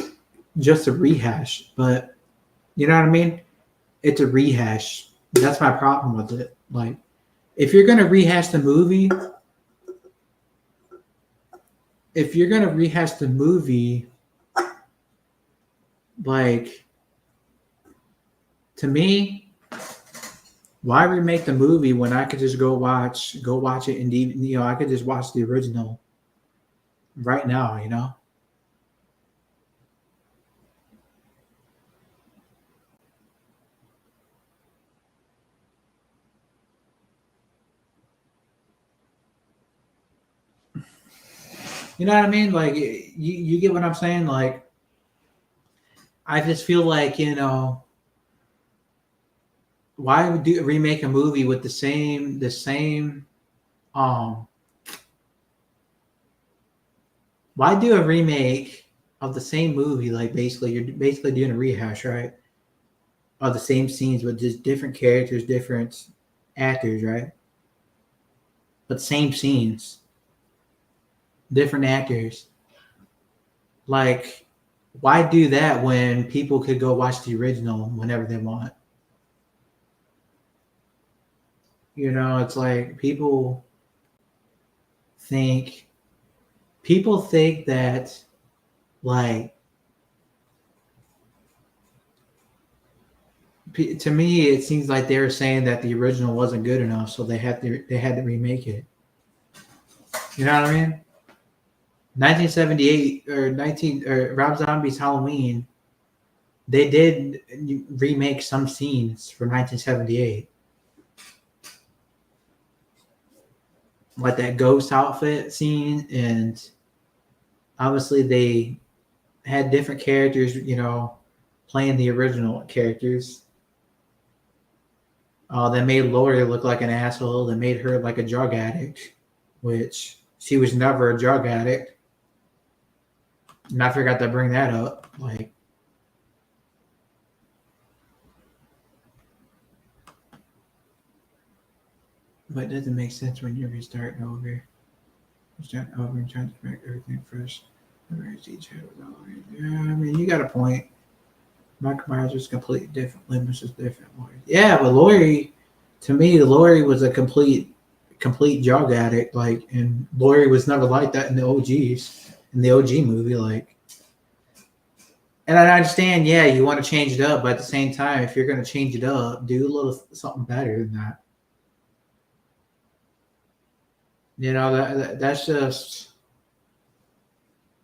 just a rehash. But you know what I mean? It's a rehash. That's my problem with it. Like if you're gonna rehash the movie, if you're gonna rehash the movie, like to me, why remake the movie when I could just go watch it and I could just watch the original right now, You know what I mean? Like you get what I'm saying? Like I just feel like, why would do remake a movie with the same um why do a remake of the same movie? Like basically you're basically doing a rehash, right? Of the same scenes with just different characters, different actors, right? But same scenes, different actors. Like, why do that when people could go watch the original whenever they want? It's like think people think that like to me it seems like they were saying that the original wasn't good enough, so they had to remake it. You know what I mean? 1978 or 19 or Rob Zombie's Halloween, they did remake some scenes from 1978, like that ghost outfit scene, and obviously they had different characters, playing the original characters. They made Lori look like an asshole. They made her like a drug addict, which she was never a drug addict. And I forgot to bring that up. But it doesn't make sense when you're restarting over. You're starting over and trying to make everything fresh. Yeah, I mean, you got a point. Michael Myers was completely different. Loomis was different. Yeah, but Laurie, to me, Laurie was a complete drug addict. And Laurie was never like that in the OG movie. And I understand, yeah, you want to change it up, but at the same time, if you're going to change it up, do a little something better than that. That's just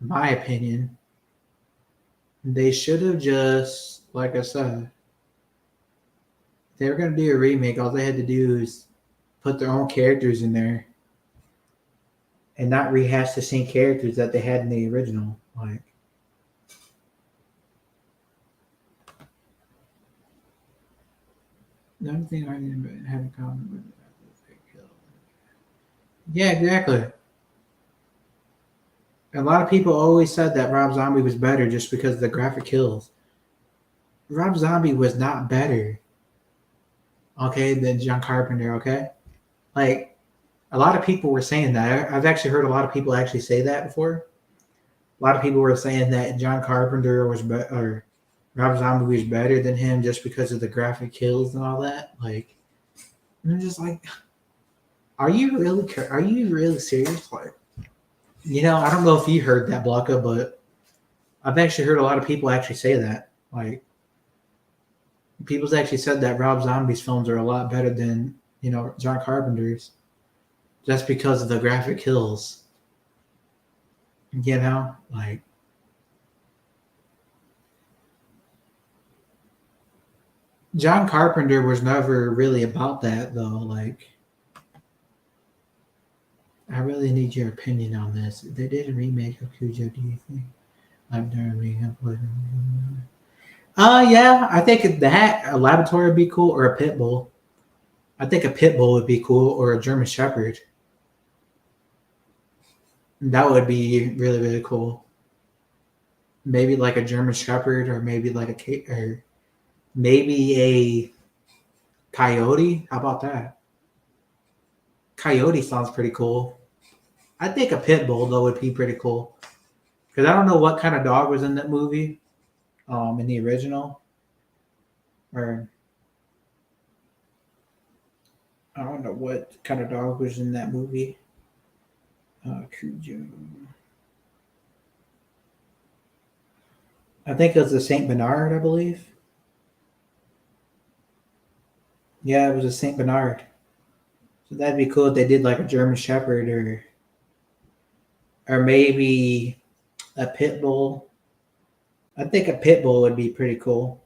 my opinion. They should have just, like I said, if they were going to do a remake, all they had to do is put their own characters in there and not rehash the same characters that they had in the original. Another thing I didn't have in common with yeah, exactly. A lot of people always said that Rob Zombie was better just because of the graphic kills. Rob Zombie was not better, okay, than John Carpenter, okay? Like, a lot of people were saying that. I've actually heard a lot of people actually say that before. A lot of people were saying that John Carpenter was better, or Rob Zombie was better than him just because of the graphic kills and all that. Like, I'm just like, are you really serious? Like, I don't know if you heard that, Blanca, but I've actually heard a lot of people actually say that. Like, people's actually said that Rob Zombie's films are a lot better than John Carpenter's, just because of the graphic kills. Like John Carpenter was never really about that though. Like, I really need your opinion on this. They did a remake of Cujo. Do you think I've done a remake? Yeah, I think that a laboratory would be cool, or a pit bull. I think a pit bull would be cool, or a German Shepherd. That would be really really cool. Maybe like a German Shepherd, or maybe like or maybe a coyote. How about that? Coyote sounds pretty cool. I think a pit bull though would be pretty cool because I don't know what kind of dog was in that movie, in the original, or I don't know what kind of dog was in that movie. Cujo. I think it was a Saint Bernard, I believe. Yeah, it was a Saint Bernard. So that'd be cool if they did like a German Shepherd, or maybe a pit bull. I think a pit bull would be pretty cool.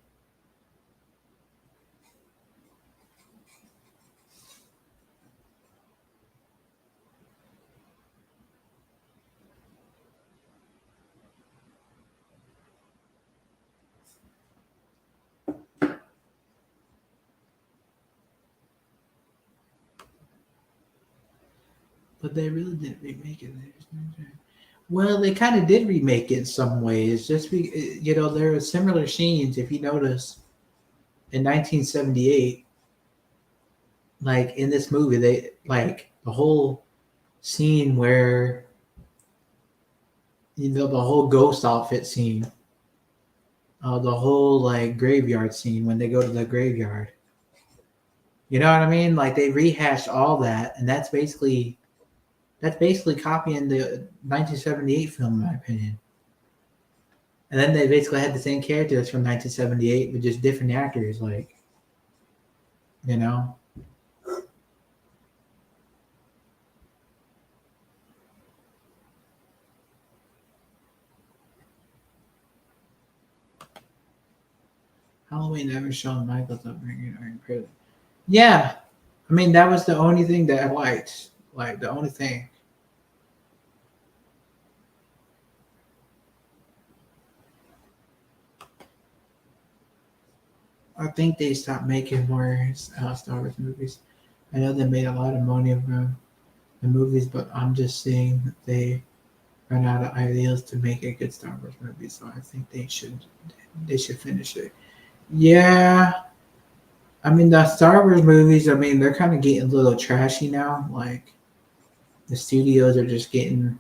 But they really didn't remake it. Well, they kind of did remake it in some ways. Just there are similar scenes if you notice in 1978. Like in this movie, they like the whole scene where the whole ghost outfit scene, the whole like graveyard scene when they go to the graveyard. You know what I mean? Like they rehashed all that, and that's basically copying the 1978 film, in my opinion. And then they basically had the same characters from 1978, but just different actors. Like, you know, Halloween never shown Michael's upbringing or in prison. Yeah, I mean that was the only thing that I liked. Like the only thing. I think they stopped making more Star Wars movies. I know they made a lot of money from the movies, but I'm just saying that they run out of ideas to make a good Star Wars movie. So I think they should finish it. Yeah, I mean the Star Wars movies. I mean they're kind of getting a little trashy now. Like the studios are just getting.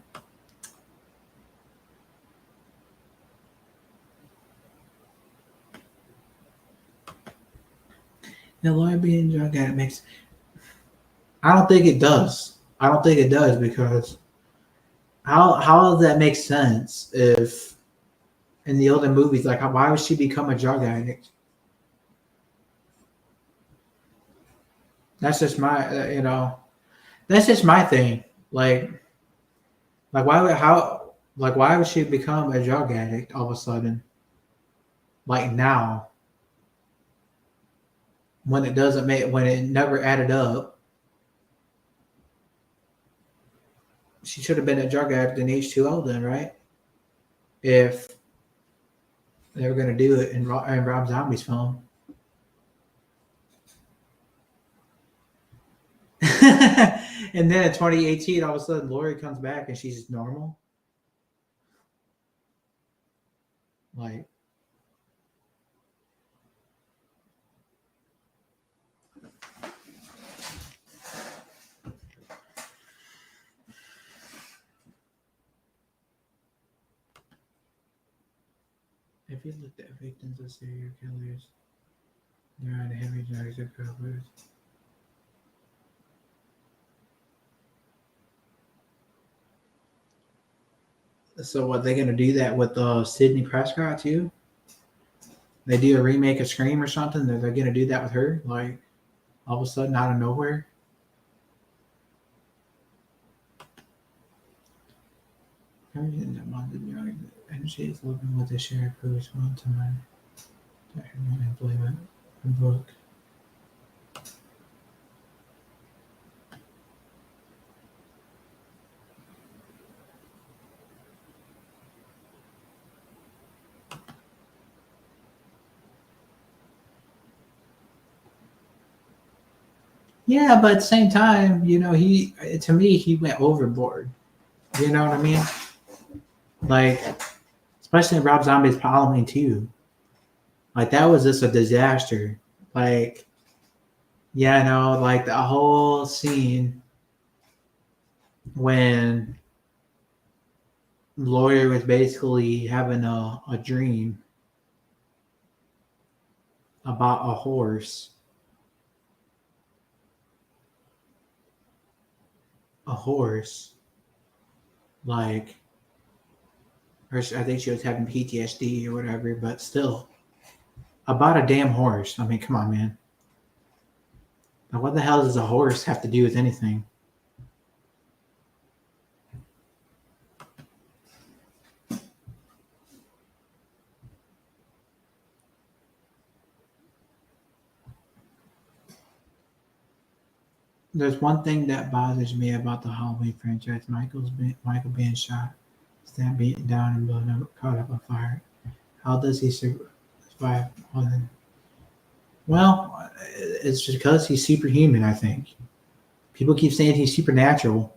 Lloyd being drug addict makes. I don't think it does. I don't think it does because how does that make sense if in the older movies like why would she become a drug addict? That's just my that's just my thing. Like why would she become a drug addict all of a sudden? Like now when it never added up, she should have been a drug addict in H2O then, right? If they were gonna do it in Rob Zombie's film. And then in 2018, all of a sudden, Lori comes back and she's just normal. Like, if you looked at victims of serial killers, they're on heavy drugs or covers. So, what they gonna do that with Sydney Prescott too? They do a remake of Scream or something. They're gonna do that with her, like all of a sudden out of nowhere. And she's living with the sheriff who is one time to employment book. Yeah, but at the same time, to me, he went overboard. You know what I mean? Like, especially in Rob Zombie's Halloween 2. Like, that was just a disaster. Like, yeah, no, like the whole scene when Lawyer was basically having a dream about a horse. A horse. Like, I think she was having PTSD or whatever, but still, about a damn horse. I mean, come on, man. Now, what the hell does a horse have to do with anything? There's one thing that bothers me about the Halloween franchise. Michael being shot, stabbed, beaten down, and blown up, caught up on fire. How does he survive all that? Well, it's because he's superhuman, I think. People keep saying he's supernatural,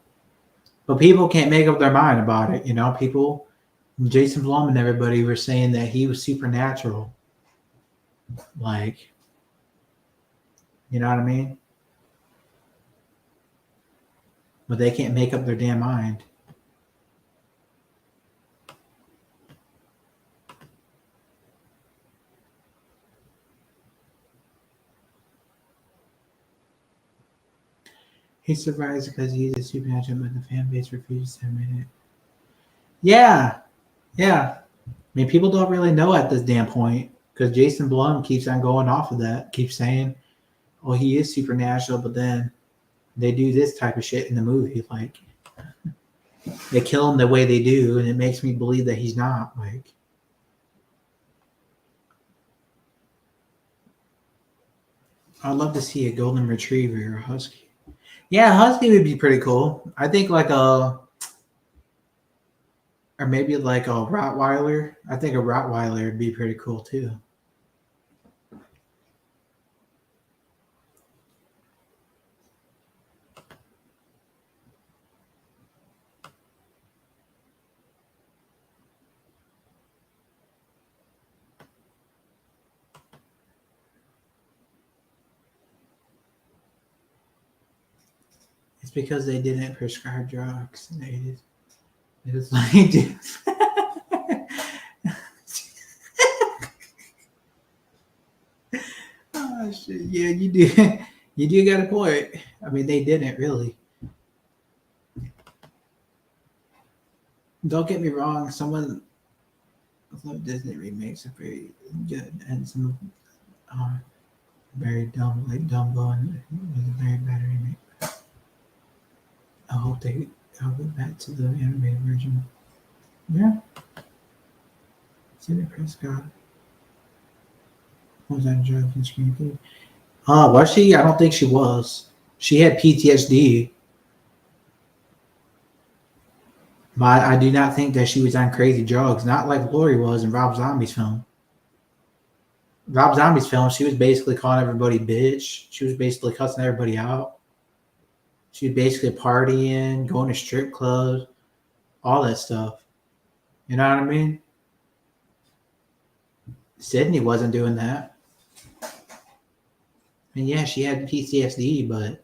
but people can't make up their mind about it. People, Jason Blum and everybody were saying that he was supernatural. Like, you know what I mean? But they can't make up their damn mind. He survives because he's a supernatural, but the fan base refuses to admit it. Yeah. I mean, people don't really know at this damn point because Jason Blum keeps on going off of that, keeps saying, oh, he is supernatural, but then they do this type of shit in the movie. Like, they kill him the way they do, and it makes me believe that he's not. Like, I'd love to see a golden retriever or a husky. Yeah, a husky would be pretty cool. I think or maybe like a Rottweiler. I think a Rottweiler would be pretty cool too. It's because they didn't prescribe drugs. They just like oh shit! Yeah, you do. You do got a point. I mean, they didn't really. Don't get me wrong. Some Disney remakes are very good, and some are very dumb, like Dumbo, and it was a very bad remake. I hope I'll go back to the animated version. Yeah. Sydney Prescott was on drugs and Scream 3. Was she? I don't think she was. She had PTSD. But I do not think that she was on crazy drugs. Not like Lori was in Rob Zombie's film. Rob Zombie's film, she was basically calling everybody bitch. She was basically cussing everybody out. She's basically partying, going to strip clubs, all that stuff. You know what I mean? Sydney wasn't doing that. And yeah, she had PTSD, but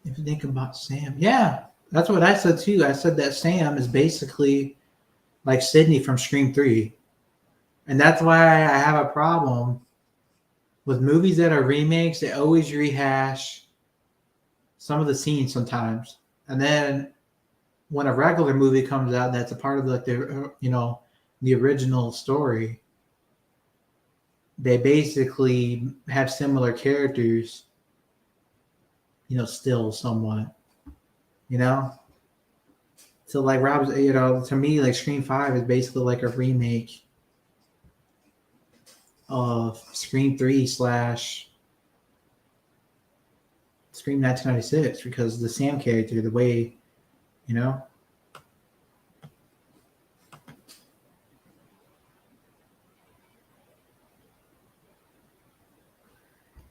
if you think about Sam, yeah, that's what I said too. I said that Sam is basically like Sydney from Scream 3. And that's why I have a problem with movies that are remakes. They always rehash some of the scenes sometimes. And then when a regular movie comes out that's a part of like the original story, they basically have similar characters, still somewhat, you know. So like Rob's, to me, like Scream 5 is basically like a remake of Scream 3 slash Scream 1996 because the Sam character, the way, you know.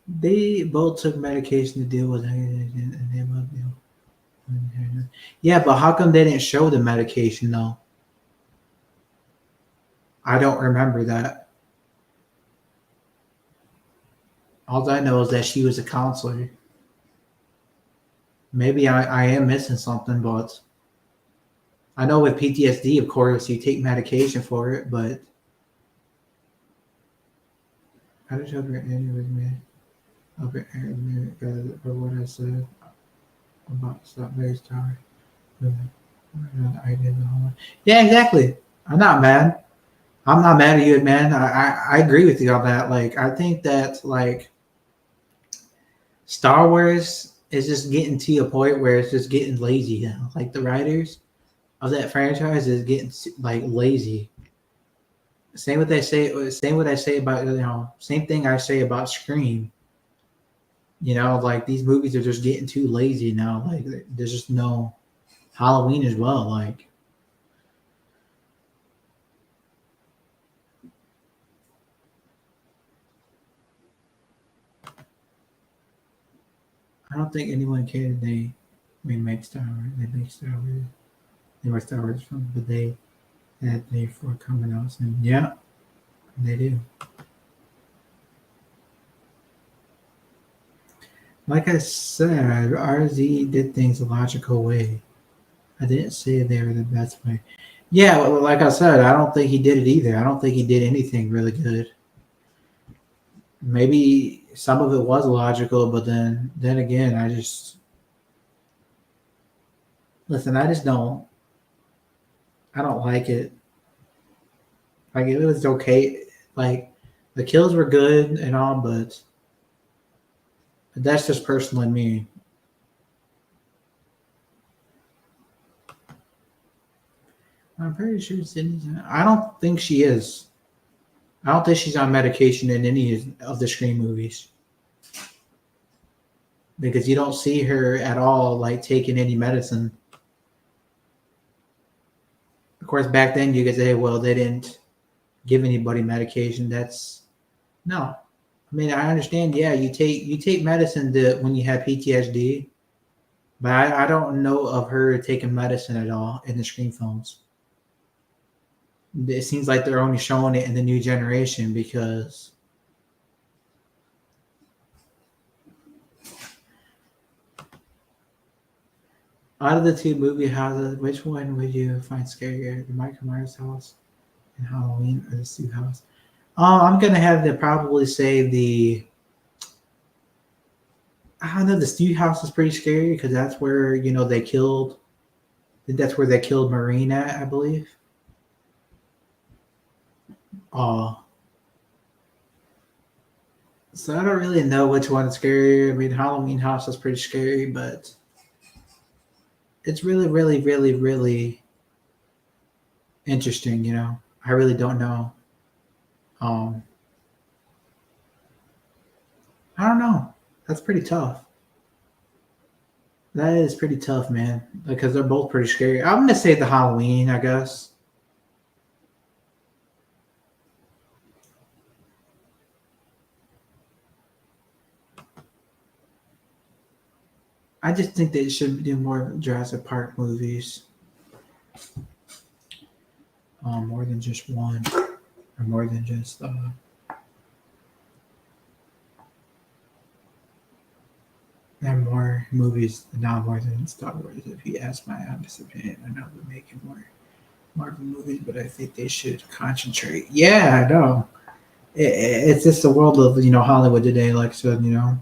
They both took medication to deal with it. Yeah, but how come they didn't show the medication though? I don't remember that. All I know is that she was a counselor. Maybe I am missing something, but I know with PTSD, of course, you take medication for it, but how did you ever end with me? Over for what I said about stop very sorry. Yeah, exactly. I'm not mad. I'm not mad at you, man. I agree with you on that. Like, I think that like Star Wars is just getting to a point where it's just getting lazy now. Like the writers of that franchise is getting like lazy. Same what they say. Same what I say about Same thing I say about Scream. Like these movies are just getting too lazy now. Like there's just no Halloween as well. Like I don't think anyone cared they remake Star Wars. They make Star Wars. They were Star Wars films, but they had they for coming out soon. Yeah, they do. Like I said, RZ did things a logical way. I didn't say they were the best way. Yeah, well, like I said, I don't think he did it either. I don't think he did anything really good. Maybe some of it was logical, but then again, I just listen. I just don't. I don't like it. Like it was okay. Like the kills were good and all, but that's just personally me. I'm pretty sure Sydney's. I don't think she is. I don't think she's on medication in any of the Scream movies because you don't see her at all like taking any medicine. Of course, back then you could say, well, they didn't give anybody medication. That's no. I mean, I understand. Yeah, you take medicine when you have PTSD, but I don't know of her taking medicine at all in the Scream films. It seems like they're only showing it in the new generation because out of the two movie houses, which one would you find scarier, the Michael Myers house and Halloween, or the Stu house? I'm gonna have to probably say I don't know, the Stu house is pretty scary because that's where they killed. That's where they killed Marine at, I believe. Uh, so I don't really know which one's scarier. I mean, Halloween house is pretty scary, but it's really, really, really, really interesting. I really don't know. Um, I don't know. That's pretty tough. That is pretty tough, man, because they're both pretty scary. I'm gonna say the Halloween, I guess. I just think they should do more Jurassic Park movies, more than just one, or more than just and more movies, not more than Star Wars. If you ask my honest opinion, I know they're making more Marvel movies, but I think they should concentrate. Yeah, I know. It's just the world of Hollywood today. Like I said, a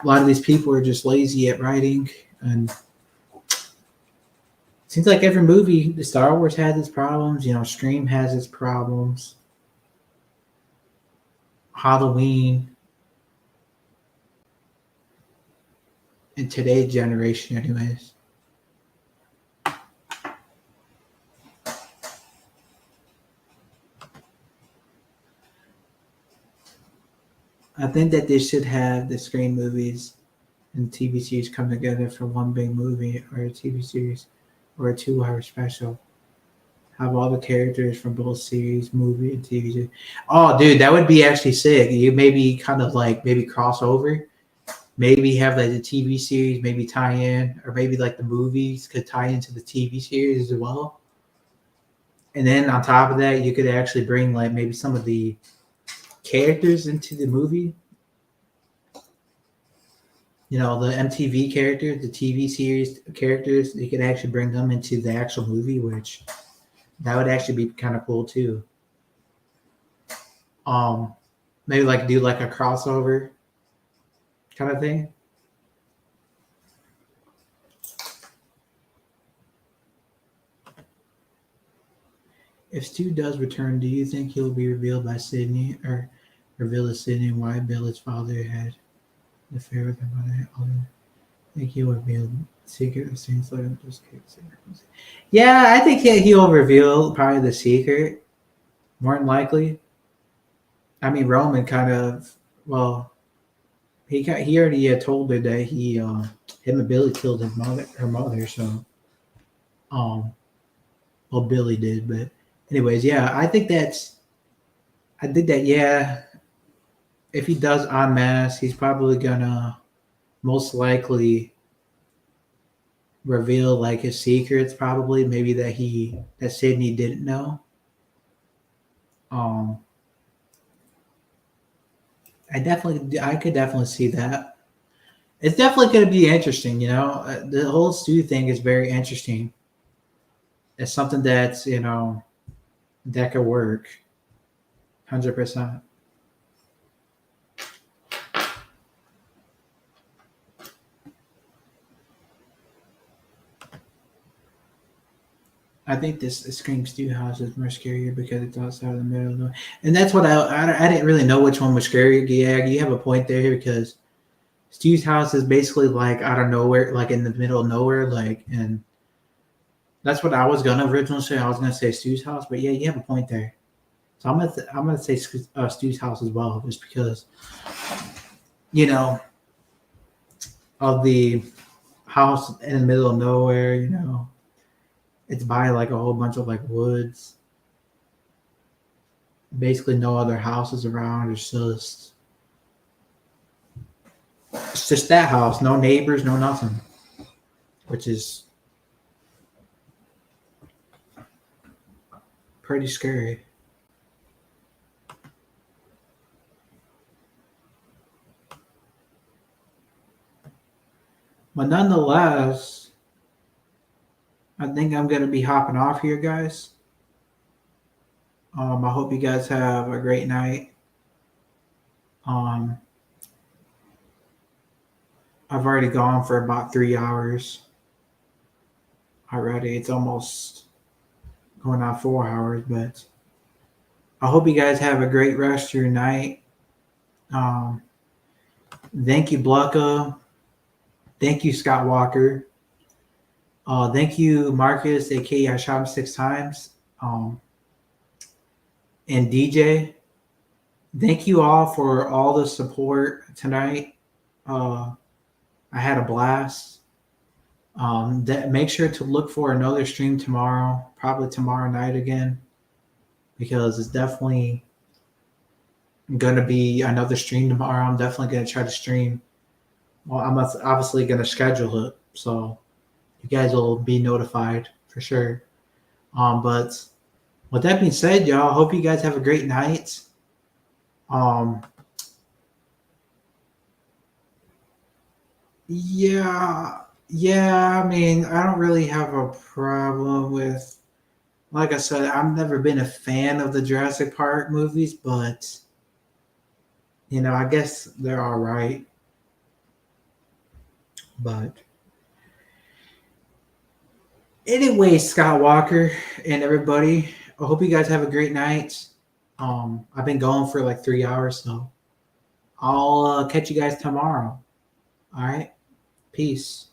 lot of these people are just lazy at writing, and it seems like every movie, the Star Wars has its problems. Scream has its problems. Halloween in today's generation, anyways. I think that they should have the Scream movies and TV series come together for one big movie or a TV series or a 2 hour special. Have all the characters from both series, movie, and TV series. Oh, dude, that would be actually sick. You maybe kind of like maybe cross over. Maybe have like the TV series, maybe tie in, or maybe like the movies could tie into the TV series as well. And then on top of that, you could actually bring like maybe some of the characters into the movie. The MTV characters, the TV series characters, you could actually bring them into the actual movie, which that would actually be kind of cool too. Um, Maybe like do like a crossover kind of thing. If Stu does return, do you think he'll be revealed by Sydney or reveal to Sydney why Billy's father had an affair with her mother? I think he'll reveal secret of things like just yeah, I think he'll reveal probably the secret more than likely. I mean, Roman kind of well, he already told her that him and Billy killed her mother. So, um, well, Billy did, but anyways, yeah, I think that yeah, if he does unmask, he's probably gonna most likely reveal like his secrets, probably maybe that Sydney didn't know. Um, I could definitely see that. It's definitely going to be interesting. The whole Stu thing is very interesting. It's something that's that could work, 100%. I think this Scream Stew House is more scarier because it's outside of the middle of nowhere. And that's what I didn't really know which one was scarier. Yeah, you have a point there because Stew's house is basically like out of nowhere, like in the middle of nowhere, like and that's what I was gonna originally say. I was gonna say Stew's house, but yeah, you have a point there. So I'm gonna say Stew's house as well, just because you know of the house in the middle of nowhere. It's by like a whole bunch of like woods. Basically, no other houses around. It's just that house. No neighbors, no nothing, which is pretty scary. But nonetheless, I think I'm gonna be hopping off here, guys. I hope you guys have a great night. Um, I've already gone for about 3 hours already. It's almost going on 4 hours, but I hope you guys have a great rest of your night. Um, Thank you, Blucka. Thank you, Scott Walker. Thank you, Marcus, aka I shot him 6 times. And DJ. Thank you all for all the support tonight. I had a blast. Make sure to look for another stream tomorrow, probably tomorrow night again, because it's definitely going to be another stream tomorrow. I'm definitely going to try to stream Well, I'm obviously going to schedule it, so you guys will be notified for sure. But with that being said, y'all, hope you guys have a great night. Um, yeah, yeah. I mean, I don't really have a problem with. Like I said, I've never been a fan of the Jurassic Park movies, but I guess they're all right. But anyway, Scott Walker and everybody, I hope you guys have a great night. I've been going for like 3 hours, so I'll catch you guys tomorrow. All right, peace.